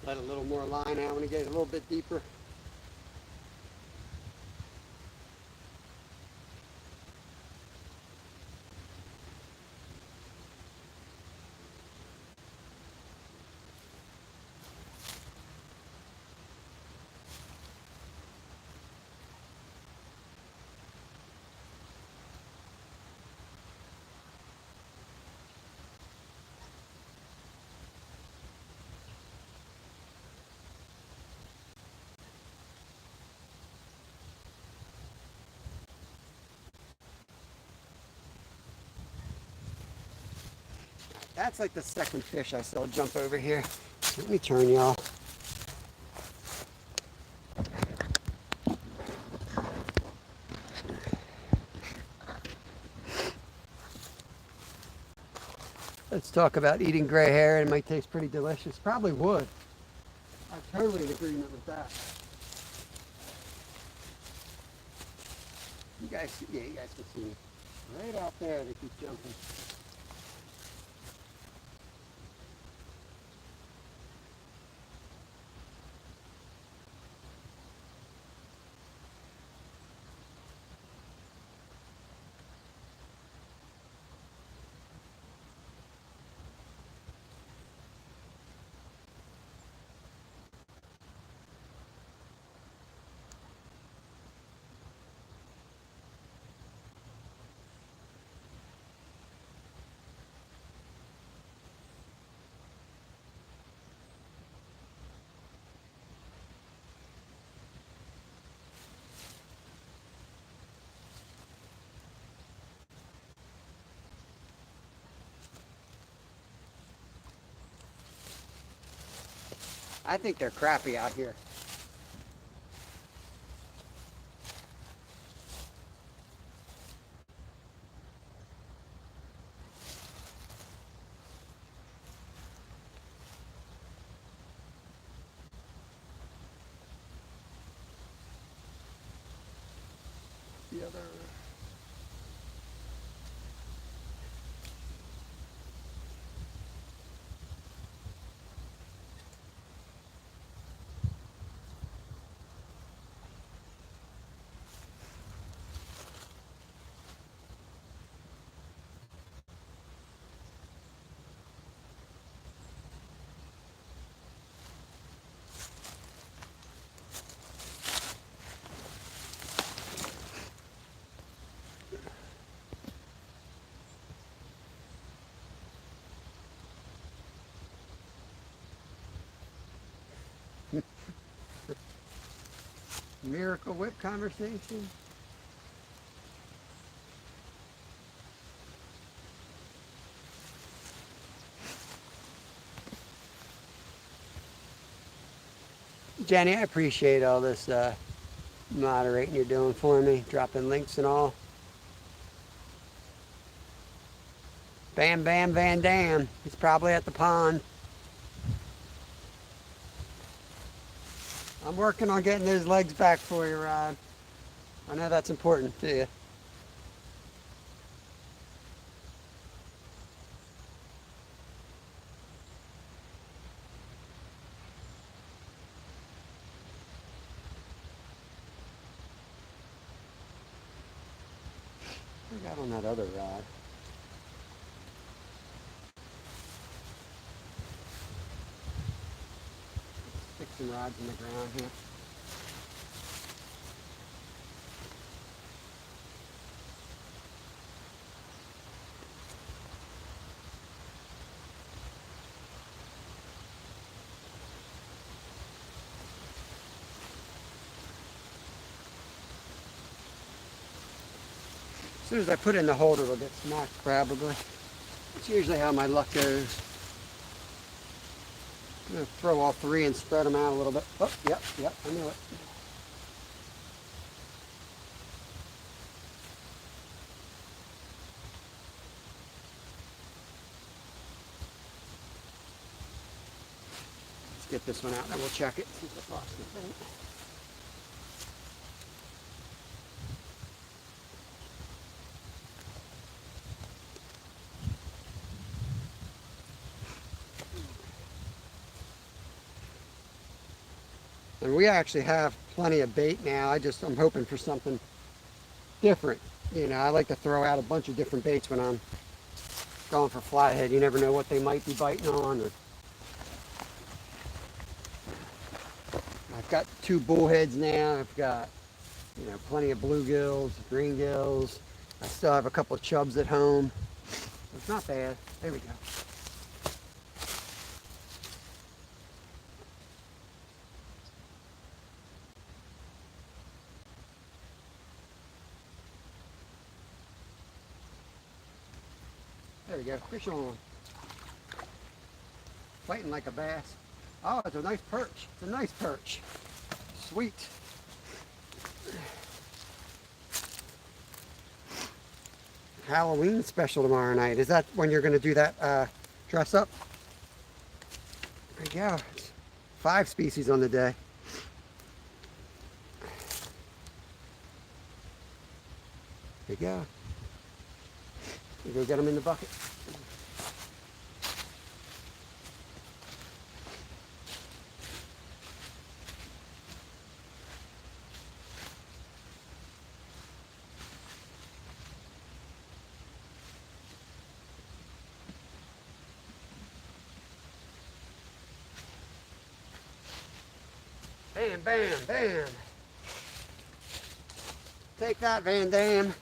Let a little more line out when it gets a little bit deeper. That's like the second fish I saw jump over here. Let me turn y'all. Let's talk about eating gray hair. It might taste pretty delicious. Probably would. I'm totally in agreement with that. You guys, yeah, you guys can see me. Right out there, they keep jumping. I think they're crappy out here. The other. Miracle Whip conversation. Jenny, I appreciate all this moderating you're doing for me, dropping links and all. Bam Bam Van Dam. He's probably at the pond. I'm working on getting those legs back for you, Rod. I know that's important to you. What I got on that other rod? Stick some rods in the ground here. As soon as I put it in the holder, it'll get smacked probably. That's usually how my luck goes. I'm going to throw all three and spread them out a little bit. Oh, yep, I knew it. Let's get this one out and we'll check it. See if it lost anything. And we actually have plenty of bait now. I'm hoping for something different. You know, I like to throw out a bunch of different baits when I'm going for flathead. You never know what they might be biting on. I've got 2 bullheads now. I've got, you know, plenty of bluegills, green gills. I still have a couple of chubs at home. It's not bad. There we go. There we go, fish on. Fighting like a bass. Oh, it's a nice perch. It's a nice perch. Sweet. Halloween special tomorrow night. Is that when you're going to do that dress up? There you go. It's 5 species on the day. There you go. You go get them in the bucket. Bam, bam, bam. Take that, Van Dam.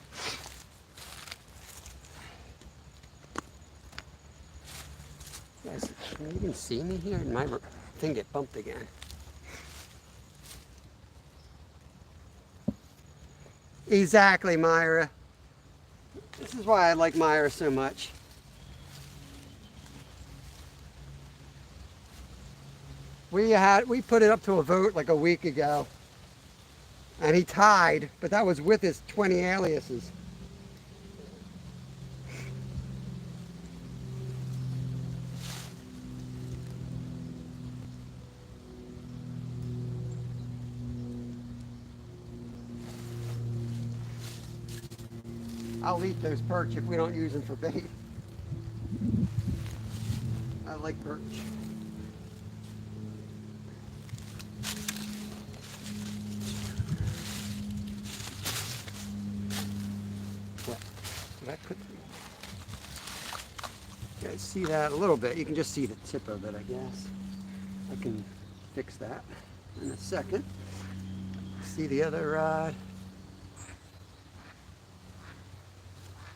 Guys, can you even see me here? My thing get bumped again. Exactly, Myra. This is why I like Myra so much. We put it up to a vote like a week ago, and he tied, but that was with his 20 aliases. I'll eat those perch if we don't use them for bait. I like perch. What? Did I put? You guys see that a little bit? You can just see the tip of it, I guess. I can fix that in a second. See the other rod?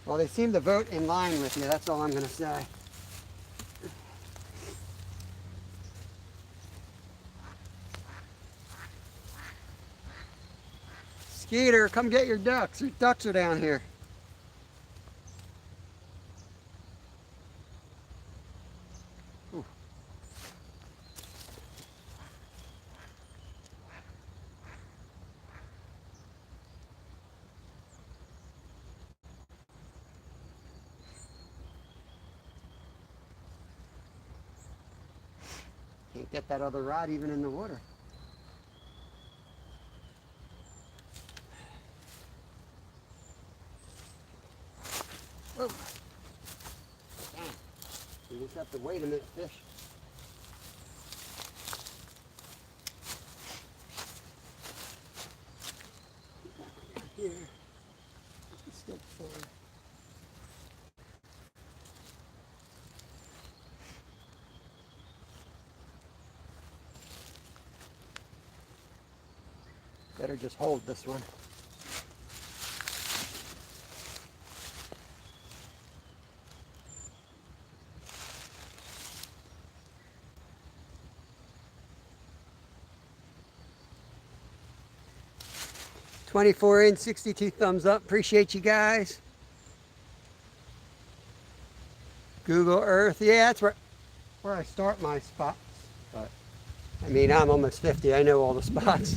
Well, they seem to vote in line with you. That's all I'm going to say. Skeeter, come get your ducks. Your ducks are down here. Ooh. Can't get that other rod even in the water. Whoa. Dang. You just have to wait a minute, fish. Here. Step forward. Better just hold this one. "24" in, 62 thumbs up. Appreciate you guys. Google Earth. Yeah, that's where I start my spots. But I mean, I'm almost 50. I know all the spots.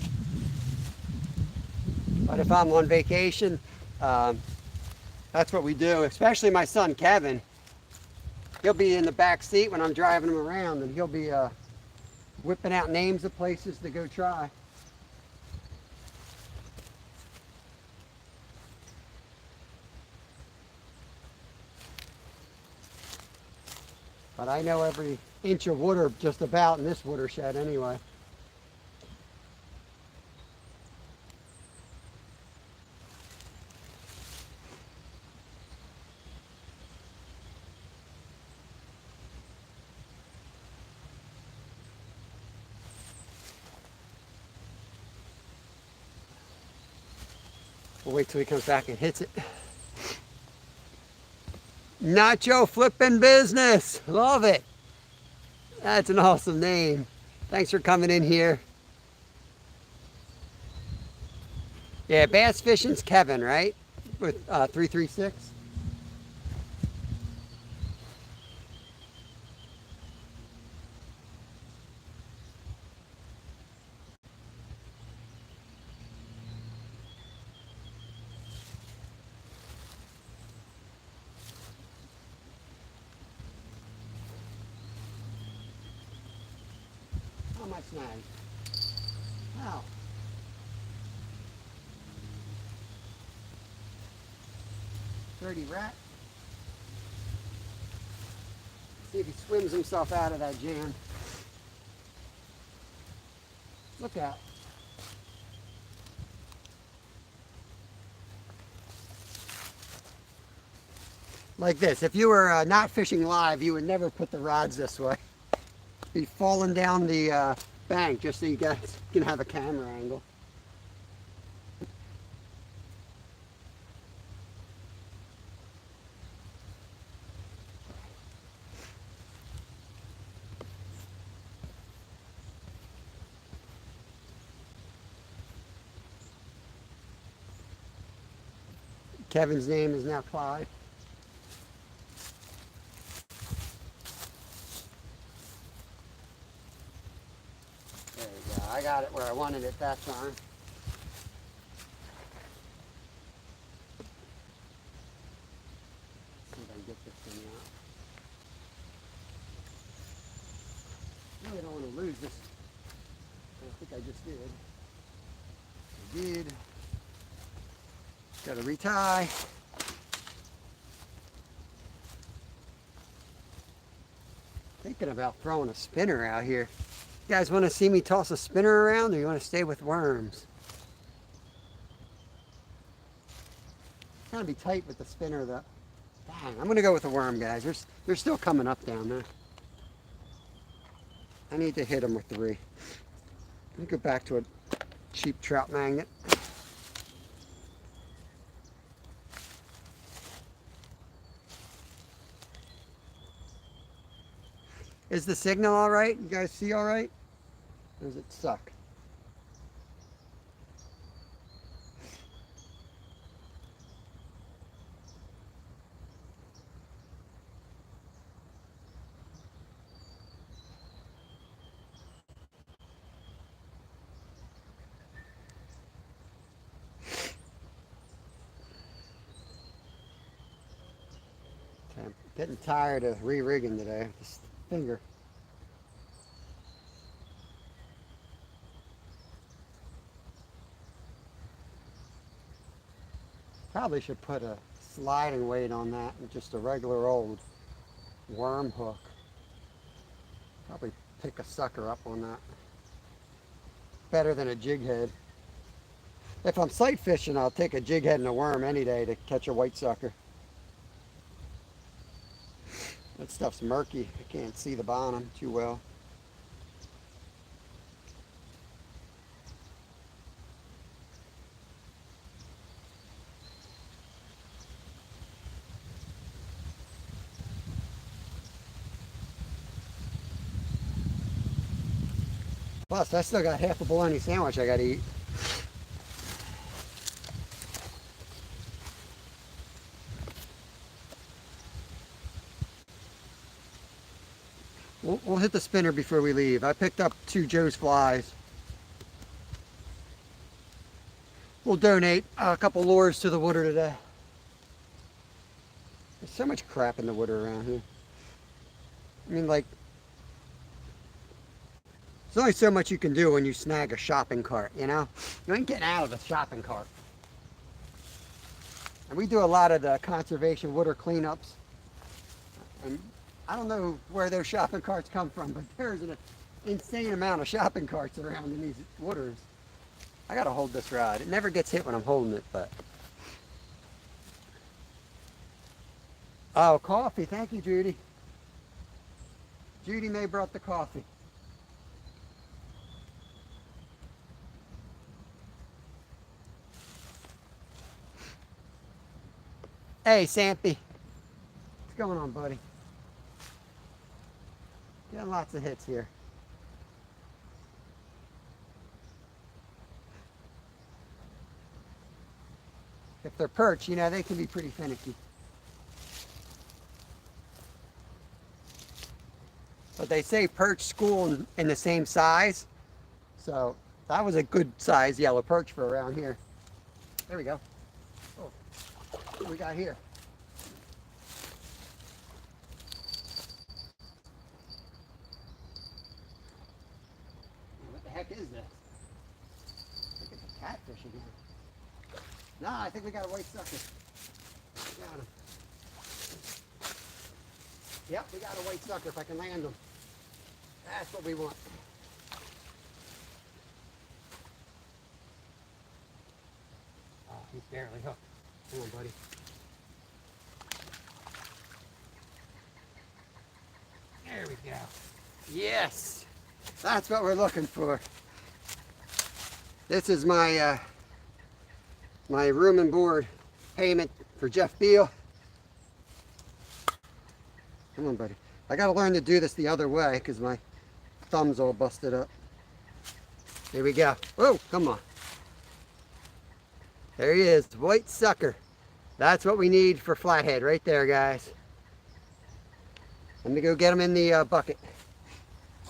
But if I'm on vacation, that's what we do. Especially my son Kevin. He'll be in the back seat when I'm driving him around, and he'll be whipping out names of places to go try. But I know every inch of water just about in this watershed anyway. We'll wait till he comes back and hits it. Nacho Flippin' Business. Love it. That's an awesome name. Thanks for coming in here. Yeah, Bass Fishing's Kevin, right? With 336. How much snag? Wow. Dirty rat. See if he swims himself out of that jam. Look out. Like this. If you were not fishing live, you would never put the rods this way. Be falling down the bank just so you guys can have a camera angle. Kevin's name is now Clyde. There you go. I got it where I wanted it that time. See if I can get this thing out. Really don't want to lose this. I think I just did. I did. Got to retie. Thinking about throwing a spinner out here. You guys want to see me toss a spinner around, or you want to stay with worms? It's gonna be tight with the spinner though. Dang, I'm gonna go with the worm, guys. They're still coming up down there. I need to hit them with 3. Let me go back to a cheap trout magnet. Is the signal all right? You guys see all right? Or does it suck? Getting tired of re-rigging today with this finger. Probably should put a sliding weight on that and just a regular old worm hook. Probably pick a sucker up on that. Better than a jig head. If I'm sight fishing, I'll take a jig head and a worm any day to catch a white sucker. That stuff's murky. I can't see the bottom too well. Plus, I still got half a bologna sandwich I gotta eat. We'll hit the spinner before we leave. I picked up 2 Joe's flies. We'll donate a couple lures to the water today. There's so much crap in the water around here. I mean, like, there's only so much you can do when you snag a shopping cart, you know? You ain't getting out of the shopping cart. And we do a lot of the conservation water cleanups. And I don't know where those shopping carts come from, but there's an insane amount of shopping carts around in these waters. I gotta hold this rod. It never gets hit when I'm holding it, but. Oh, coffee. Thank you, Judy. Judy May brought the coffee. Hey, Sampy. What's going on, buddy? Getting lots of hits here. If they're perch, you know, they can be pretty finicky. But they say perch school in the same size. So that was a good size yellow perch for around here. There we go. Oh, what do we got here? What the heck is this? I think it's a catfish again. No, I think we got a white sucker. Got him. Yep, we got a white sucker if I can land them. That's what we want. Oh, he's barely hooked. Come on, buddy. There we go. Yes! That's what we're looking for. This is my my room and board payment for Jeff Beal. Come on, buddy. I gotta learn to do this the other way because my thumb's all busted up. Here we go. Oh, come on. There he is, white sucker. That's what we need for flathead right there, guys. Let me go get him in the bucket.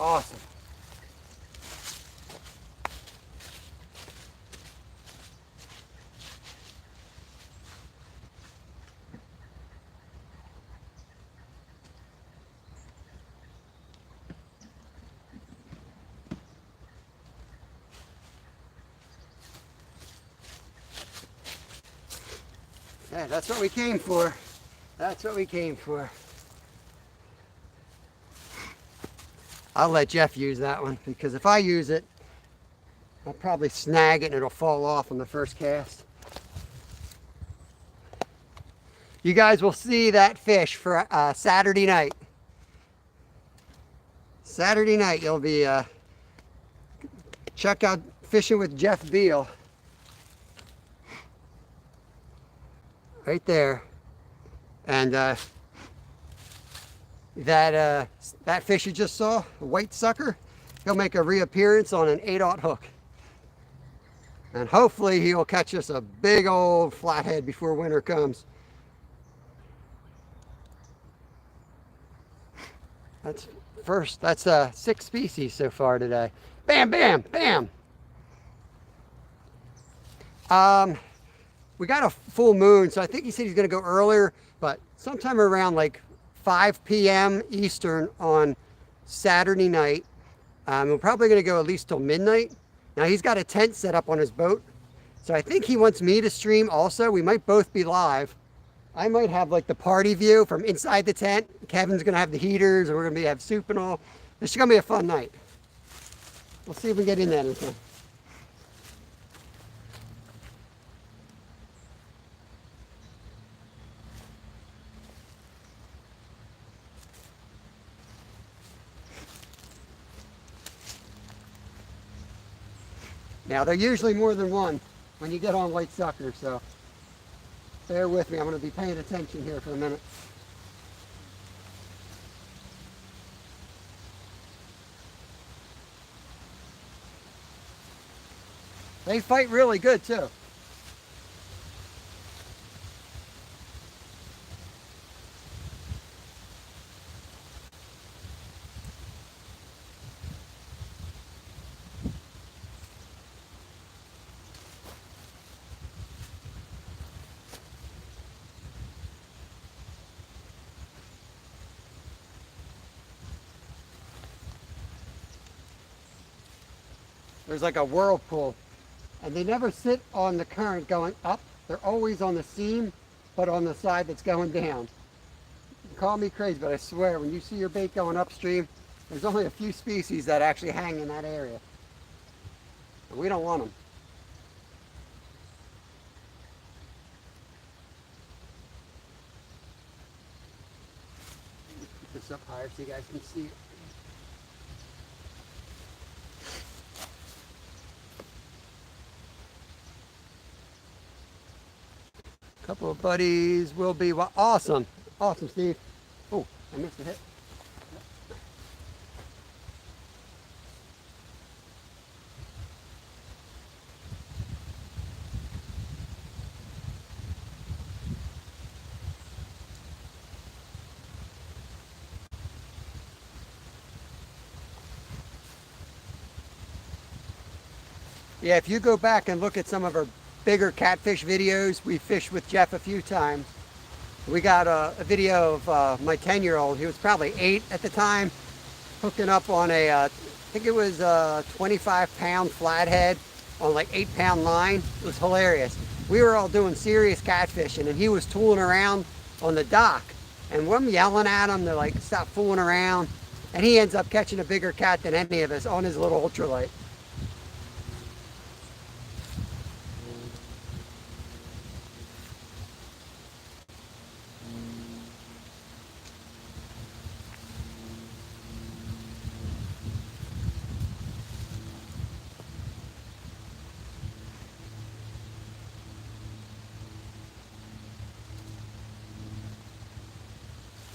Awesome. Yeah, that's what we came for. That's what we came for. I'll let Jeff use that one because if I use it, I'll probably snag it and it'll fall off on the first cast. You guys will see that fish for Saturday night. Saturday night you'll be check out Fishing with Jeff Beal. Right there. And that fish you just saw, a white sucker, he'll make a reappearance on an 8/0 hook. And hopefully he'll catch us a big old flathead before winter comes. That's 6 species so far today. Bam, bam, bam. We got a full moon, so I think he said he's gonna go earlier, but sometime around like 5 p.m. Eastern on Saturday night. We're probably going to go at least till midnight. Now he's got a tent set up on his boat, so I think he wants me to stream also. We might both be live. I might have like the party view from inside the tent. Kevin's going to have the heaters, and we're going to have soup and all. This is going to be a fun night. We'll see if we get in that anything. Now, they're usually more than one when you get on white sucker, so bear with me. I'm going to be paying attention here for a minute. They fight really good, too. There's like a whirlpool, and they never sit on the current going up. They're always on the seam, but on the side that's going down. You call me crazy, but I swear, when you see your bait going upstream, there's only a few species that actually hang in that area. And we don't want them. Put this up higher so you guys can see it. Couple of buddies will be awesome. Awesome, Steve. Oh, I missed a hit. Yeah, if you go back and look at some of our bigger catfish videos, we fished with Jeff a few times. We got a video of my 10-year-old. He was probably 8 at the time, hooking up on a, I think it was a 25-pound flathead on like 8-pound line. It was hilarious. We were all doing serious catfishing, and he was tooling around on the dock. And I'm yelling at him to like stop fooling around. And he ends up catching a bigger cat than any of us on his little ultralight.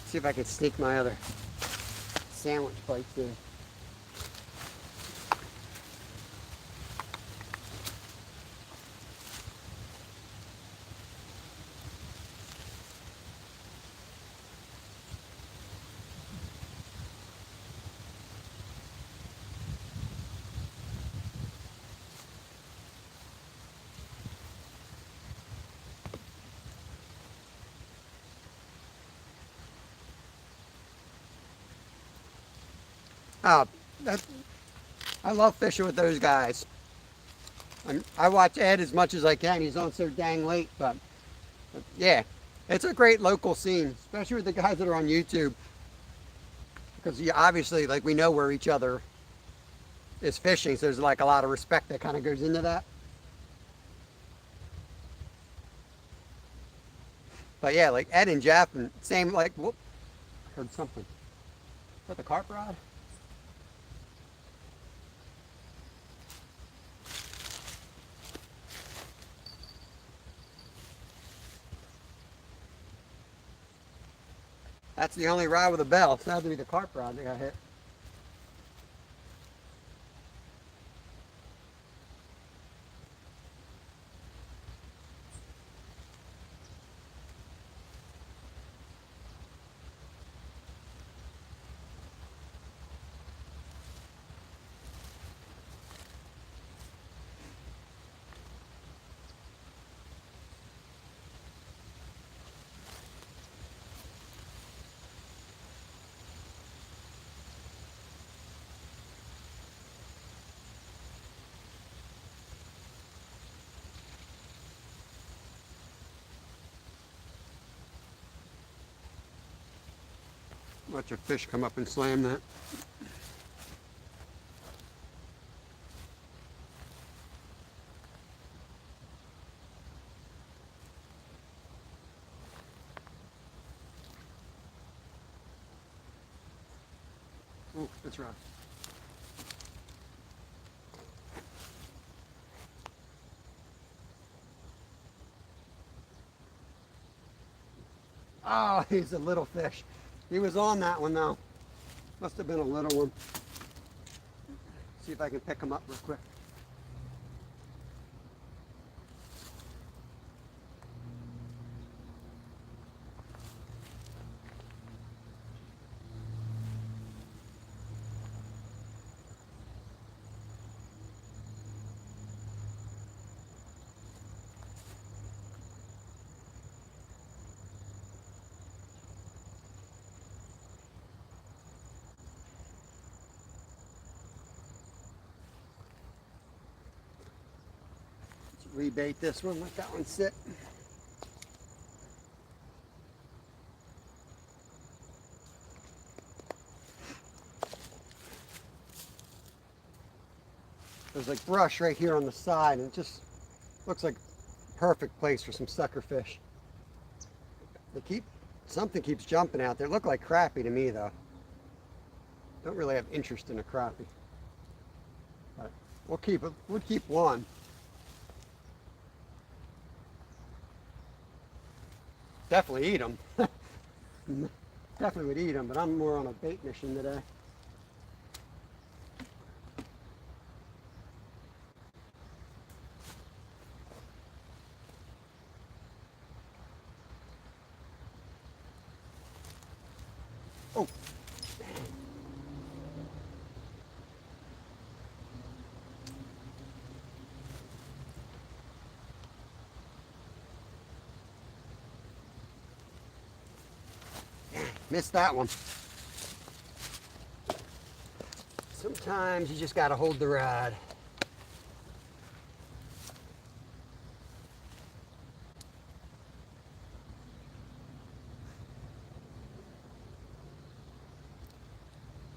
See if I can sneak my other sandwich bites in. I love fishing with those guys. I watch Ed as much as I can. He's on so dang late, but yeah, it's a great local scene, especially with the guys that are on YouTube. Because obviously, like, we know where each other is fishing, so there's like a lot of respect that kind of goes into that. But yeah, like Ed and Jeff, and same, like, whoop, I heard something. Is that the carp rod? That's the only rod with a bell. It's not to be the carp rod that got hit. Watch a fish come up and slam that. Oh, that's rough. Oh, he's a little fish. He was on that one though. Must have been a little one. See if I can pick him up real quick. Rebait this one, let that one sit. There's like brush right here on the side, and it just looks like a perfect place for some sucker fish. Something keeps jumping out there. Look like crappie to me though. Don't really have interest in a crappie. But we'll keep one. Definitely eat them. Definitely would eat them, but I'm more on a bait mission today. Oh. Missed that one. Sometimes you just got to hold the rod.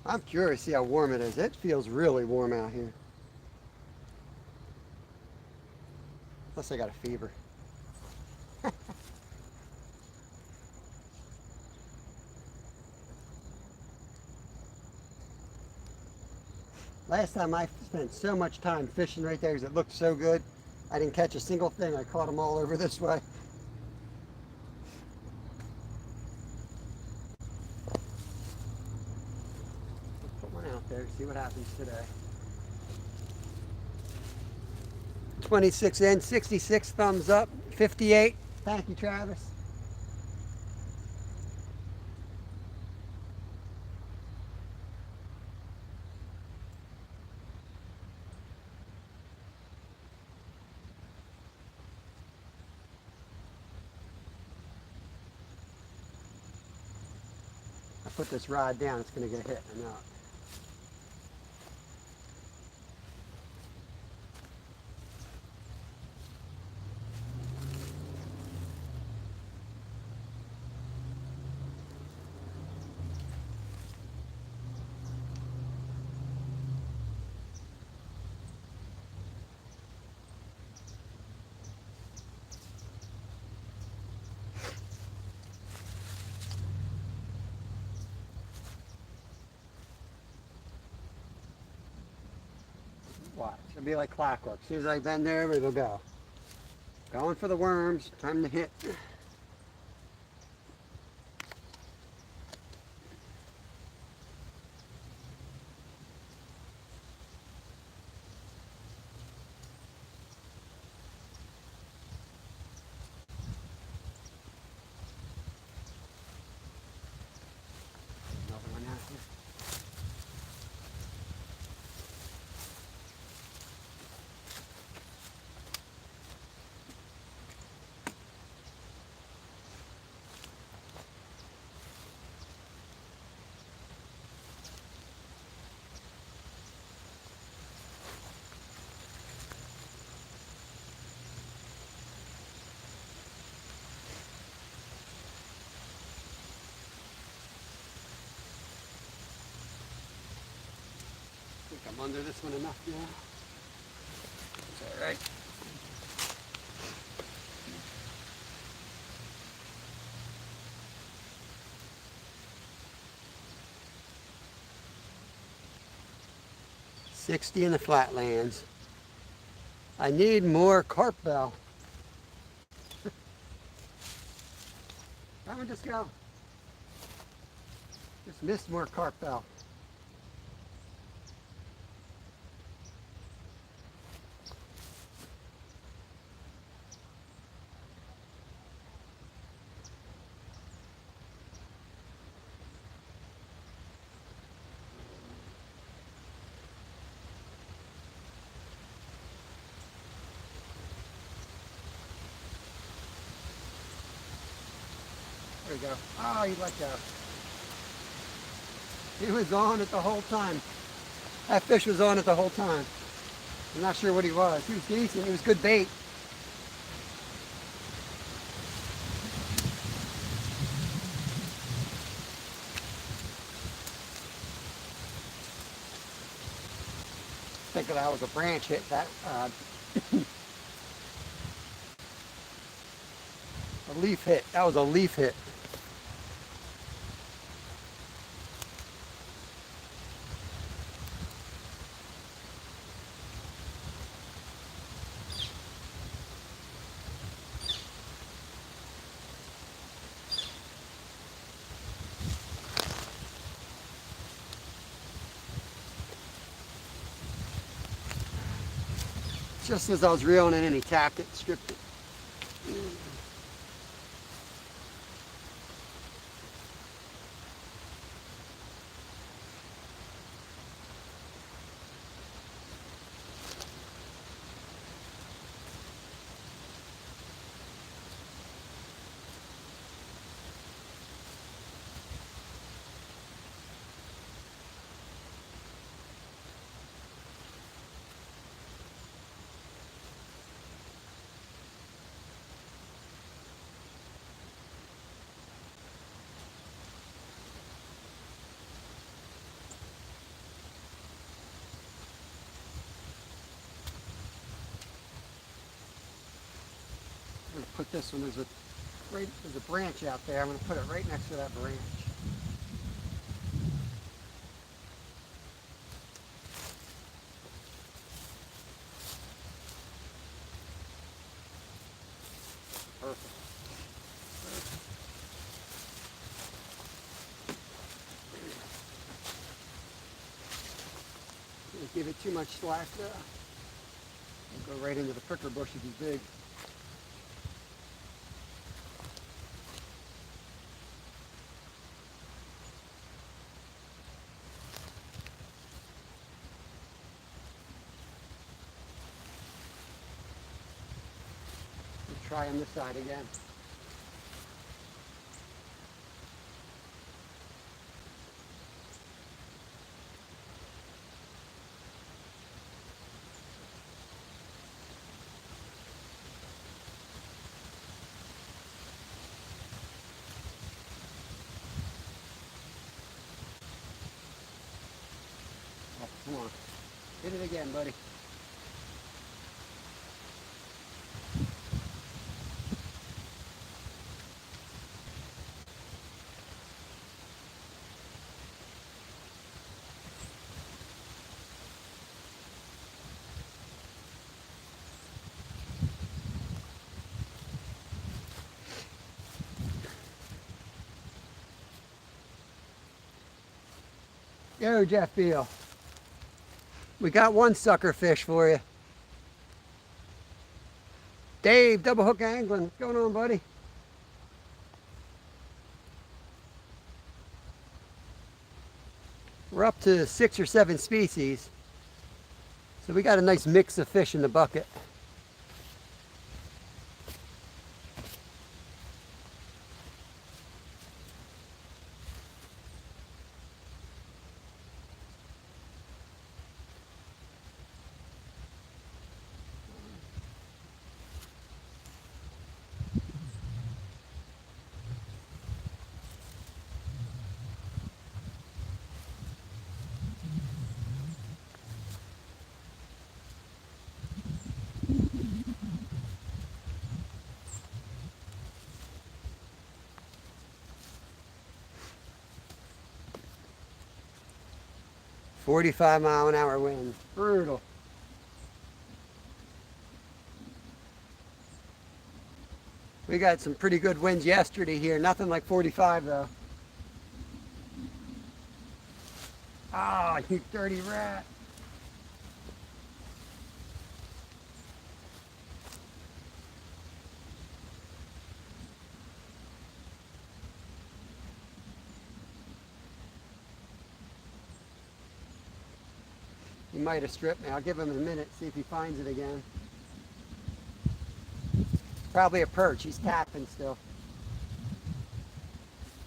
I'm curious to see how warm it is. It feels really warm out here. Plus I got a fever. Last time I spent so much time fishing right there because it looked so good. I didn't catch a single thing. I caught them all over this way. Put one out there, see what happens today. 26 in, 66 thumbs up, 58. Thank you, Travis. Put this rod down, it's going to get hit. I know it. Watch, it'll be like clockwork. As soon as I bend there, it'll go. Going for the worms, time to hit. Another one out here. I'm under this one enough now. It's all right. $60 in the flatlands. I need more carp bell. That one just go. Just missed more carp bell. There we go. Oh, he let go. He was on it the whole time. That fish was on it the whole time. I'm not sure what he was. He was decent. He was good bait. I think that was a branch hit. That a leaf hit. That was a leaf hit. Just as I was reeling it in, he tapped it, stripped it. I'm gonna put this one, there's a branch out there. I'm gonna put it right next to that branch. Perfect. Don't give it too much slack there. It'll go right into the pricker bush if he's big. Try on this side again. Oh, come on. Hit it again, buddy. Yo, Jeff Beal. We got one sucker fish for you. Dave, double hook angling. What's going on, buddy? We're up to 6 or 7 species. So we got a nice mix of fish in the bucket. 45-mile-an-hour wind. Brutal. We got some pretty good winds yesterday here. Nothing like 45 though. Ah, you dirty rat. He might have stripped me. I'll give him a minute, see if he finds it again. Probably a perch. He's tapping still.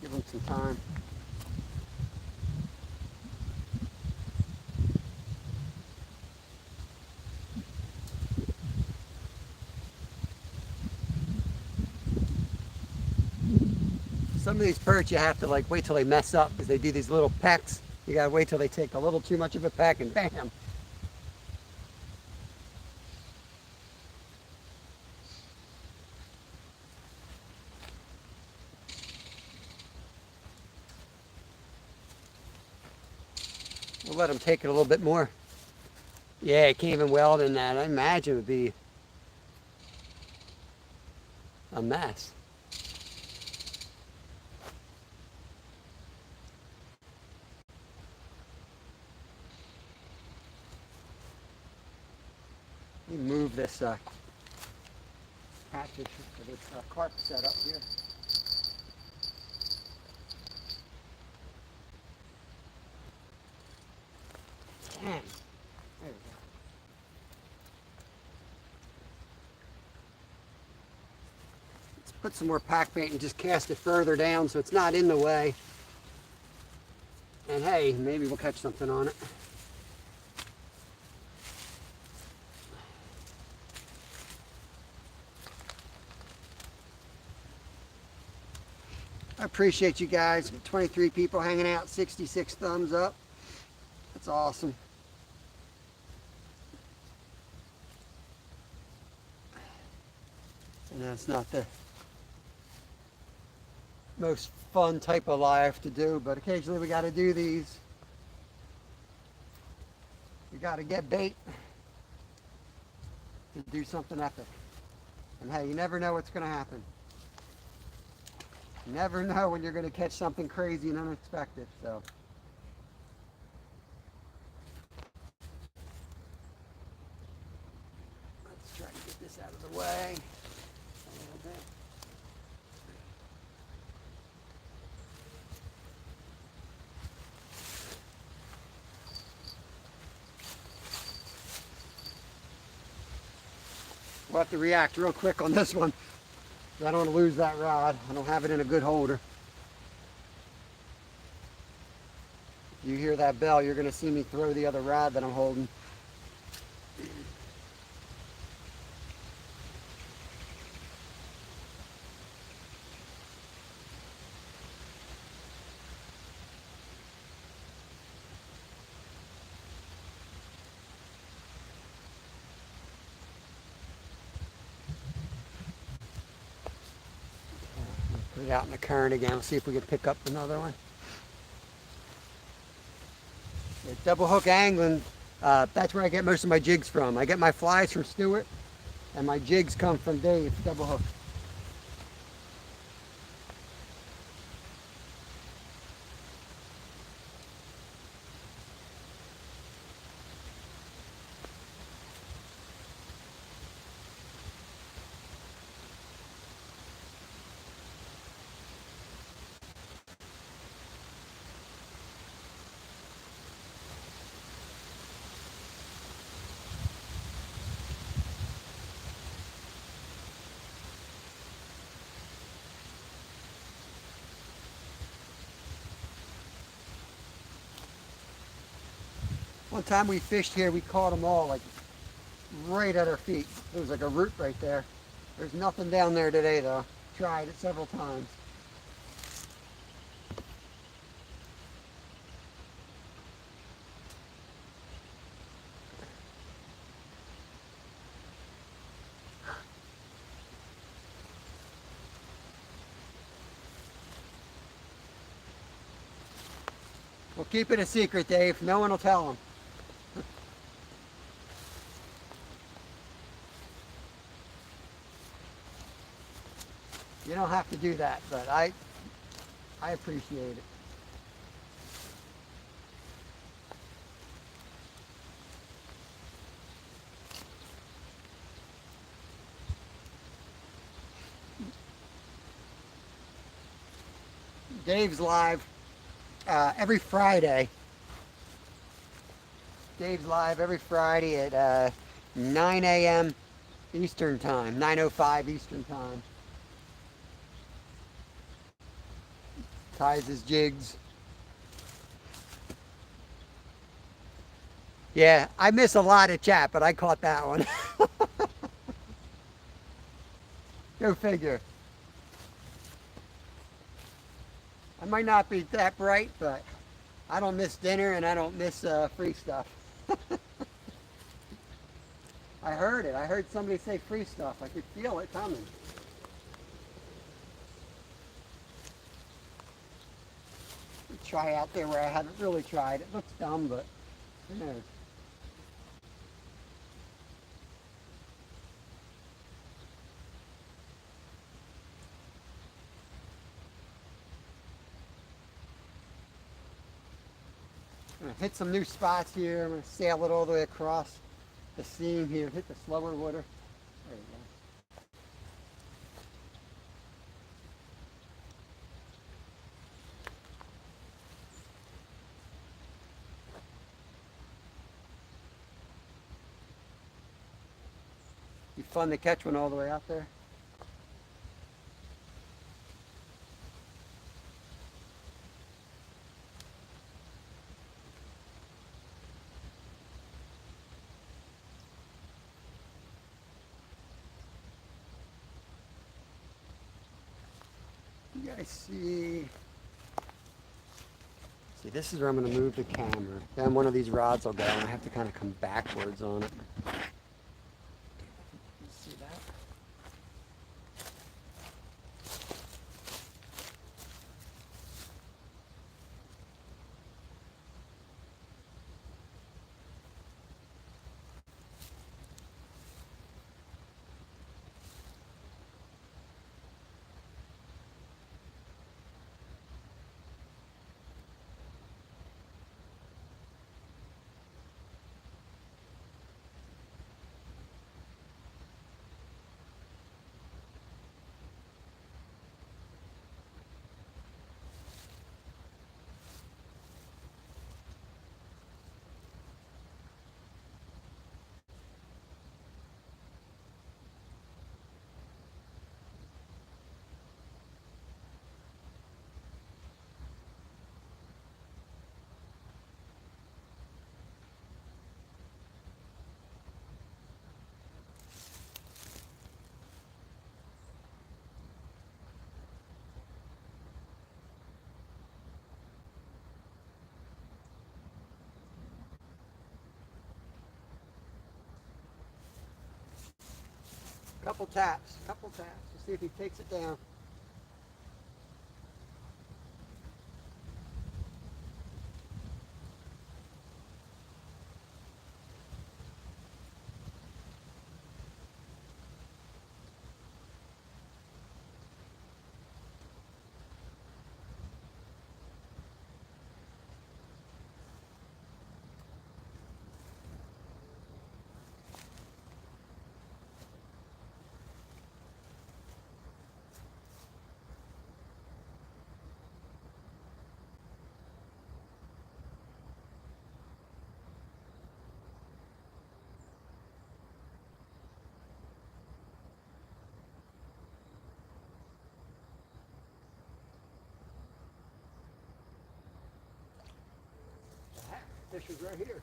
Give him some time. Some of these perch you have to like wait till they mess up because they do these little pecks. You gotta wait till they take a little too much of a peck and bam. We'll let them take it a little bit more. Yeah, it came in well in that. I imagine it would be a mess. Let me move this catfish for this carp setup here. Damn. There we go. Let's put some more pack bait and just cast it further down so it's not in the way. And hey, maybe we'll catch something on it. I appreciate you guys. 23 people hanging out, 66 thumbs up. That's awesome. And that's not the most fun type of life to do, but occasionally we got to do these. We got to get bait to do something epic. And hey, you never know what's going to happen. You never know when you're going to catch something crazy and unexpected. So let's try to get this out of the way a little bit. We'll have to react real quick on this one. I don't want to lose that rod. I don't have it in a good holder. If you hear that bell, you're going to see me throw the other rod that I'm holding. Put it out in the current again. We'll see if we can pick up another one. Yeah, double hook angling, that's where I get most of my jigs from. I get my flies from Stuart, and my jigs come from Dave, double hook. One time we fished here, we caught them all like right at our feet. There was like a root right there. There's nothing down there today though. Tried it several times. We'll keep it a secret, Dave. No one will tell them. You don't have to do that, but I appreciate it. Dave's live every Friday. Dave's live every Friday at 9 a.m. Eastern Time, 9:05 Eastern Time. Ties his jigs. Yeah, I miss a lot of chat, but I caught that one. Go figure. I might not be that bright, but I don't miss dinner and I don't miss free stuff. I heard it. I heard somebody say free stuff. I could feel it coming. Try out there where I haven't really tried. It looks dumb, but who knows? I'm gonna hit some new spots here. I'm gonna sail it all the way across the seam here. Hit the slower water. There we go. Be fun to catch one all the way out there. You guys see, this is where I'm going to move the camera. Then one of these rods will go and I have to kind of come backwards on it. You see that? Couple taps. Let's see if he takes it down. Fish is right here.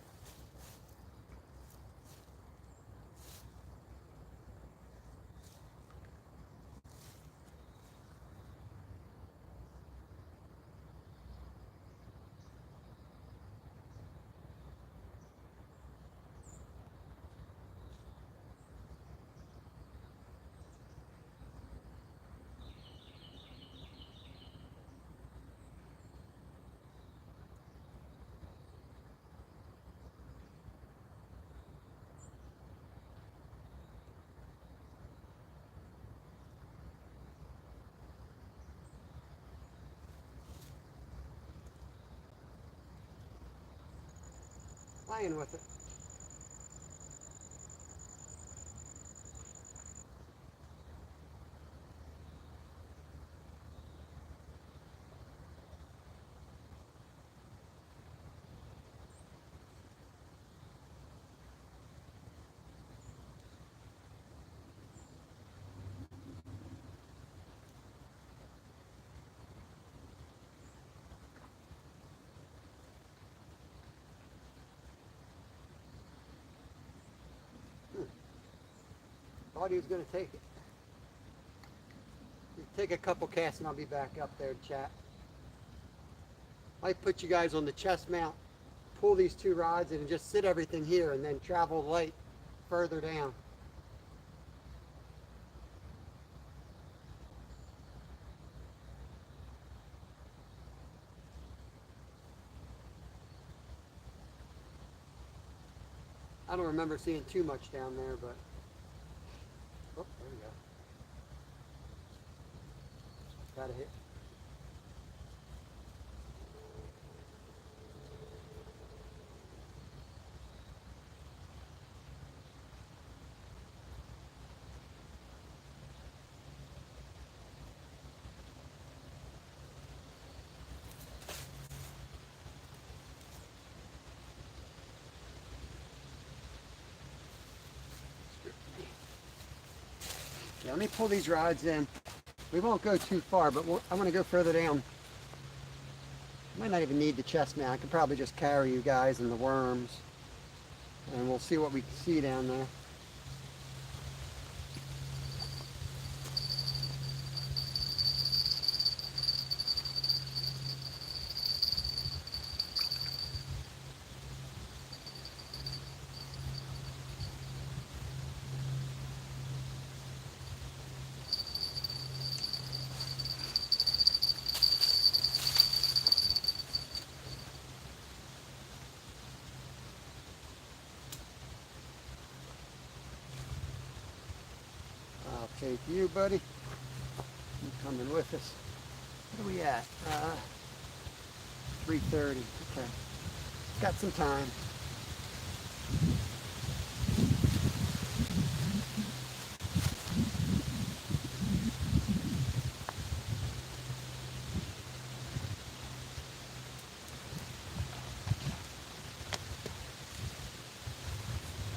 playing with it. Thought he was going to take it. Take a couple casts and I'll be back up there to chat. Might put you guys on the chest mount, pull these two rods in and just sit everything here and then travel light further down. I don't remember seeing too much down there, but oh, there we go. Got a hit. Yeah, let me pull these rods in. We won't go too far, but I'm going to go further down. Might not even need the chest mount. I could probably just carry you guys and the worms. And we'll see what we can see down there. I'll take you, buddy. You coming with us. What are we at? 3:30. Okay. Got some time.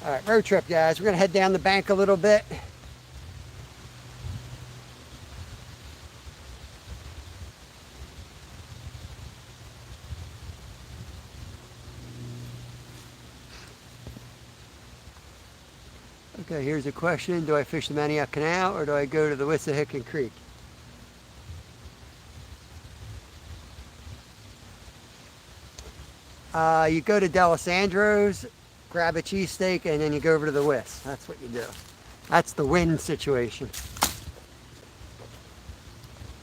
All right, road trip, guys. We're going to head down the bank a little bit. Okay, here's a question. Do I fish the Maniac Canal or do I go to the Wissahickon Creek? You go to D'Alessandro's, grab a cheesesteak, and then you go over to the Wiss. That's what you do. That's the win situation.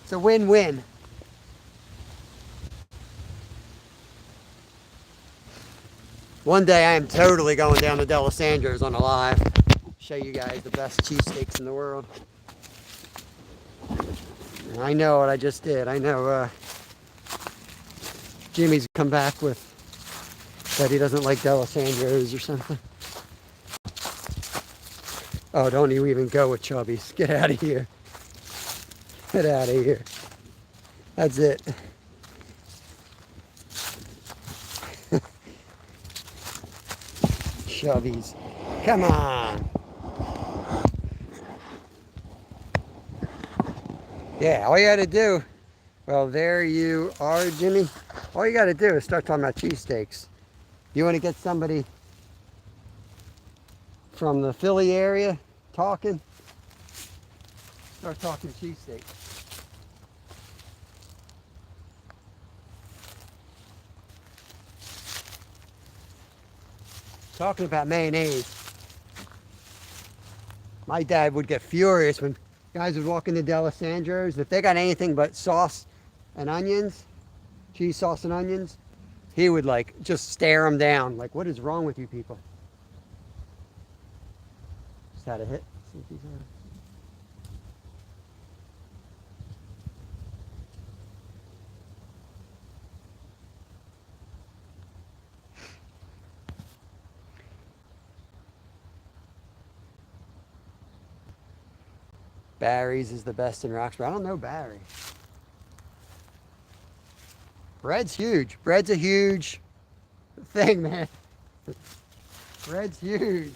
It's a win-win. One day I am totally going down to D'Alessandro's on a live. Show you guys the best cheesesteaks in the world. And I know what I just did. I know Jimmy's come back with that he doesn't like D'Alessandro's or something. Oh, don't you even go with Chubby's. Get out of here. Get out of here. That's it. Chubby's. Come on. Yeah, all you got to do, well, there you are, Jimmy. All you got to do is start talking about cheesesteaks. You want to get somebody from the Philly area talking? Start talking cheesesteaks. Talking about mayonnaise. My dad would get furious when guys would walk into D'Alessandro's. If they got anything but sauce and onions, cheese sauce and onions, he would like just stare them down. Like, what is wrong with you people? Just had a hit. See if he's on. Barry's is the best in Roxbury. I don't know Barry. Bread's huge. Bread's a huge thing, man. Bread's huge.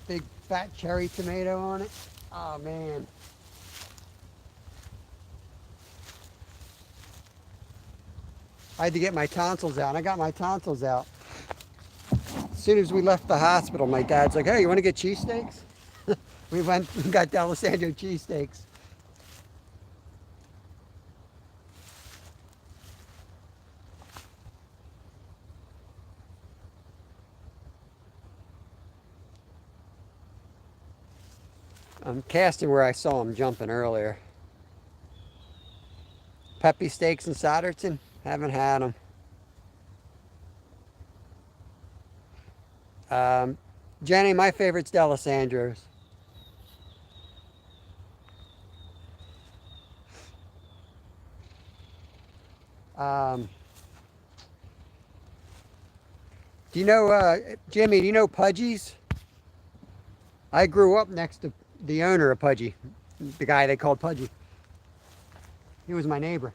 Big fat cherry tomato on it. Oh man. I had to get my tonsils out. I got my tonsils out. As soon as we left the hospital, my dad's like, hey, you want to get cheesesteaks? We went and got D'Alessandro cheesesteaks. I'm casting where I saw him jumping earlier. Peppy steaks in Solderton? Haven't had them. Jenny, my favorite's D'Alessandro's. Do you know, Jimmy, do you know Pudgy's? I grew up next to the owner of Pudgy, the guy they called Pudgy. He was my neighbor.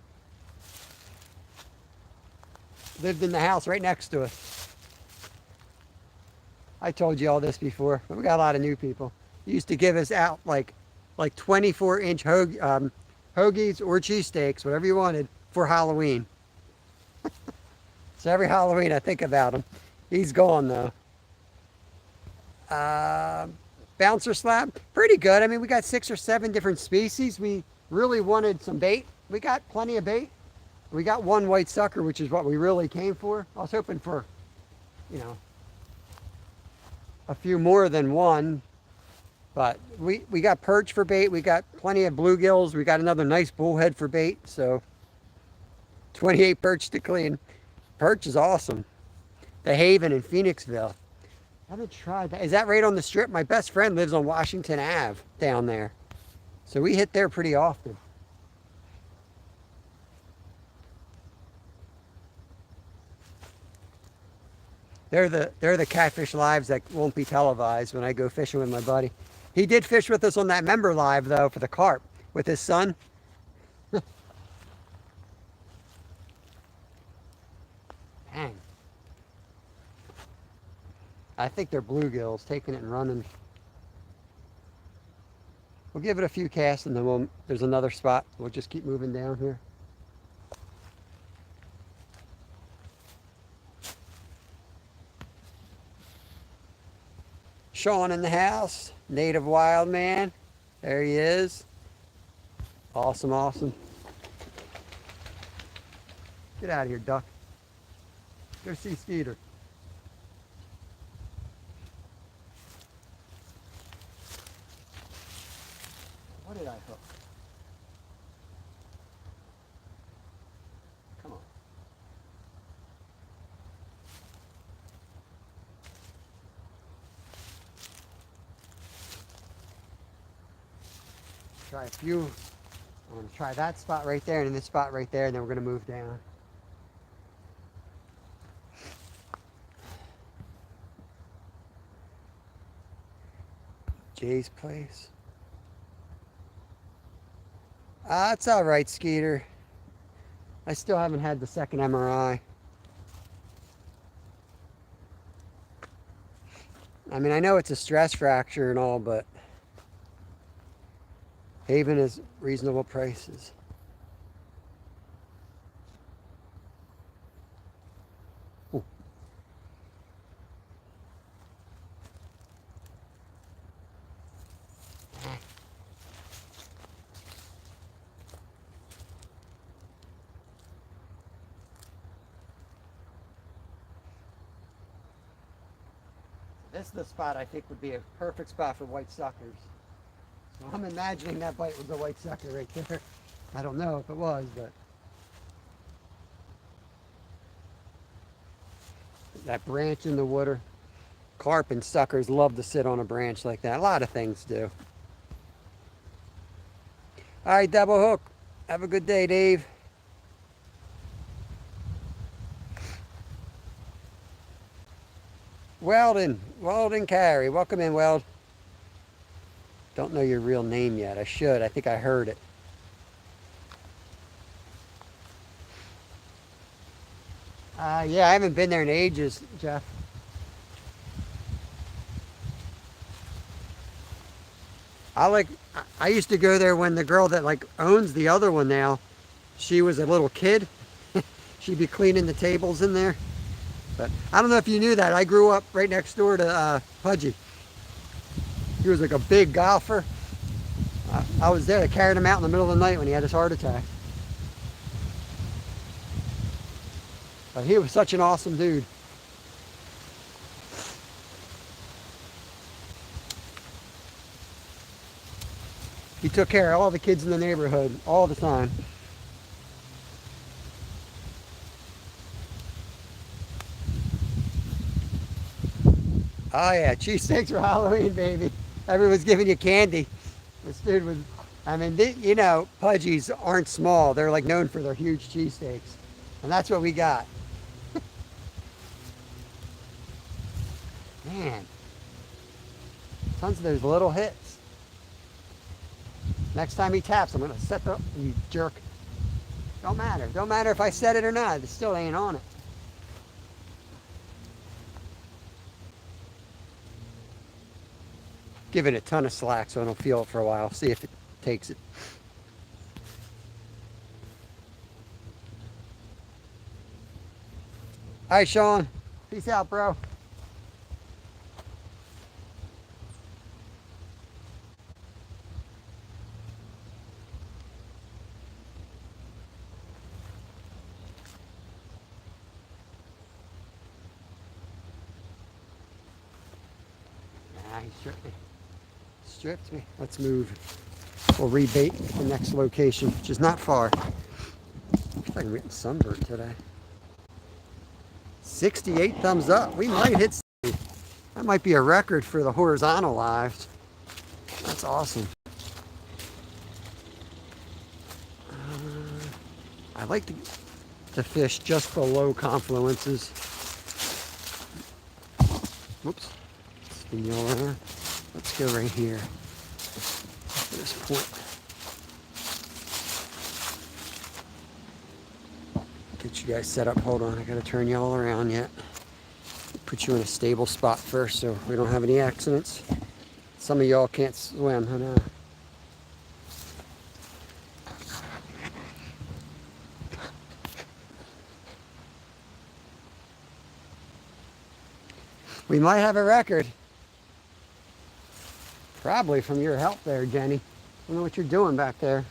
Lived in the house right next to us. I told you all this before, but we got a lot of new people. He used to give us out like 24-inch hoagies or cheesesteaks, whatever you wanted, for Halloween. So every Halloween I think about him. He's gone though. Bouncer slab, pretty good. I mean, we got 6 or 7 different species. We really wanted some bait. We got plenty of bait. We got one white sucker, which is what we really came for. I was hoping for, you know, a few more than one, but we got perch for bait. We got plenty of bluegills. We got another nice bullhead for bait. So 28 perch to clean. Perch is awesome. The Haven in Phoenixville. I haven't tried that. Is that right on the strip? My best friend lives on Washington Ave down there. So we hit there pretty often. They're the catfish lives that won't be televised when I go fishing with my buddy. He did fish with us on that member live though for the carp with his son. Dang. I think they're bluegills taking it and running. We'll give it a few casts and then there's another spot. We'll just keep moving down here. Sean in the house, native wild man. There he is. Awesome, awesome. Get out of here, duck. Go see Skeeter. What did I hook? Come on. Try a few. I'm going to try that spot right there and this spot right there, and then we're going to move down. Jay's place. It's all right, Skeeter. I still haven't had the second MRI. I mean, I know it's a stress fracture and all, but Haven is reasonable prices. Ooh. This is the spot I think would be a perfect spot for white suckers. So I'm imagining that bite was a white sucker right there. I don't know if it was, but that branch in the water. Carp and suckers love to sit on a branch like that. A lot of things do. All right, double hook. Have a good day, Dave. Weldon Carey. Welcome in, Weld. Don't know your real name yet. I should. I think I heard it. Yeah, I haven't been there in ages, Jeff. I like. I used to go there when the girl that like owns the other one now, she was a little kid. She'd be cleaning the tables in there. But I don't know if you knew that. I grew up right next door to Pudgy. He was like a big golfer. I was there. I carried him out in the middle of the night when he had his heart attack. But he was such an awesome dude. He took care of all the kids in the neighborhood all the time. Oh yeah, cheesesteaks for Halloween, baby. Everyone's giving you candy. This dude was, I mean, you know, Pudgies aren't small. They're like known for their huge cheesesteaks. And that's what we got. Man, tons of those little hits. Next time he taps, I'm gonna set the, you jerk. Don't matter. Don't matter if I set it or not. It still ain't on it. Give it a ton of slack so I don't feel it for a while. See if it takes it. All right, Sean. Peace out, bro. Nah, he stripped me. Stripped me. Let's move. We'll rebait the next location, which is not far. Looks like I'm getting sunburned today. 68 thumbs up. We might hit 70. That might be a record for the horizontal lives. That's awesome. I like to fish just below confluences. Whoops. Spin you all around. Let's go right here. To this point. Get you guys set up. Hold on, I gotta turn you all around yet. Put you in a stable spot first so we don't have any accidents. Some of y'all can't swim, I know. We might have a record. Probably from your help there, Jenny. I don't know what you're doing back there.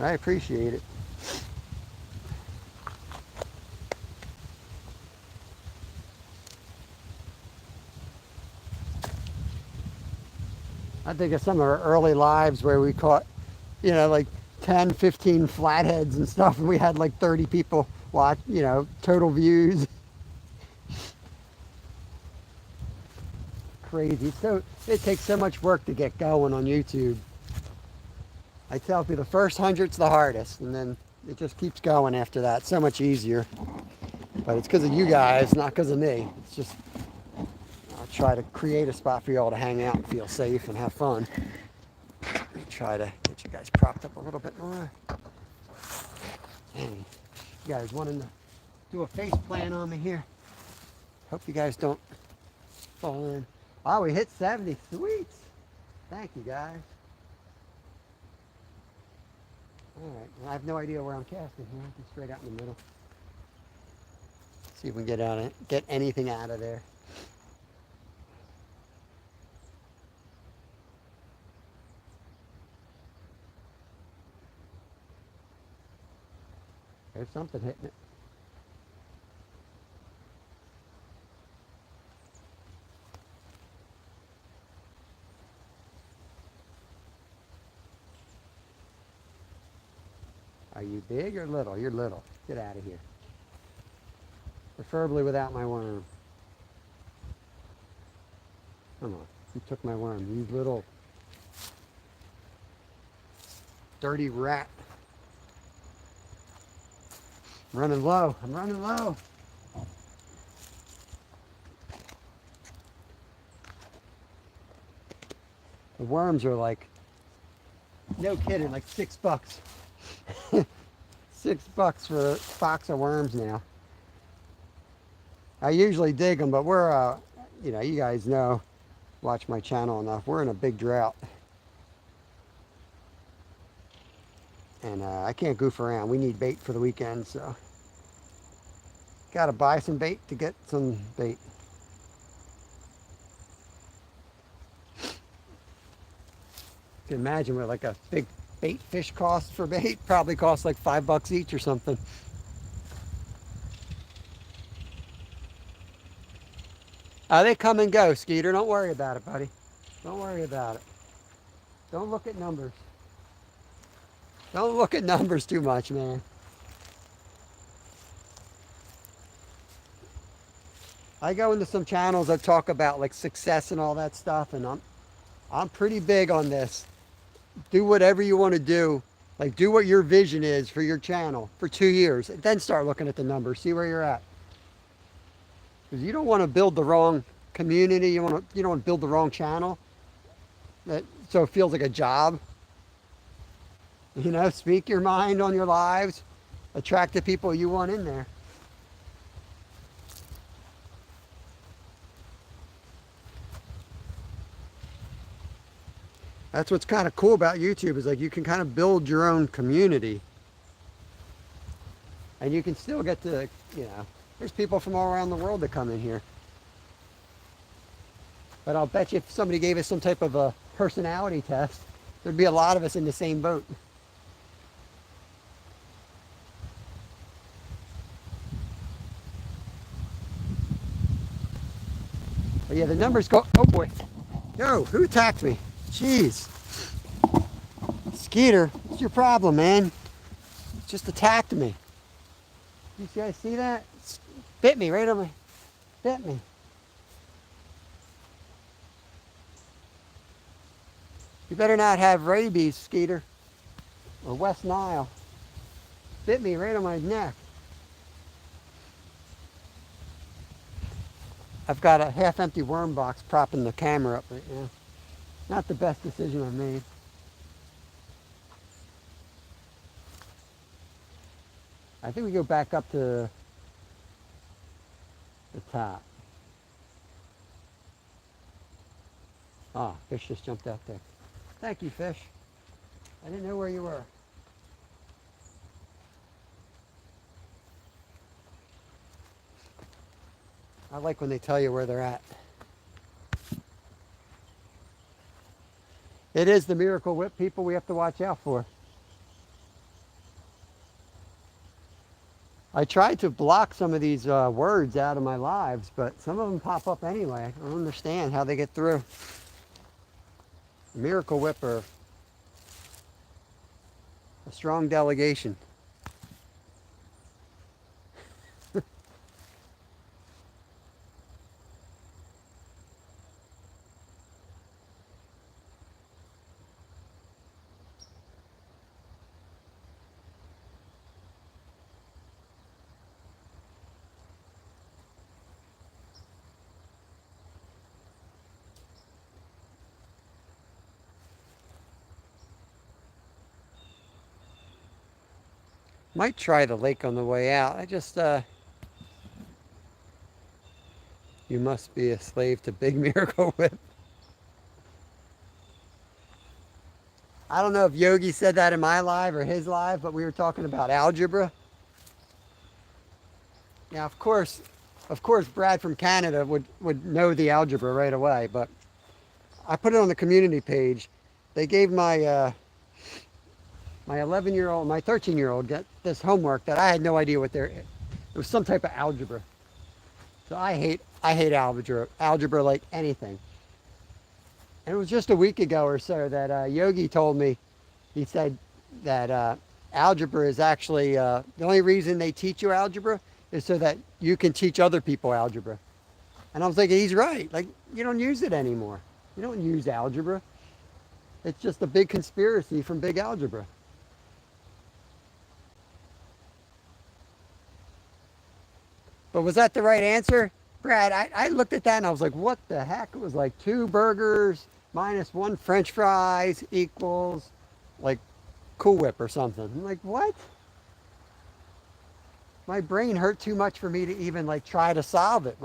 I appreciate it. I think of some of our early lives where we caught, you know, like 10, 15 flatheads and stuff, and we had like 30 people watch, you know, total views. Crazy. So it takes so much work to get going on YouTube. I tell people the first 100's the hardest, and then it just keeps going after that. So much easier. But it's because of you guys, not because of me. It's just, I'll try to create a spot for you all to hang out and feel safe and have fun. Let me try to get you guys propped up a little bit more. Dang, you guys wanting to do a face plant on me here? Hope you guys don't fall in. Oh, we hit 70. Sweet. Thank you, guys. All right, well, I have no idea where I'm casting here. Just straight out in the middle. See if we can get anything out of there. There's something hitting it. Are you big or little? You're little. Get out of here. Preferably without my worm. Come on. You took my worm. You little Dirty rat. I'm running low. I'm running low. The worms are like, no kidding, like $6. $6 for a box of worms now. I usually dig them, but we're, you know, you guys know, watch my channel enough. We're in a big drought. And I can't goof around. We need bait for the weekend, so. Got to buy some bait to get some bait. You can imagine what like a big bait fish costs for bait. Probably costs like $5 each or something. They come and go, Skeeter. Don't worry about it, buddy. Don't worry about it. Don't look at numbers. Don't look at numbers too much, man. I go into some channels that talk about like success and all that stuff, and I'm pretty big on this. Do whatever you want to do. Like, do what your vision is for your channel for 2 years, and then start looking at the numbers. See where you're at. Because you don't want to build the wrong community. You don't want to build the wrong channel. So it feels like a job. You know, speak your mind on your lives. Attract the people you want in there. That's what's kind of cool about YouTube, is like you can kind of build your own community. And you can still get to, you know, there's people from all around the world that come in here. But I'll bet you if somebody gave us some type of a personality test, there'd be a lot of us in the same boat. But yeah, the numbers go, oh boy. Yo, who attacked me? Jeez. Skeeter, what's your problem, man? Just attacked me. You guys see that? Bit me right on my, bit me. You better not have rabies, Skeeter, or West Nile. Bit me right on my neck. I've got a half-empty worm box propping the camera up right now. Not the best decision I've made. I think we go back up to the top. Ah, fish just jumped out there. Thank you, fish. I didn't know where you were. I like when they tell you where they're at. It is the miracle whip, people, we have to watch out for. I tried to block some of these words out of my lives, but some of them pop up anyway. I don't understand how they get through. Miracle whip or a strong delegation. Might try the lake on the way out. I just, you must be a slave to Big Miracle Whip. I don't know if Yogi said that in my live or his live, but we were talking about algebra. Now, of course, Brad from Canada would know the algebra right away, but I put it on the community page. They gave my my 11-year-old, my 13-year-old get this homework that I had no idea what it was, some type of algebra. So I hate algebra like anything. And it was just a week ago or so that Yogi told me, he said that algebra is actually, the only reason they teach you algebra is so that you can teach other people algebra. And I was thinking, he's right. Like, you don't use it anymore. You don't use algebra. It's just a big conspiracy from big algebra. But was that the right answer? Brad, I looked at that and I was like, what the heck? It was like 2 burgers minus 1 French fries equals like Cool Whip or something. I'm like, what? My brain hurt too much for me to even like try to solve it.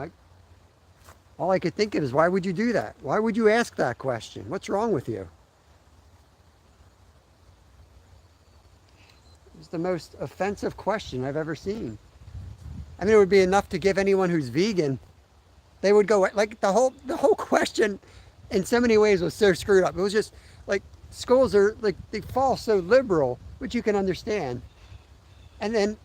All I could think of is, why would you do that? Why would you ask that question? What's wrong with you? It's the most offensive question I've ever seen. I mean, it would be enough to give anyone who's vegan. They would go like the whole question in so many ways was so screwed up. It was just like schools are like they fall so liberal, which you can understand. And then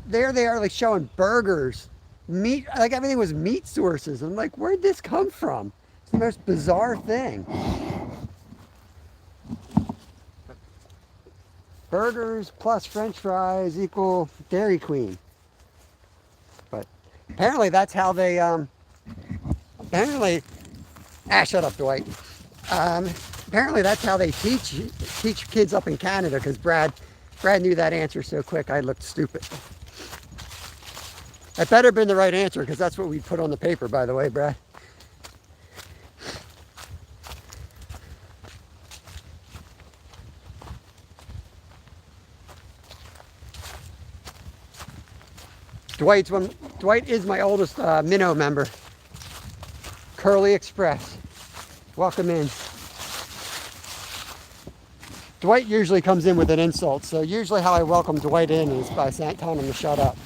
there they are like showing burgers, meat, like everything was meat sources. I'm like, where'd this come from? It's the most bizarre thing. Burgers plus French fries equal Dairy Queen. But apparently that's how they apparently shut up, Dwight. Apparently that's how they teach kids up in Canada, because Brad knew that answer so quick I looked stupid. That better have been the right answer, because that's what we put on the paper, by the way, Brad. Dwight is my oldest minnow member. Curly Express. Welcome in. Dwight usually comes in with an insult, so usually how I welcome Dwight in is by telling him to shut up.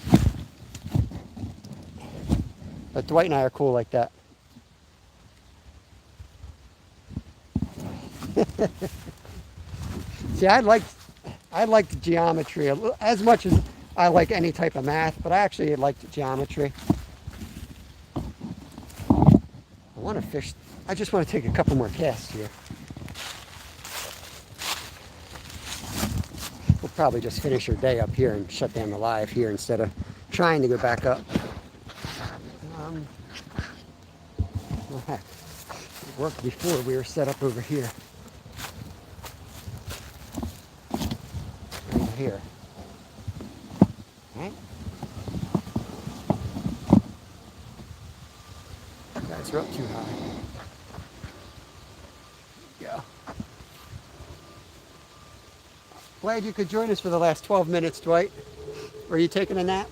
But Dwight and I are cool like that. See, I liked geometry as much as I like any type of math, but I actually liked geometry. I want to fish. I just want to take a couple more casts here. We'll probably just finish our day up here and shut down the live here instead of trying to go back up. Well, heck, it worked before we were set up over here. Over here. Right? Guys are up too high. Yeah. Glad you could join us for the last 12 minutes, Dwight. Were you taking a nap?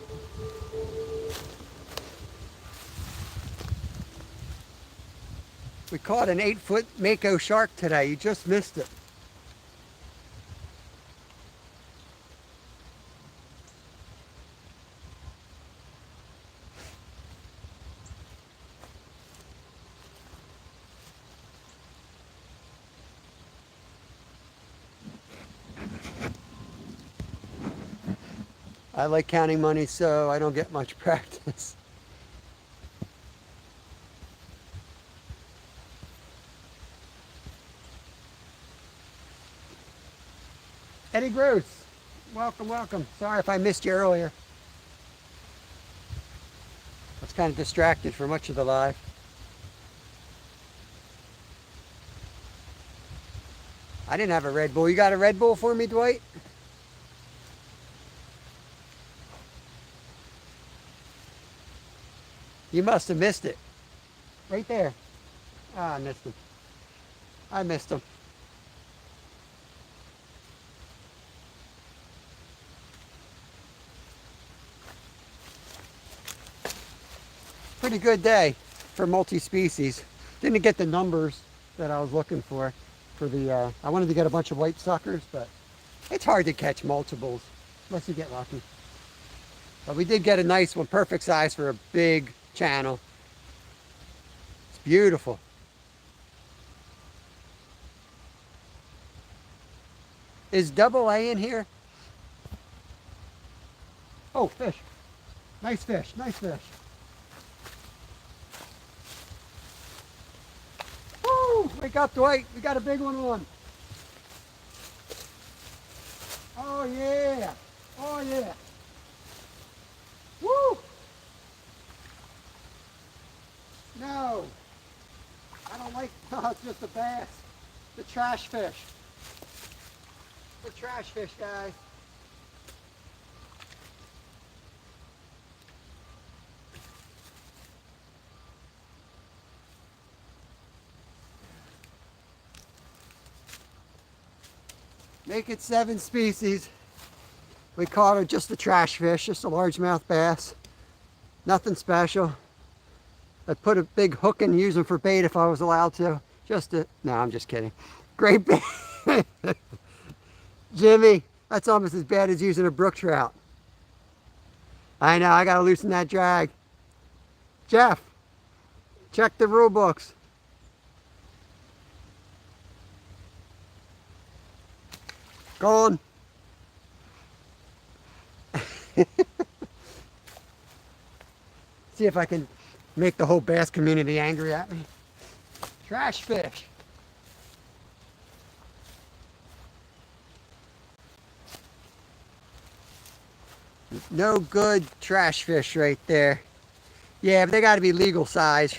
We caught an 8-foot mako shark today. You just missed it. I like counting money, so I don't get much practice. Eddie Gross, welcome, welcome. Sorry if I missed you earlier. I was kind of distracted for much of the live. I didn't have a Red Bull. You got a Red Bull for me, Dwight? You must have missed it. Right there. Ah, I missed him. I missed him. Pretty good day for multi-species. Didn't get the numbers that I was looking for the, I wanted to get a bunch of white suckers, but it's hard to catch multiples unless you get lucky. But we did get a nice one, perfect size for a big channel. It's beautiful. Is double A in here? Oh, fish. Nice fish, nice fish. Woo! Wake up, Dwight. We got a big one on. Oh, yeah. Oh, yeah. Woo! No. I don't like, oh, it's just a bass. The trash fish. The trash fish, guys. Make it 7 species. We caught her just a trash fish, just a largemouth bass. Nothing special. I'd put a big hook and use them for bait if I was allowed to. No, I'm just kidding. Great bait. Jimmy, that's almost as bad as using a brook trout. I know, I gotta loosen that drag. Jeff, check the rule books. Go on. See if I can make the whole bass community angry at me. Trash fish. No good trash fish right there. Yeah, but they got to be legal size.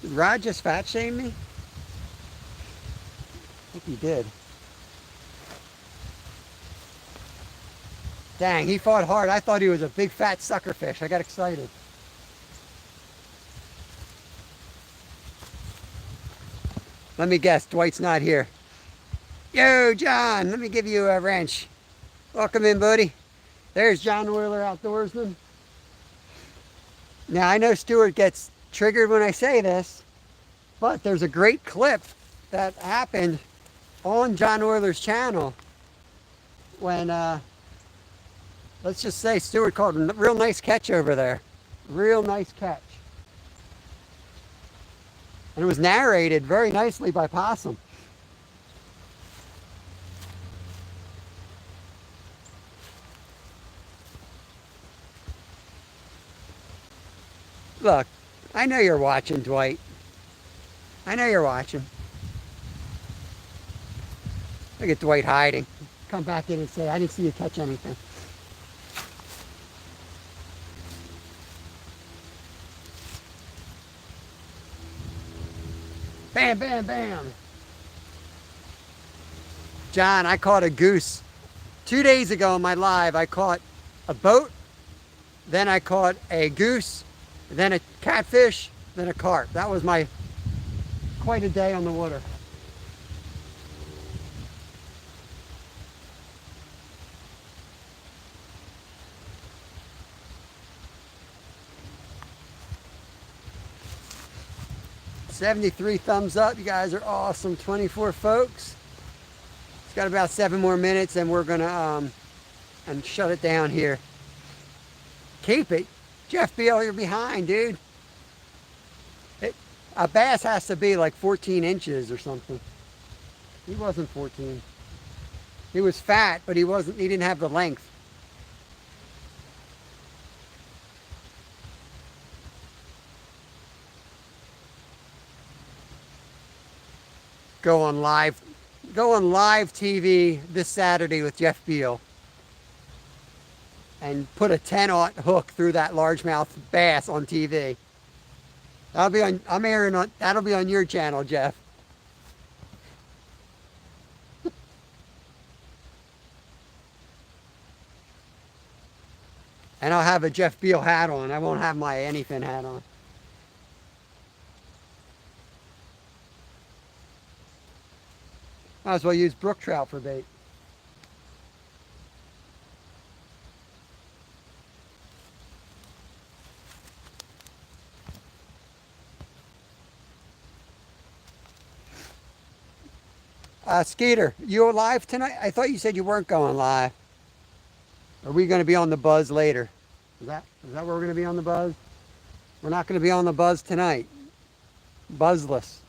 Did Rod just fat shame me? I think he did. Dang, he fought hard. I thought he was a big fat sucker fish. I got excited. Let me guess, Dwight's not here. Yo, John, let me give you a wrench. Welcome in, buddy. There's John Oiler Outdoorsman. Now, I know Stuart gets triggered when I say this, but there's a great clip that happened on John Oiler's channel when, let's just say Stuart caught a real nice catch over there. Real nice catch. And it was narrated very nicely by Possum. Look, I know you're watching, Dwight. I know you're watching. Look at Dwight hiding. Come back in and say, I didn't see you catch anything. Bam, bam, bam. John, I caught a goose. 2 days ago in my live, I caught a boat, then I caught a goose, then a catfish, then a carp. That was quite a day on the water. $73 thumbs up. You guys are awesome. 24 folks. It's got about 7 more minutes and we're gonna and shut it down here. Keep it. Jeff Beal, you're behind, dude. A bass has to be like 14 inches or something. He wasn't 14. He was fat, but he didn't have the length. Go on live TV this Saturday with Jeff Beal and put a 10-aught hook through that largemouth bass on TV. That'll be on your channel, Jeff. And I'll have a Jeff Beal hat on. I won't have my anything hat on. Might as well use brook trout for bait. Skeeter, you live tonight? I thought you said you weren't going live. Are we going to be on the buzz later? Is that where we're going to be on the buzz? We're not going to be on the buzz tonight. Buzzless.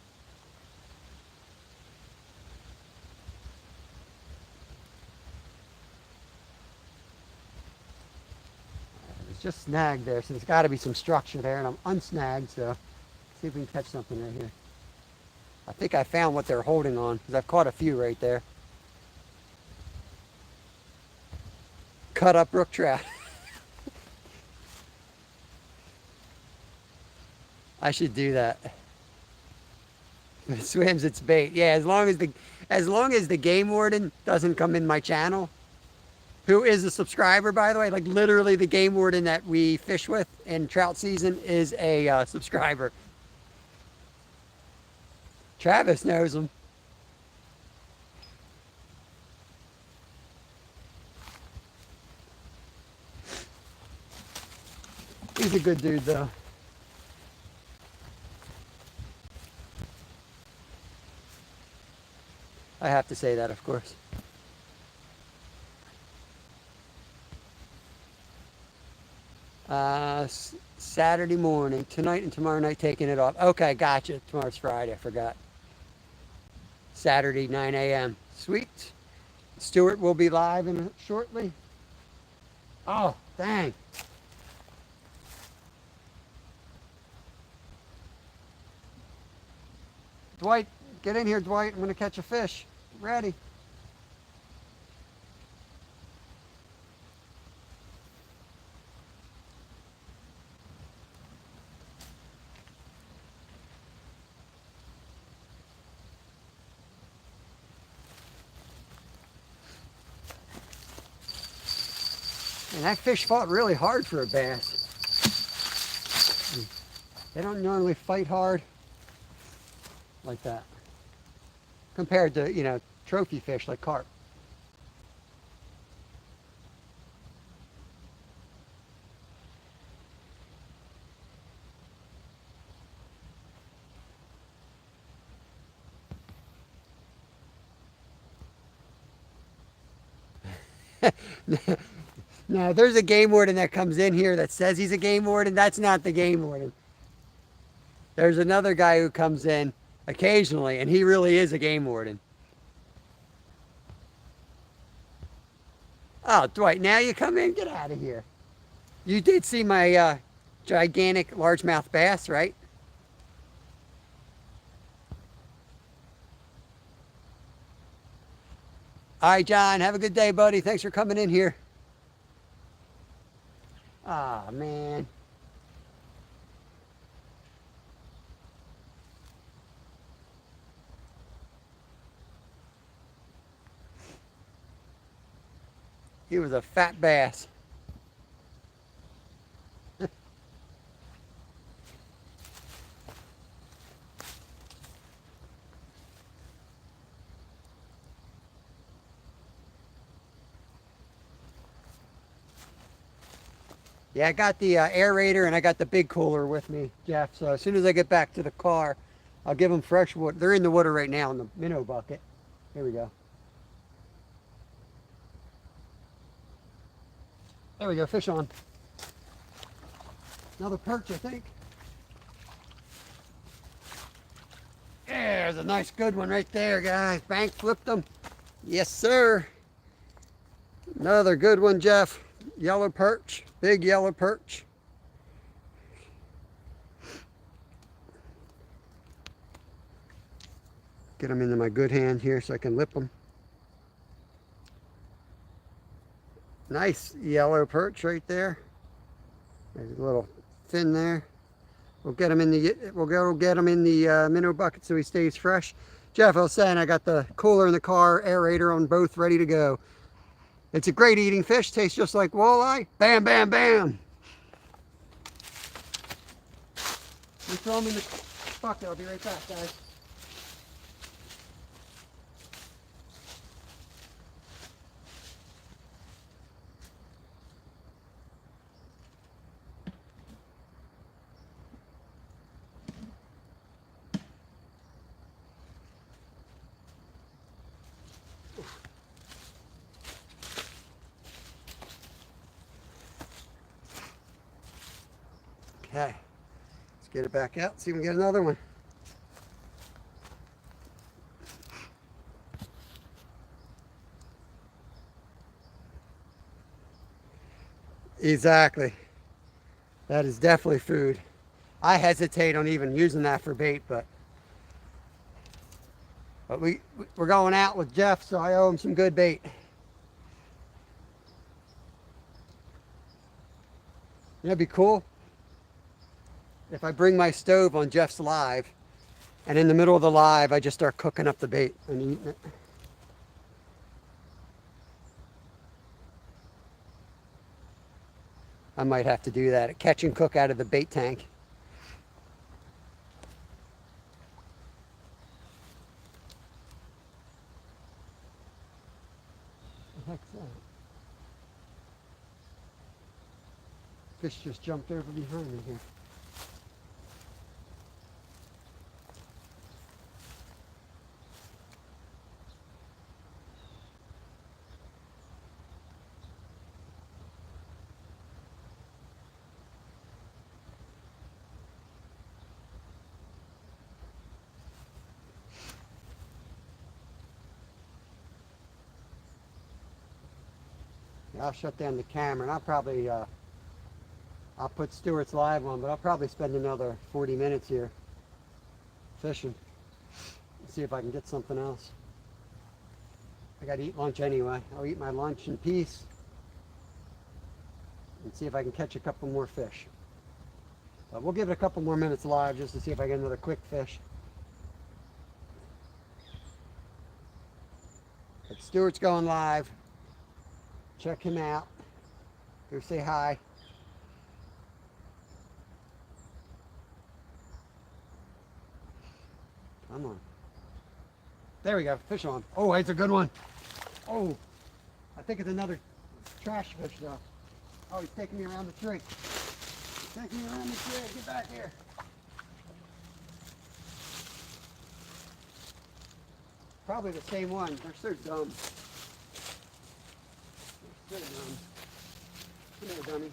It's just snagged there, so there's got to be some structure there, and I'm unsnagged, so let's see if we can catch something right here. I think I found what they're holding on, because I've caught a few right there. Cut up brook trout. I should do that. If it swims, it's bait. Yeah, as long as the game warden doesn't come in my channel, who is a subscriber, by the way. Like literally the game warden that we fish with in trout season is a subscriber. Travis knows him. He's a good dude, though. I have to say that, of course. Saturday morning, tonight and tomorrow night, taking it off. Okay, gotcha. Tomorrow's Friday, I forgot. Saturday, 9 a.m. Sweet. Stuart will be live in shortly. Oh, dang. Dwight, get in here, Dwight. I'm going to catch a fish. Ready. And that fish fought really hard for a bass. They don't normally fight hard like that compared to, you know, trophy fish like carp. Now, there's a game warden that comes in here that says he's a game warden. That's not the game warden. There's another guy who comes in occasionally, and he really is a game warden. Oh, Dwight, now you come in? Get out of here. You did see my gigantic largemouth bass, right? All right, John, have a good day, buddy. Thanks for coming in here. Ah, man. He was a fat bass. Yeah, I got the aerator and I got the big cooler with me, Jeff. So as soon as I get back to the car, I'll give them fresh water. They're in the water right now in the minnow bucket. Here we go. There we go, fish on. Another perch, I think. Yeah, there's a nice good one right there, guys. Bank flipped them. Yes, sir. Another good one, Jeff. Yellow perch, big yellow perch. Get them into my good hand here so I can lip them. Nice yellow perch right there. There's a little fin there. We'll get him in the minnow bucket so he stays fresh. Jeff, I was saying I got the cooler in the car, aerator on both, ready to go. It's a great eating fish. Tastes just like walleye. Bam, bam, bam. We throw them in the bucket. I'll be right back, guys. Okay, let's get it back out, see if we can get another one. Exactly. That is definitely food. I hesitate on even using that for bait, but we're going out with Jeff, so I owe him some good bait. That'd be cool if I bring my stove on Jeff's live, and in the middle of the live, I just start cooking up the bait and eating it. I might have to do that. Catch and cook out of the bait tank. What the heck's that? Fish just jumped over behind me here. I'll shut down the camera, and I'll probably, I'll put Stuart's live on, but I'll probably spend another 40 minutes here fishing. See if I can get something else. I gotta eat lunch anyway. I'll eat my lunch in peace and see if I can catch a couple more fish. But we'll give it a couple more minutes live just to see if I get another quick fish. But Stuart's going live. Check him out. Go say hi. Come on. There we go. Fish on. Oh, it's a good one. Oh, I think it's another trash fish though. Oh, he's taking me around the tree. He's taking me around the tree. Get back here. Probably the same one. They're so dumb. They're so dumb. Come here, dummy.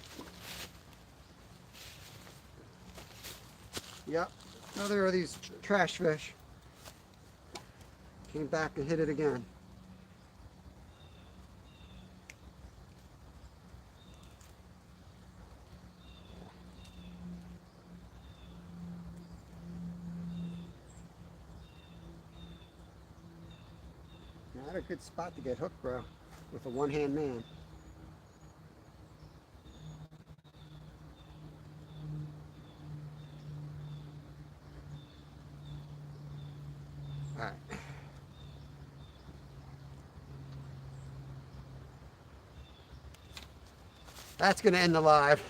Yep. Another of these trash fish. Came back and hit it again. Not a good spot to get hooked, bro, with a one-hand man. All right. That's going to end the live.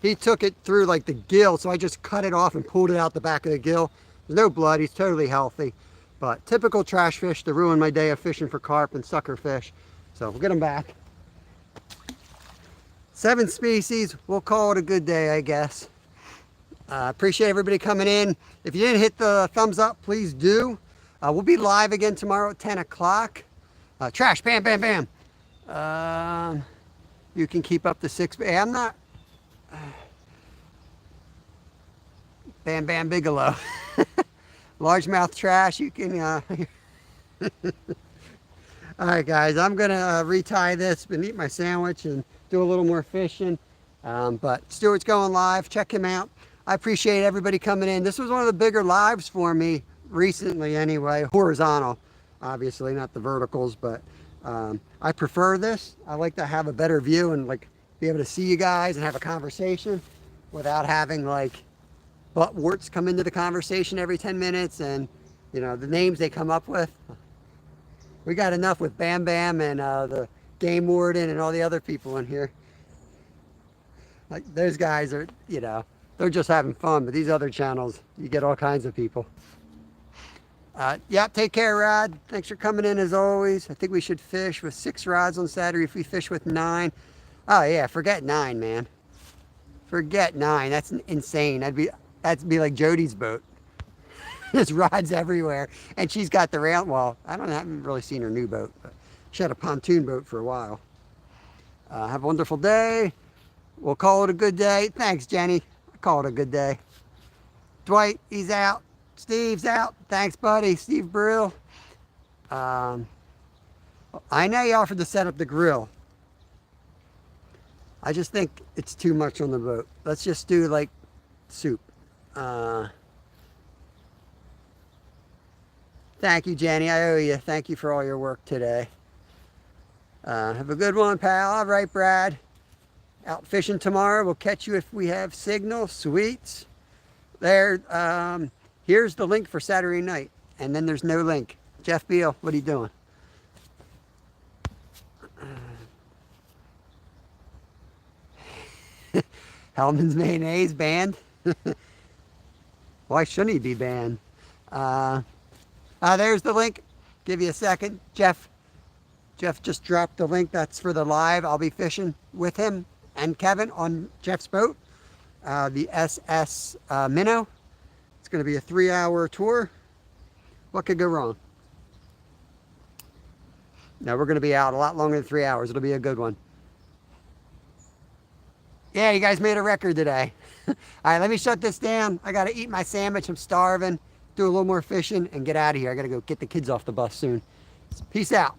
He took it through like the gill, so I just cut it off and pulled it out the back of the gill. There's no blood. He's totally healthy. But typical trash fish to ruin my day of fishing for carp and sucker fish. So we'll get them back. 7 species. We'll call it a good day, I guess. Appreciate everybody coming in. If you didn't hit the thumbs up, please do. We'll be live again tomorrow at 10 o'clock. Trash, bam, bam, bam. You can keep up the 6. I'm not. Bam, bam, Bigelow. Largemouth trash, you can. All right, guys, I'm going to retie this and eat my sandwich and do a little more fishing. But Stuart's going live. Check him out. I appreciate everybody coming in. This was one of the bigger lives for me recently anyway. Horizontal, obviously, not the verticals, but I prefer this. I like to have a better view and like be able to see you guys and have a conversation without having like butt warts come into the conversation every 10 minutes and, you know, the names they come up with. We got enough with Bam Bam and the game warden and all the other people in here. Like those guys are, you know, they're just having fun, but these other channels, you get all kinds of people. Yeah, take care, Rod. Thanks for coming in as always. I think we should fish with 6 rods on Saturday if we fish with 9. Oh yeah, forget 9, man. Forget 9. That's insane. That'd be like Jody's boat. There's rods everywhere, and she's got the rail. Well, I haven't really seen her new boat, but she had a pontoon boat for a while. Have a wonderful day. We'll call it a good day. Thanks, Jenny. I call it a good day. Dwight, he's out. Steve's out. Thanks, buddy. Steve Brill. I know you offered to set up the grill. I just think it's too much on the boat. Let's just do like soup. Thank you, Jenny. I owe you. Thank you for all your work today. Have a good one, pal. All right, Brad. Out fishing tomorrow. We'll catch you if we have signal. Sweets. There. Here's the link for Saturday night. And then there's no link. Jeff Beal, what are you doing? Hellman's mayonnaise banned. Why shouldn't he be banned? There's the link. Give you a second. Jeff just dropped the link. That's for the live. I'll be fishing with him and Kevin on Jeff's boat, the SS Minnow. It's going to be a 3-hour tour. What could go wrong? No, we're going to be out a lot longer than 3 hours. It'll be a good one. Yeah, you guys made a record today. All right, let me shut this down. I got to eat my sandwich. I'm starving. Do a little more fishing and get out of here. I got to go get the kids off the bus soon. Peace out.